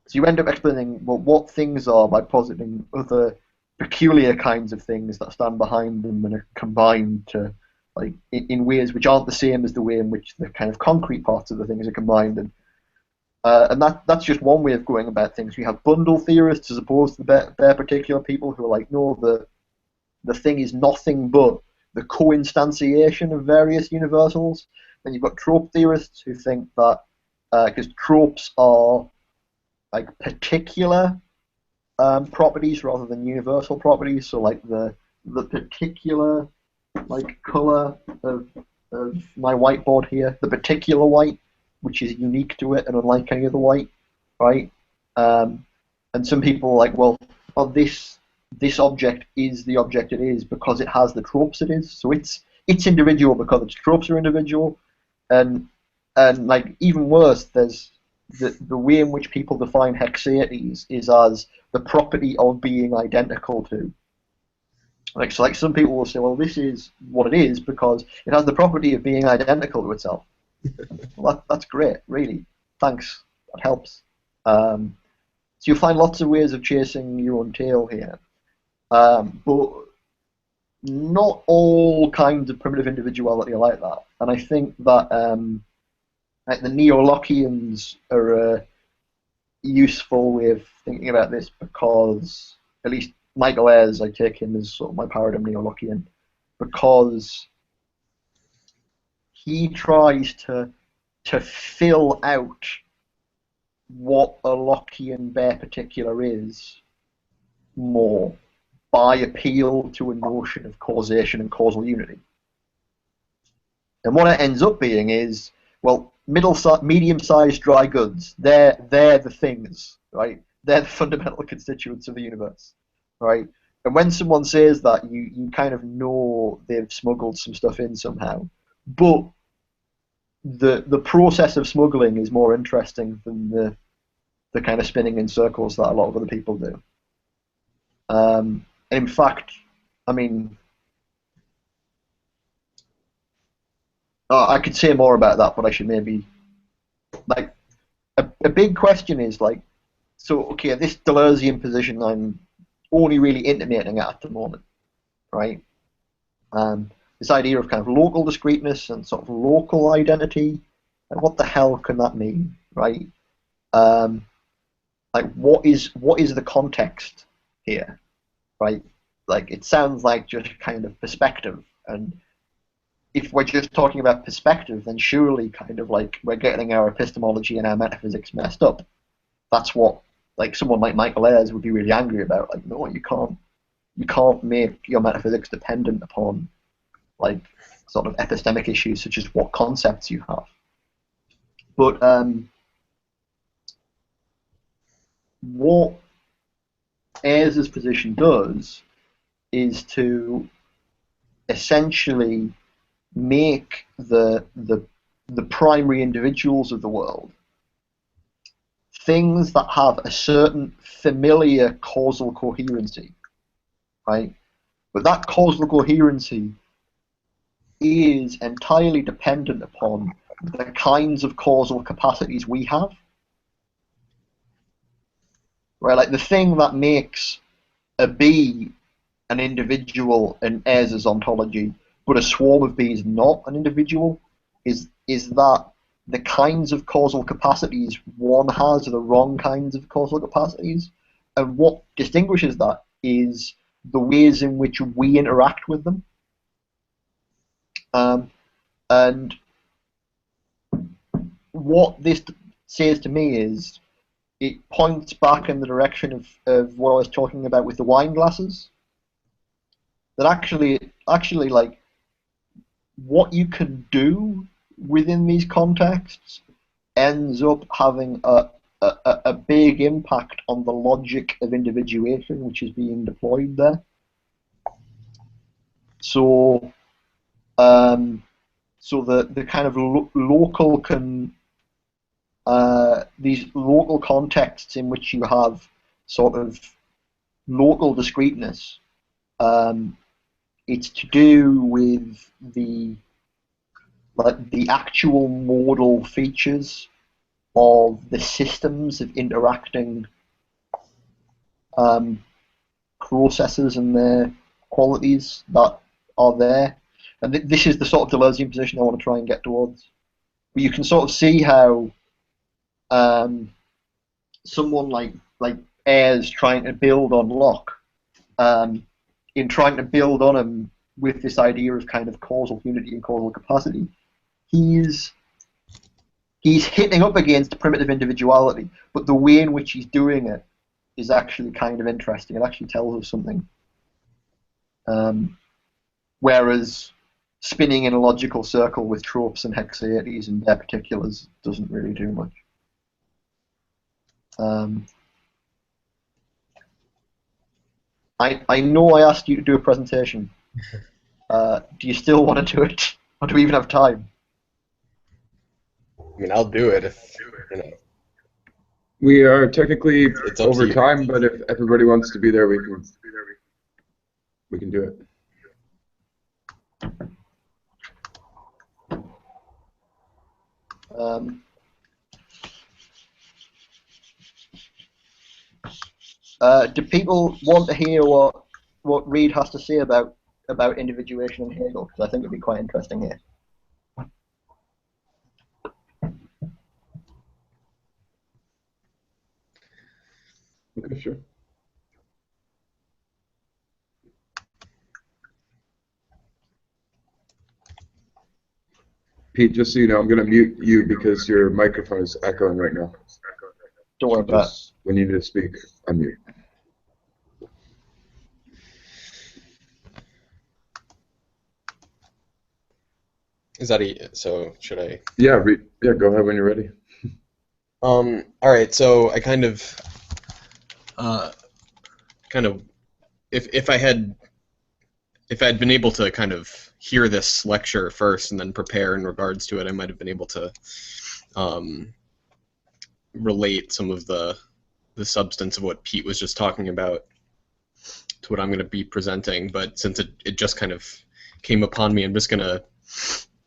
So you end up explaining, well, what things are by positing other peculiar kinds of things that stand behind them and are combined to, like, in ways which aren't the same as the way in which the kind of concrete parts of the things are combined. And that's just one way of going about things. We have bundle theorists as opposed to the bare particular people who are like, no, the thing is nothing but the co-instantiation of various universals. Then you've got trope theorists who think that because tropes are like particular properties rather than universal properties. So like the particular like color of my whiteboard here, the particular white, which is unique to it and unlike any other white, right? And some people are like, well, this object is the object it is because it has the tropes it is. So it's individual because its tropes are individual, and like even worse, there's the way in which people define hexaetes is as the property of being identical to. Like so, like some people will say, well, this is what it is because it has the property of being identical to itself. Well, that's great, really. Thanks, that helps. So you'll find lots of ways of chasing your own tail here. But not all kinds of primitive individuality are like that. And I think that like the Neo-Lockeans are a useful way of thinking about this because, at least Michael Ayres, I take him as sort of my paradigm Neo-Lockean, because he tries to fill out what a Lockean bare particular is more by appeal to a notion of causation and causal unity. And what it ends up being is, well, medium-sized dry goods, they're the things, right? They're the fundamental constituents of the universe, right? And when someone says that, you kind of know they've smuggled some stuff in somehow. But the process of smuggling is more interesting than the kind of spinning in circles that a lot of other people do. In fact, I mean, I could say more about that, but I should maybe, like, a big question is like, so okay, this Deleuzian position I'm only really intimating at the moment, right? This idea of kind of local discreteness and sort of local identity, like what the hell can that mean, right? Like what is the context here, right? Like it sounds like just kind of perspective, and if we're just talking about perspective, then surely kind of like we're getting our epistemology and our metaphysics messed up. That's what like someone like Michael Ayres would be really angry about. Like, no, you can't make your metaphysics dependent upon like sort of epistemic issues such as what concepts you have. But what Ayres' position does is to essentially make the primary individuals of the world things that have a certain familiar causal coherency, right? But that causal coherency is entirely dependent upon the kinds of causal capacities we have, right? Like the thing that makes a bee an individual in Ayres' ontology, but a swarm of bees not an individual, is that the kinds of causal capacities one has are the wrong kinds of causal capacities, and what distinguishes that is the ways in which we interact with them. And what this says to me is it points back in the direction of what I was talking about with the wine glasses. That actually like what you can do within these contexts ends up having a big impact on the logic of individuation which is being deployed there. So the kind of local these local contexts in which you have sort of local discreteness, it's to do with the actual modal features of the systems of interacting processes and their qualities that are there. And this is the sort of Deleuzian position I want to try and get towards. But you can sort of see how someone like Ayres trying to build on Locke, in trying to build on him with this idea of kind of causal unity and causal capacity, he's hitting up against primitive individuality, but the way in which he's doing it is actually kind of interesting. It actually tells us something. Whereas spinning in a logical circle with tropes and hexaetes and their particulars doesn't really do much. I know I asked you to do a presentation. Do you still want to do it? Or do we even have time? I mean, I'll do it if, you know. We are technically It's up to over you. time, but if everybody wants to be there, we can do it. Do people want to hear what Reid has to say about individuation in Hegel? Because I think it'd be quite interesting here. Okay, sure. Pete, just so you know, I'm going to mute you because your microphone is echoing right now. Don't worry about it. When you need to speak, unmute. Is that so? Should I? Yeah, go ahead when you're ready. All right. So I kind of, if I had been able to kind of hear this lecture first and then prepare in regards to it, I might have been able to relate some of the substance of what Pete was just talking about to what I'm going to be presenting. But since it just kind of came upon me, I'm just going to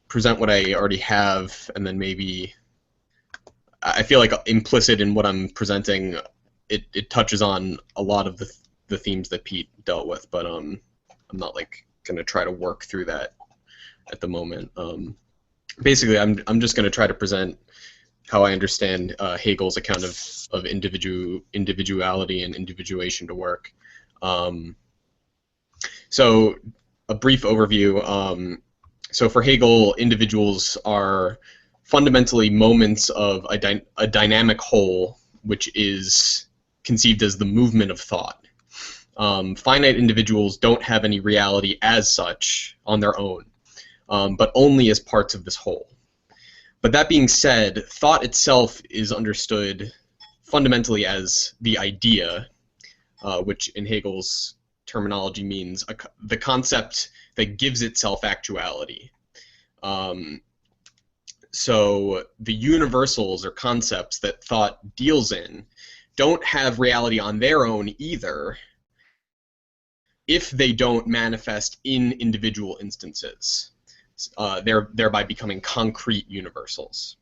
present what I already have, and then maybe I feel like implicit in what I'm presenting, it touches on a lot of the themes that Pete dealt with, but I'm not like gonna try to work through that at the moment. Basically, I'm just gonna try to present how I understand Hegel's account of individuality and individuation to work. So a brief overview. So for Hegel, individuals are fundamentally moments of a dynamic whole, which is conceived as the movement of thought. Finite individuals don't have any reality as such on their own, but only as parts of this whole. But that being said, thought itself is understood fundamentally as the idea, which in Hegel's terminology means the concept that gives itself actuality. So the universals or concepts that thought deals in don't have reality on their own either if they don't manifest in individual instances, thereby becoming concrete universals.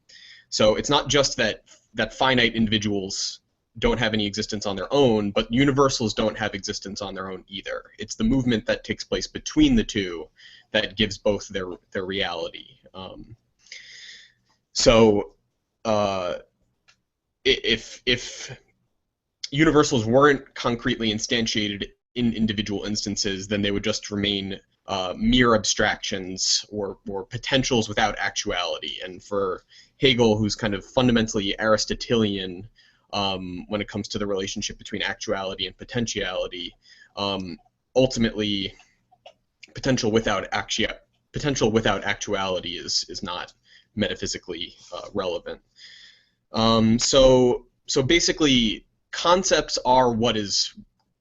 So it's not just that finite individuals don't have any existence on their own, but universals don't have existence on their own either. It's the movement that takes place between the two that gives both their reality. So if universals weren't concretely instantiated in individual instances, then they would just remain mere abstractions or potentials without actuality. And for Hegel, who's kind of fundamentally Aristotelian when it comes to the relationship between actuality and potentiality, ultimately potential without actuality is not metaphysically relevant. So basically, concepts are what is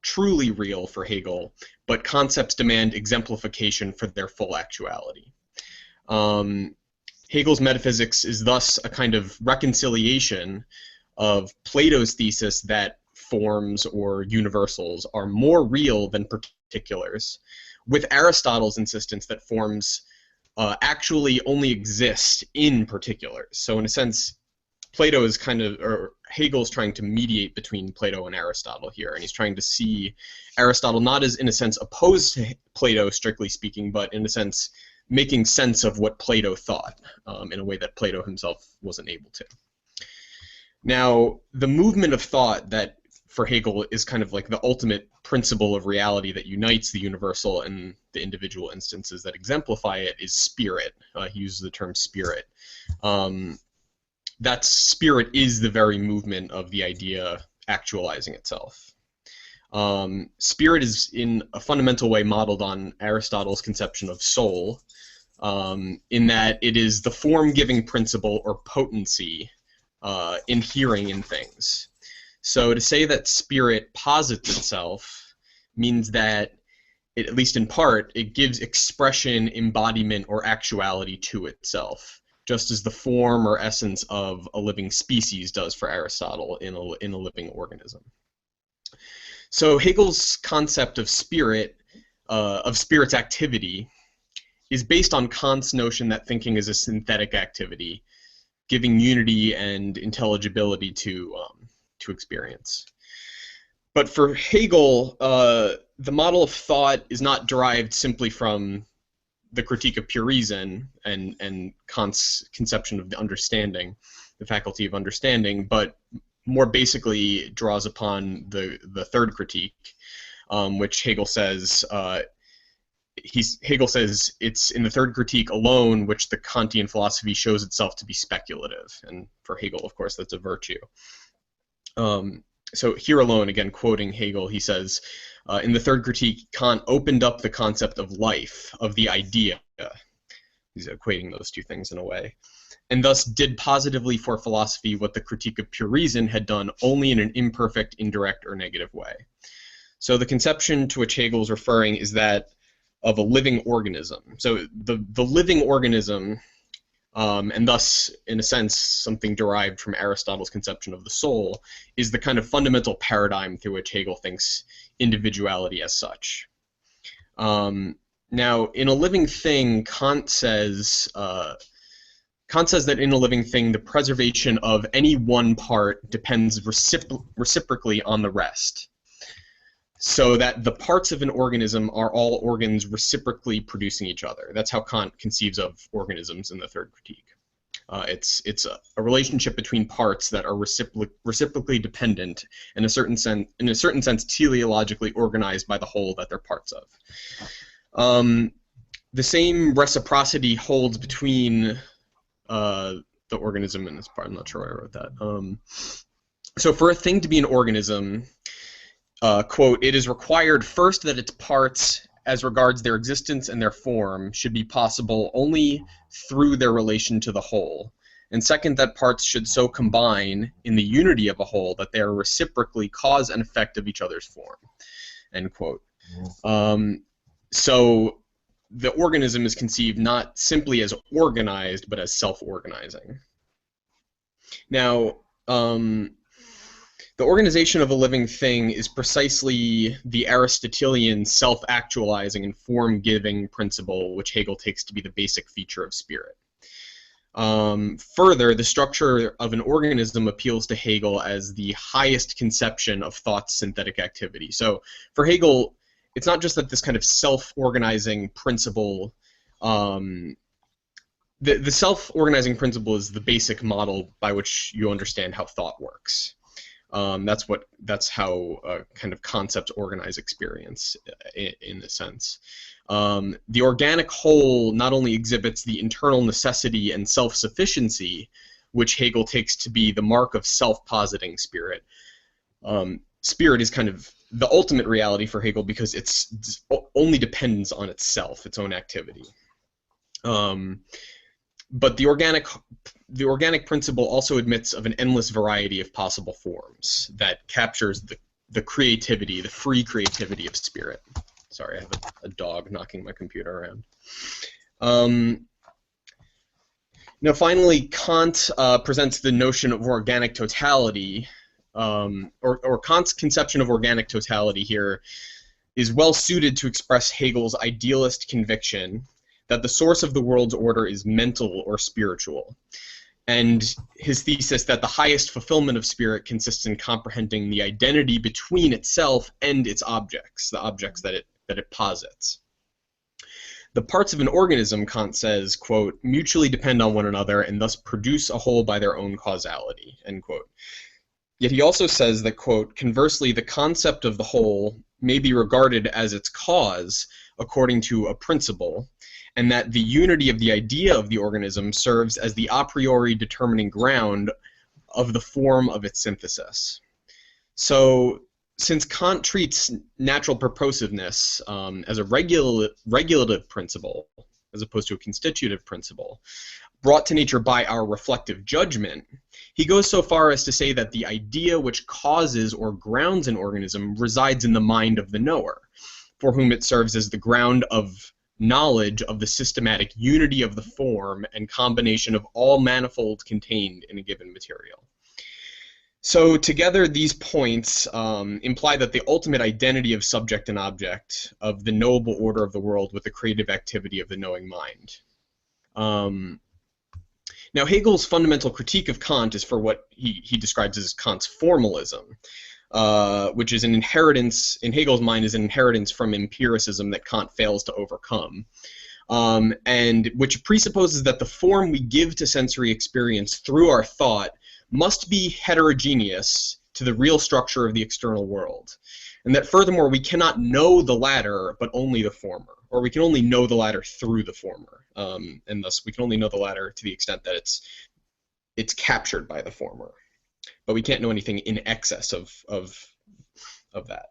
truly real for Hegel, but concepts demand exemplification for their full actuality. Hegel's metaphysics is thus a kind of reconciliation of Plato's thesis that forms or universals are more real than particulars, with Aristotle's insistence that forms actually only exist in particulars. So in a sense, Plato is Hegel's trying to mediate between Plato and Aristotle here, and he's trying to see Aristotle not as, in a sense, opposed to Plato, strictly speaking, but in a sense, making sense of what Plato thought in a way that Plato himself wasn't able to. Now, the movement of thought that for Hegel is kind of like the ultimate principle of reality that unites the universal and the individual instances that exemplify it is spirit. He uses the term spirit. That spirit is the very movement of the idea actualizing itself. Spirit is in a fundamental way modeled on Aristotle's conception of soul, in that it is the form-giving principle or potency inhering in things. So to say that spirit posits itself means that, at least in part, it gives expression, embodiment, or actuality to itself, just as the form or essence of a living species does for Aristotle in a living organism. So Hegel's concept of spirit, of spirit's activity, is based on Kant's notion that thinking is a synthetic activity, giving unity and intelligibility to experience. But for Hegel, the model of thought is not derived simply from the critique of pure reason and Kant's conception of the understanding, the faculty of understanding, but more basically draws upon the third critique, which Hegel says it's in the third critique alone which the Kantian philosophy shows itself to be speculative, and for Hegel, of course, that's a virtue. So here alone, again quoting Hegel, he says, in the third critique, Kant opened up the concept of life, of the idea. He's equating those two things in a way, and thus did positively for philosophy what the critique of pure reason had done only in an imperfect, indirect, or negative way. So the conception to which Hegel is referring is that of a living organism. So the living organism, and thus, in a sense, something derived from Aristotle's conception of the soul, is the kind of fundamental paradigm through which Hegel thinks individuality as such. Now, in a living thing, Kant says Kant says that in a living thing, the preservation of any one part depends reciprocally on the rest. So that the parts of an organism are all organs reciprocally producing each other. That's how Kant conceives of organisms in the Third Critique. It's a relationship between parts that are reciprocally dependent, in a certain sense, teleologically organized by the whole that they're parts of. The same reciprocity holds between the organism and this part. I'm not sure why I wrote that. So for a thing to be an organism, quote, it is required first that its parts, as regards their existence and their form, should be possible only through their relation to the whole, and second, that parts should so combine in the unity of a whole that they are reciprocally cause and effect of each other's form, end quote. So the organism is conceived not simply as organized, but as self-organizing. Now, the organization of a living thing is precisely the Aristotelian self-actualizing and form-giving principle which Hegel takes to be the basic feature of spirit. Further, the structure of an organism appeals to Hegel as the highest conception of thought's synthetic activity. So for Hegel, it's not just that this kind of self-organizing principle, the self-organizing principle is the basic model by which you understand how thought works. That's how kind of concepts organize experience in a sense. The organic whole not only exhibits the internal necessity and self-sufficiency, which Hegel takes to be the mark of self-positing spirit. Spirit is kind of the ultimate reality for Hegel because it's only depends on itself, its own activity. But the organic principle also admits of an endless variety of possible forms that captures the creativity, the free creativity of spirit. Sorry, I have a dog knocking my computer around. Now, finally, Kant presents the notion of organic totality, or Kant's conception of organic totality here is well suited to express Hegel's idealist conviction that the source of the world's order is mental or spiritual, and his thesis that the highest fulfillment of spirit consists in comprehending the identity between itself and its objects, the objects that it posits. The parts of an organism, Kant says, quote, mutually depend on one another and thus produce a whole by their own causality, end quote. Yet he also says that, quote, conversely, the concept of the whole may be regarded as its cause according to a principle, and that the unity of the idea of the organism serves as the a priori determining ground of the form of its synthesis. So, since Kant treats natural purposiveness as a regulative principle, as opposed to a constitutive principle, brought to nature by our reflective judgment, he goes so far as to say that the idea which causes or grounds an organism resides in the mind of the knower, for whom it serves as the ground of knowledge of the systematic unity of the form and combination of all manifolds contained in a given material. So together these points imply that the ultimate identity of subject and object, of the knowable order of the world with the creative activity of the knowing mind. Now Hegel's fundamental critique of Kant is for what he describes as Kant's formalism, which is an inheritance, in Hegel's mind, is an inheritance from empiricism that Kant fails to overcome, and which presupposes that the form we give to sensory experience through our thought must be heterogeneous to the real structure of the external world, and that furthermore we cannot know the latter but only the former, or we can only know the latter through the former, and thus we can only know the latter to the extent that it's captured by the former. But we can't know anything in excess of that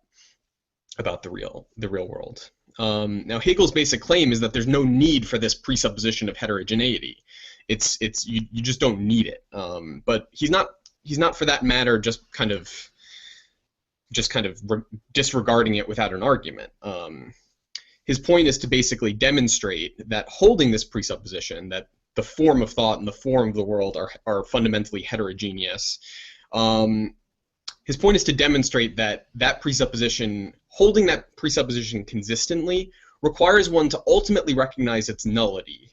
about the real world. Now Hegel's basic claim is that there's no need for this presupposition of heterogeneity. You just don't need it. But he's not for that matter just kind of disregarding it without an argument. His point is to basically demonstrate that holding this presupposition that the form of thought and the form of the world are fundamentally heterogeneous. His point is to demonstrate that presupposition, holding that presupposition consistently, requires one to ultimately recognize its nullity,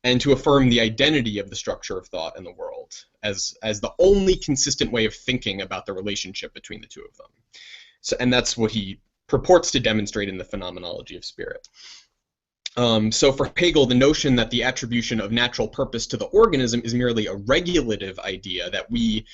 and to affirm the identity of the structure of thought and the world as the only consistent way of thinking about the relationship between the two of them. So, and that's what he purports to demonstrate in the phenomenology of spirit. So for Hegel, the notion that the attribution of natural purpose to the organism is merely a regulative idea that we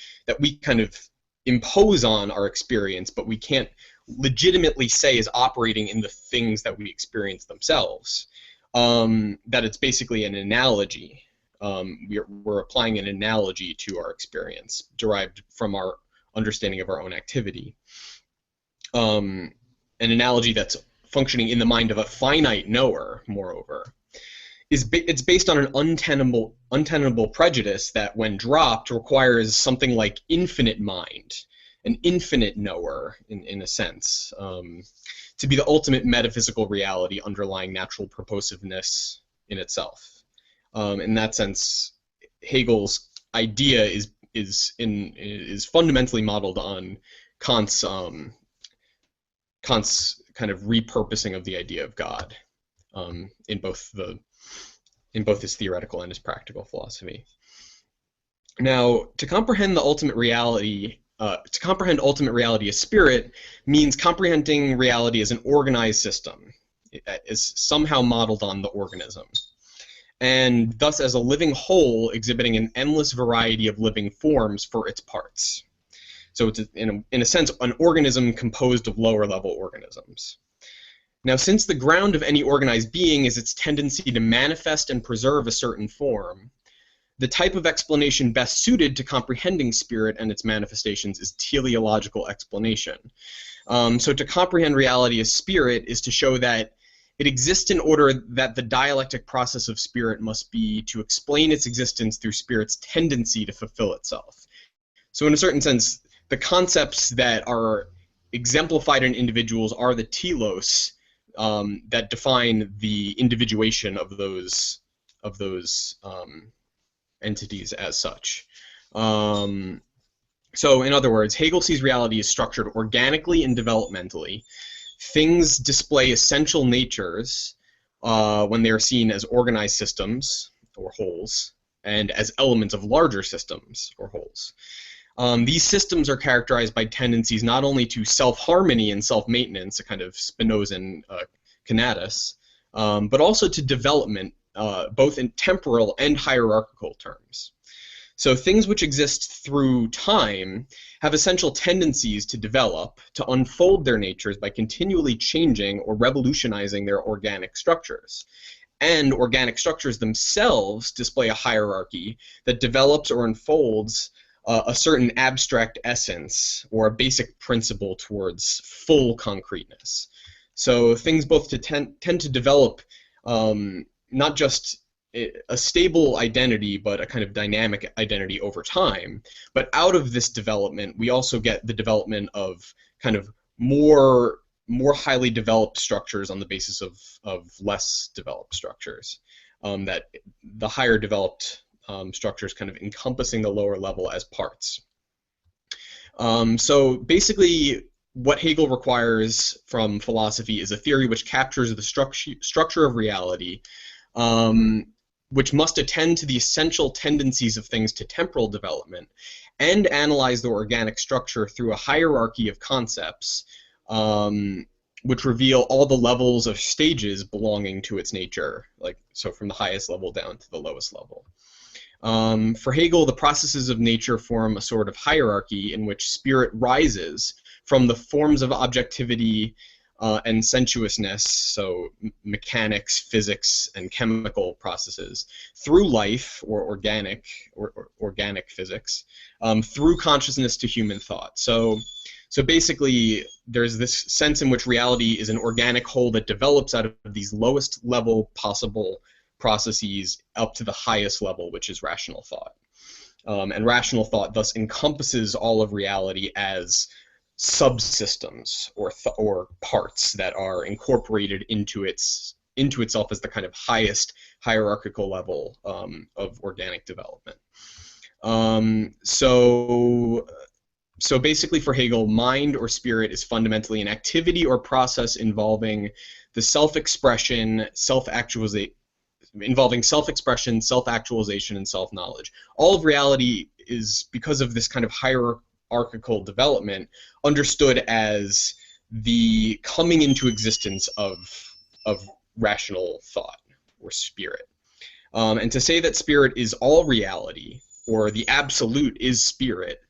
kind of impose on our experience, but we can't legitimately say is operating in the things that we experience themselves. That it's basically an analogy. We're applying an analogy to our experience, derived from our understanding of our own activity. An analogy that's functioning in the mind of a finite knower, moreover, it's based on an untenable prejudice that, when dropped, requires something like infinite mind, an infinite knower, in a sense, to be the ultimate metaphysical reality underlying natural purposiveness in itself. In that sense, Hegel's idea is fundamentally modeled on Kant's kind of repurposing of the idea of God, in both his theoretical and his practical philosophy. Now, to comprehend ultimate reality as spirit means comprehending reality as an organized system, is somehow modeled on the organism, and thus as a living whole exhibiting an endless variety of living forms for its parts. So it's, in a sense, an organism composed of lower-level organisms. Now, since the ground of any organized being is its tendency to manifest and preserve a certain form, the type of explanation best suited to comprehending spirit and its manifestations is teleological explanation. So to comprehend reality as spirit is to show that it exists in order that the dialectic process of spirit must be to explain its existence through spirit's tendency to fulfill itself. So in a certain sense, the concepts that are exemplified in individuals are the telos that define the individuation of those entities as such. So in other words, Hegel sees reality as structured organically and developmentally. Things display essential natures when they are seen as organized systems or wholes, and as elements of larger systems or wholes. These systems are characterized by tendencies not only to self-harmony and self-maintenance, a kind of Spinozan conatus, but also to development, both in temporal and hierarchical terms. So things which exist through time have essential tendencies to develop, to unfold their natures by continually changing or revolutionizing their organic structures. And organic structures themselves display a hierarchy that develops or unfolds a certain abstract essence or a basic principle towards full concreteness. So things both tend to develop not just a stable identity, but a kind of dynamic identity over time. But out of this development, we also get the development of kind of more highly developed structures on the basis of less developed structures. That the higher developed structures kind of encompassing the lower level as parts. So basically, what Hegel requires from philosophy is a theory which captures the structure of reality, which must attend to the essential tendencies of things to temporal development, and analyze the organic structure through a hierarchy of concepts, which reveal all the levels of stages belonging to its nature, so from the highest level down to the lowest level. For Hegel, the processes of nature form a sort of hierarchy in which spirit rises from the forms of objectivity and sensuousness, so mechanics, physics, and chemical processes, through life, or organic physics, through consciousness to human thought. So basically, there's this sense in which reality is an organic whole that develops out of these lowest level possible processes up to the highest level, which is rational thought. And rational thought thus encompasses all of reality as subsystems or parts that are incorporated into itself as the kind of highest hierarchical level of organic development. So basically for Hegel, mind or spirit is fundamentally an activity or process involving the self-expression, involving self-expression, self-actualization, and self-knowledge. All of reality is, because of this kind of hierarchical development, understood as the coming into existence of rational thought or spirit. And to say that spirit is all reality, or the absolute is spirit,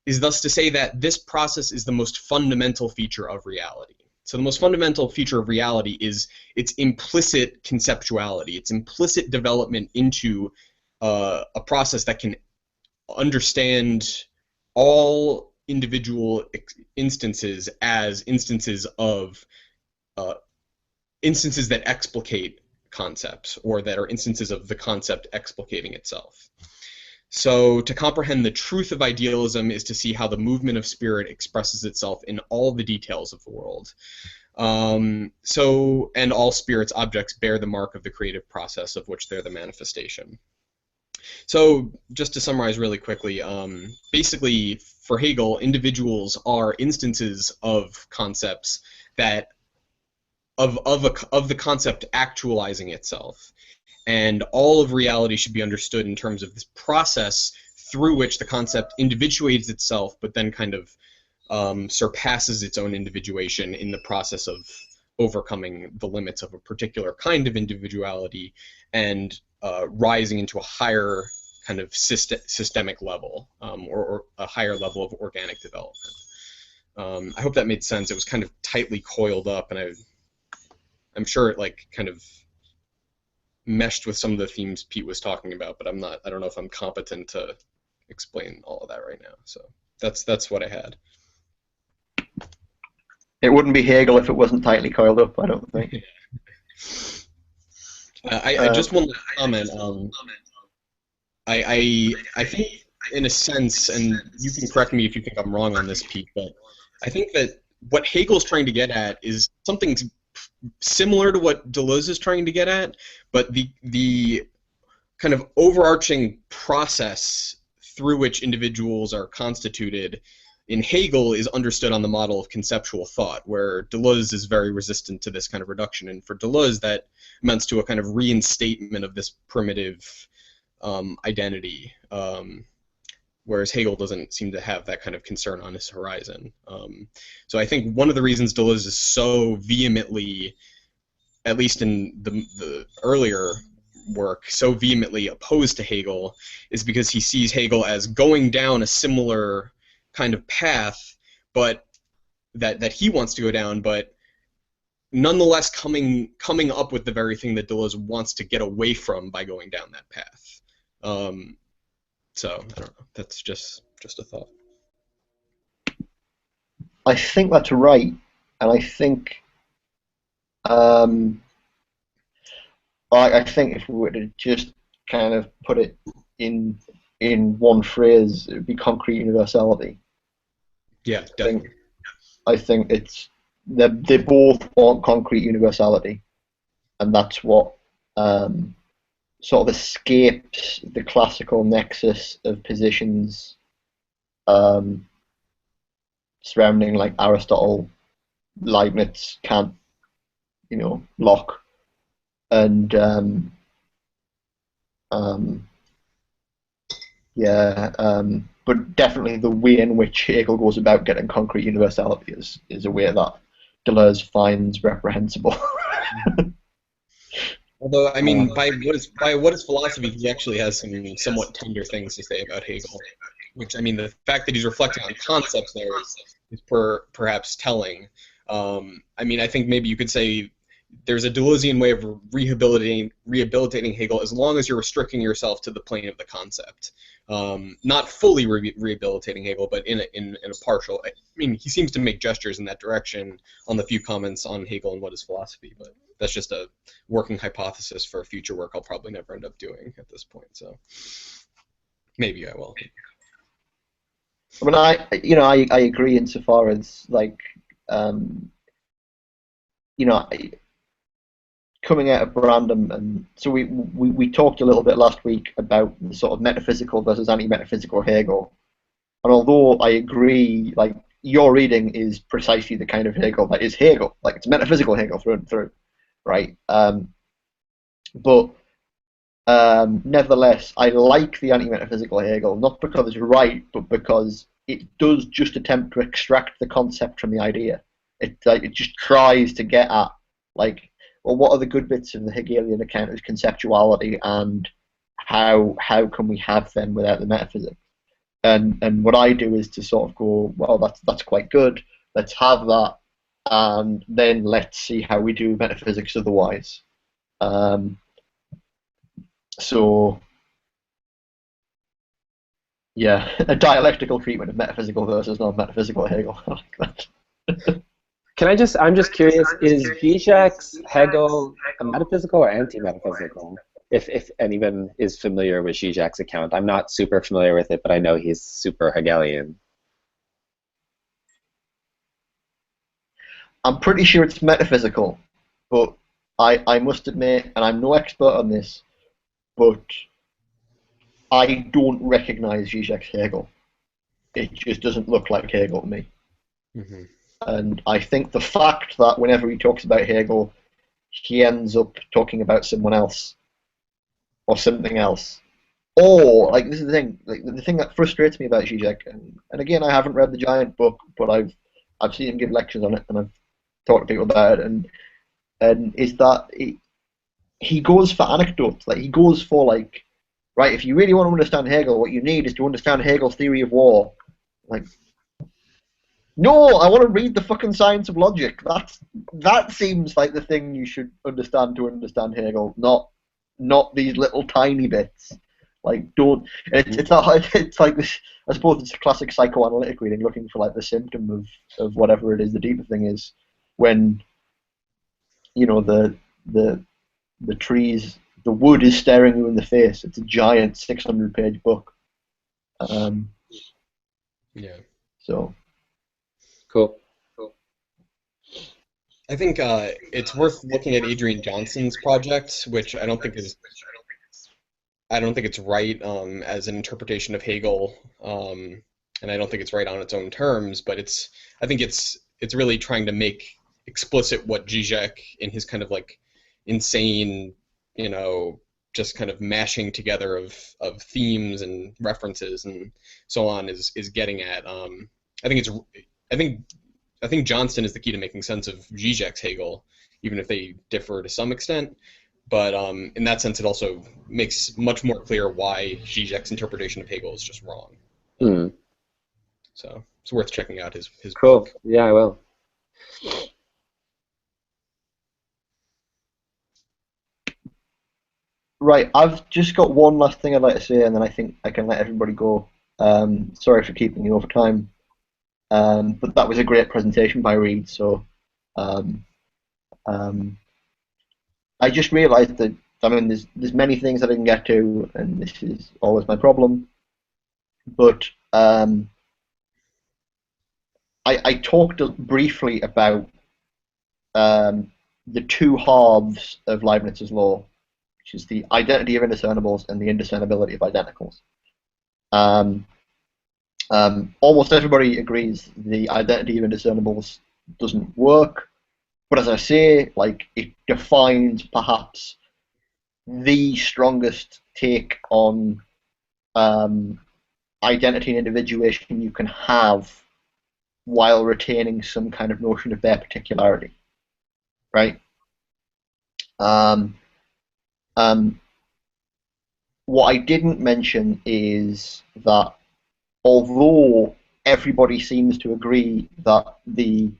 is thus to say that this process is the most fundamental feature of reality. So the most fundamental feature of reality is its implicit conceptuality, its implicit development into a process that can understand all individual instances as instances of instances that explicate concepts, or that are instances of the concept explicating itself. So to comprehend the truth of idealism is to see how the movement of spirit expresses itself in all the details of the world. And all spirits objects bear the mark of the creative process of which they're the manifestation. So just to summarize really quickly, basically for Hegel, individuals are instances of concepts that of the concept actualizing itself, and all of reality should be understood in terms of this process through which the concept individuates itself, but then kind of surpasses its own individuation in the process of overcoming the limits of a particular kind of individuality and rising into a higher kind of systemic level, or a higher level of organic development. I hope that made sense. It was kind of tightly coiled up, and I'm sure it like kind of meshed with some of the themes Pete was talking about, but I don't know if I'm competent to explain all of that right now. So that's what I had. It wouldn't be Hegel if it wasn't tightly coiled up, I don't think. I just want to comment. I think, in a sense, and you can correct me if you think I'm wrong on this, Pete, but I think that what Hegel's trying to get at is something similar to what Deleuze is trying to get at, but the kind of overarching process through which individuals are constituted in Hegel is understood on the model of conceptual thought, where Deleuze is very resistant to this kind of reduction. And for Deleuze, that amounts to a kind of reinstatement of this primitive identity, whereas Hegel doesn't seem to have that kind of concern on his horizon. So I think one of the reasons Deleuze is so vehemently, at least in the earlier work, so vehemently opposed to Hegel is because he sees Hegel as going down a similar kind of path, but that he wants to go down, but nonetheless coming up with the very thing that Deleuze wants to get away from by going down that path. So I don't know. That's just a thought. I think that's right, and I think I think if we were to just kind of put it in one phrase, it would be concrete universality. Yeah, definitely. I think they both want concrete universality, and that's what sort of escapes the classical nexus of positions surrounding like Aristotle, Leibniz, Kant, Locke, and but definitely the way in which Hegel goes about getting concrete universality is a way that Deleuze finds reprehensible. Although, I mean, by what is philosophy, he actually has some somewhat tender things to say about Hegel. Which, I mean, the fact that he's reflecting on concepts there is perhaps telling. I mean, I think maybe you could say there's a Deleuzian way of rehabilitating Hegel as long as you're restricting yourself to the plane of the concept. Not fully rehabilitating Hegel, but in a partial. I mean, he seems to make gestures in that direction on the few comments on Hegel and what is philosophy, but that's just a working hypothesis for future work I'll probably never end up doing at this point. So maybe I will. I mean, I agree insofar as like coming out of random, and so we talked a little bit last week about the sort of metaphysical versus anti-metaphysical Hegel, and although I agree, like your reading is precisely the kind of Hegel that is Hegel, like it's metaphysical Hegel through and through, right? But Nevertheless, I like the anti-metaphysical Hegel, not because it's right, but because it does just attempt to extract the concept from the idea. It just tries to get at, like, well, what are the good bits of the Hegelian account of conceptuality, and how can we have them without the metaphysics? And what I do is to sort of go, well, that's quite good. Let's have that, and then let's see how we do metaphysics otherwise. So, yeah, a dialectical treatment of metaphysical versus non-metaphysical Hegel. I like that. I'm just curious, is Zizek's Hegel a metaphysical or anti-metaphysical? If anyone is familiar with Zizek's account. I'm not super familiar with it, but I know he's super Hegelian. I'm pretty sure it's metaphysical, but I must admit, and I'm no expert on this, but I don't recognize Zizek's Hegel. It just doesn't look like Hegel to me. Mm-hmm. And I think the fact that whenever he talks about Hegel, he ends up talking about someone else or something else. Or, like, this is the thing, like, the thing that frustrates me about Zizek, and again, I haven't read the giant book, but I've seen him give lectures on it, and I've talked to people about it, and is that he goes for anecdotes. Like, he goes for, like, right, if you really want to understand Hegel, what you need is to understand Hegel's theory of war. Like, no, I want to read the fucking science of logic. That seems like the thing you should understand to understand Hegel, not these little tiny bits. Like, don't. It's like this. I suppose it's a classic psychoanalytic reading, looking for, like, the symptom of whatever it is the deeper thing is, when, you know, the trees, the wood is staring you in the face. It's a giant 600-page book. Yeah. So. Cool. I think it's worth looking at Adrian Johnson's project, which I don't think it's right as an interpretation of Hegel, and I don't think it's right on its own terms. But I think it's really trying to make explicit what Zizek, in his kind of, like, insane, you know, just kind of mashing together of themes and references and so on is getting at. I think Johnston is the key to making sense of Zizek's Hegel, even if they differ to some extent. But in that sense, it also makes much more clear why Zizek's interpretation of Hegel is just wrong. Mm. So it's worth checking out his Cool. book. Yeah, I will. Right, I've just got one last thing I'd like to say, and then I think I can let everybody go. Sorry for keeping you over time. But that was a great presentation by Reed, so I just realised that, I mean, there's many things I didn't get to, and this is always my problem, but I talked briefly about the two halves of Leibniz's law, which is the identity of indiscernibles and the indiscernibility of identicals. Almost everybody agrees the identity of indiscernibles doesn't work, but as I say, like, it defines perhaps the strongest take on identity and individuation you can have while retaining some kind of notion of bare particularity, right? What I didn't mention is that although everybody seems to agree that the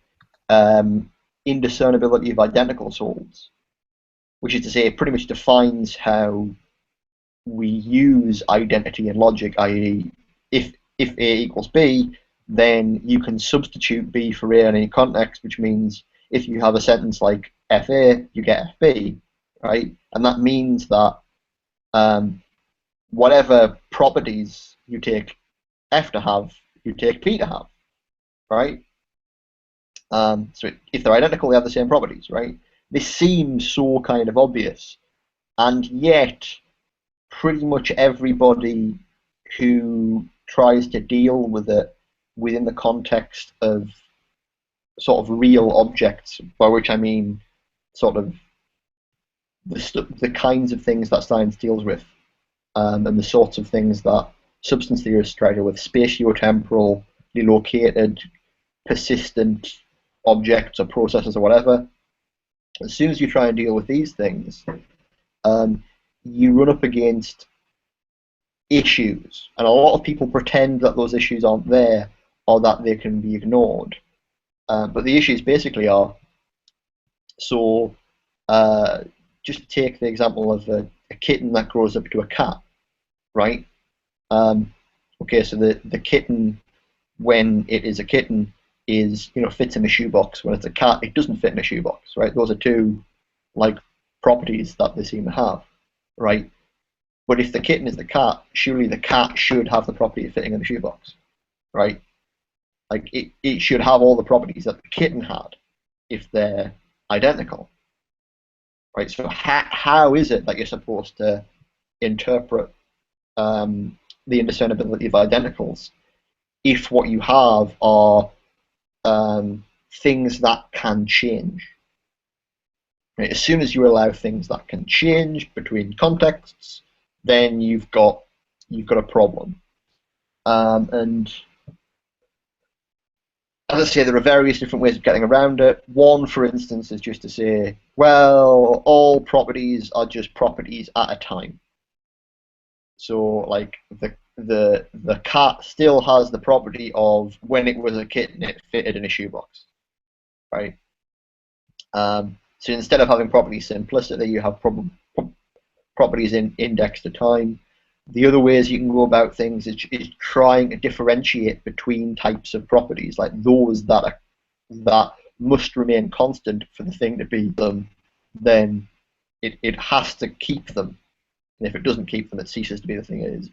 indiscernibility of identicals holds, which is to say it pretty much defines how we use identity in logic, i.e. if A equals B, then you can substitute B for A in any context, which means if you have a sentence like FA, you get FB, right? And that means that whatever properties you take F to have, you take P to have, right? So if they're identical, they have the same properties, right? This seems so kind of obvious, and yet pretty much everybody who tries to deal with it within the context of sort of real objects, by which I mean sort of the kinds of things that science deals with, and the sorts of things that substance theorists try to deal with, spatiotemporally located, persistent objects or processes or whatever. As soon as you try and deal with these things, you run up against issues, and a lot of people pretend that those issues aren't there or that they can be ignored. But the issues basically are, so just take the example of a kitten that grows up to a cat, right? Okay, so the kitten, when it is a kitten, is, you know, fits in a shoebox. When it's a cat, it doesn't fit in a shoebox, right? Those are two, like, properties that they seem to have, right? But if the kitten is the cat, surely the cat should have the property of fitting in the shoebox, right? Like, it should have all the properties that the kitten had if they're identical, right? So how is it that you're supposed to interpret the indiscernibility of identicals if what you have are things that can change? Right? As soon as you allow things that can change between contexts, then you've got a problem. And as I say, there are various different ways of getting around it. One, for instance, is just to say, well, all properties are just properties at a time. So, like, the cat still has the property of when it was a kitten, it fitted in a shoebox, right? So instead of having property simplicity, you have properties in indexed to time. The other ways you can go about things is trying to differentiate between types of properties, like those that must remain constant for the thing to be them, then it has to keep them. And if it doesn't keep them, it ceases to be the thing it is.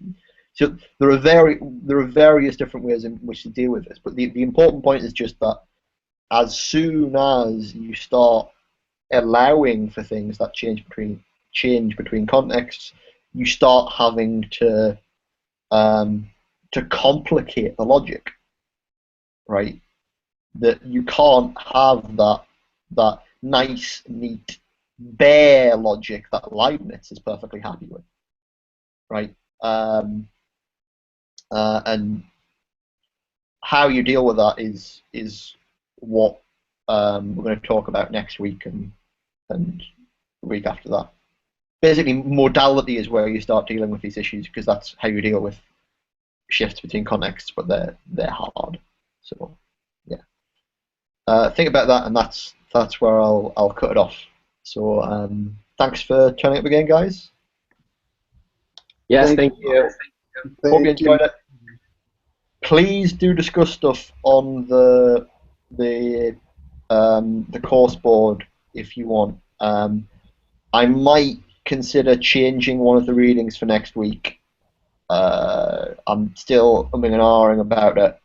So there are various different ways in which to deal with this. But the important point is just that as soon as you start allowing for things that change between contexts, you start having to complicate the logic, right? That you can't have that nice, neat, bare logic that Leibniz is perfectly happy with, right? And how you deal with that is what we're going to talk about next week and the week after that. Basically, modality is where you start dealing with these issues, because that's how you deal with shifts between contexts, but they're hard. So yeah, think about that, and that's where I'll cut it off. So thanks for turning up again, guys. Yes, thank you. Hope you enjoyed it. Please do discuss stuff on the course board if you want. I might consider changing one of the readings for next week. I'm still umming and ahhing about it,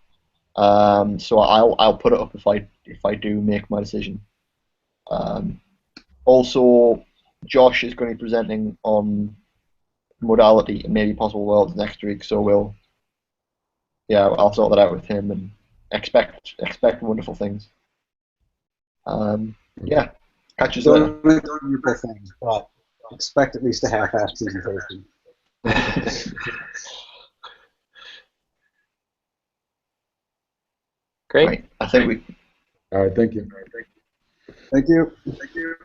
so I'll put it up if I do make my decision. Also, Josh is going to be presenting on modality and maybe possible worlds next week, so I'll sort that out with him and expect wonderful things. Yeah, catch you later. Wonderful things, but expect at least a half-assed presentation. Great. Right, I think we. All right, thank you. Thank you. Thank you.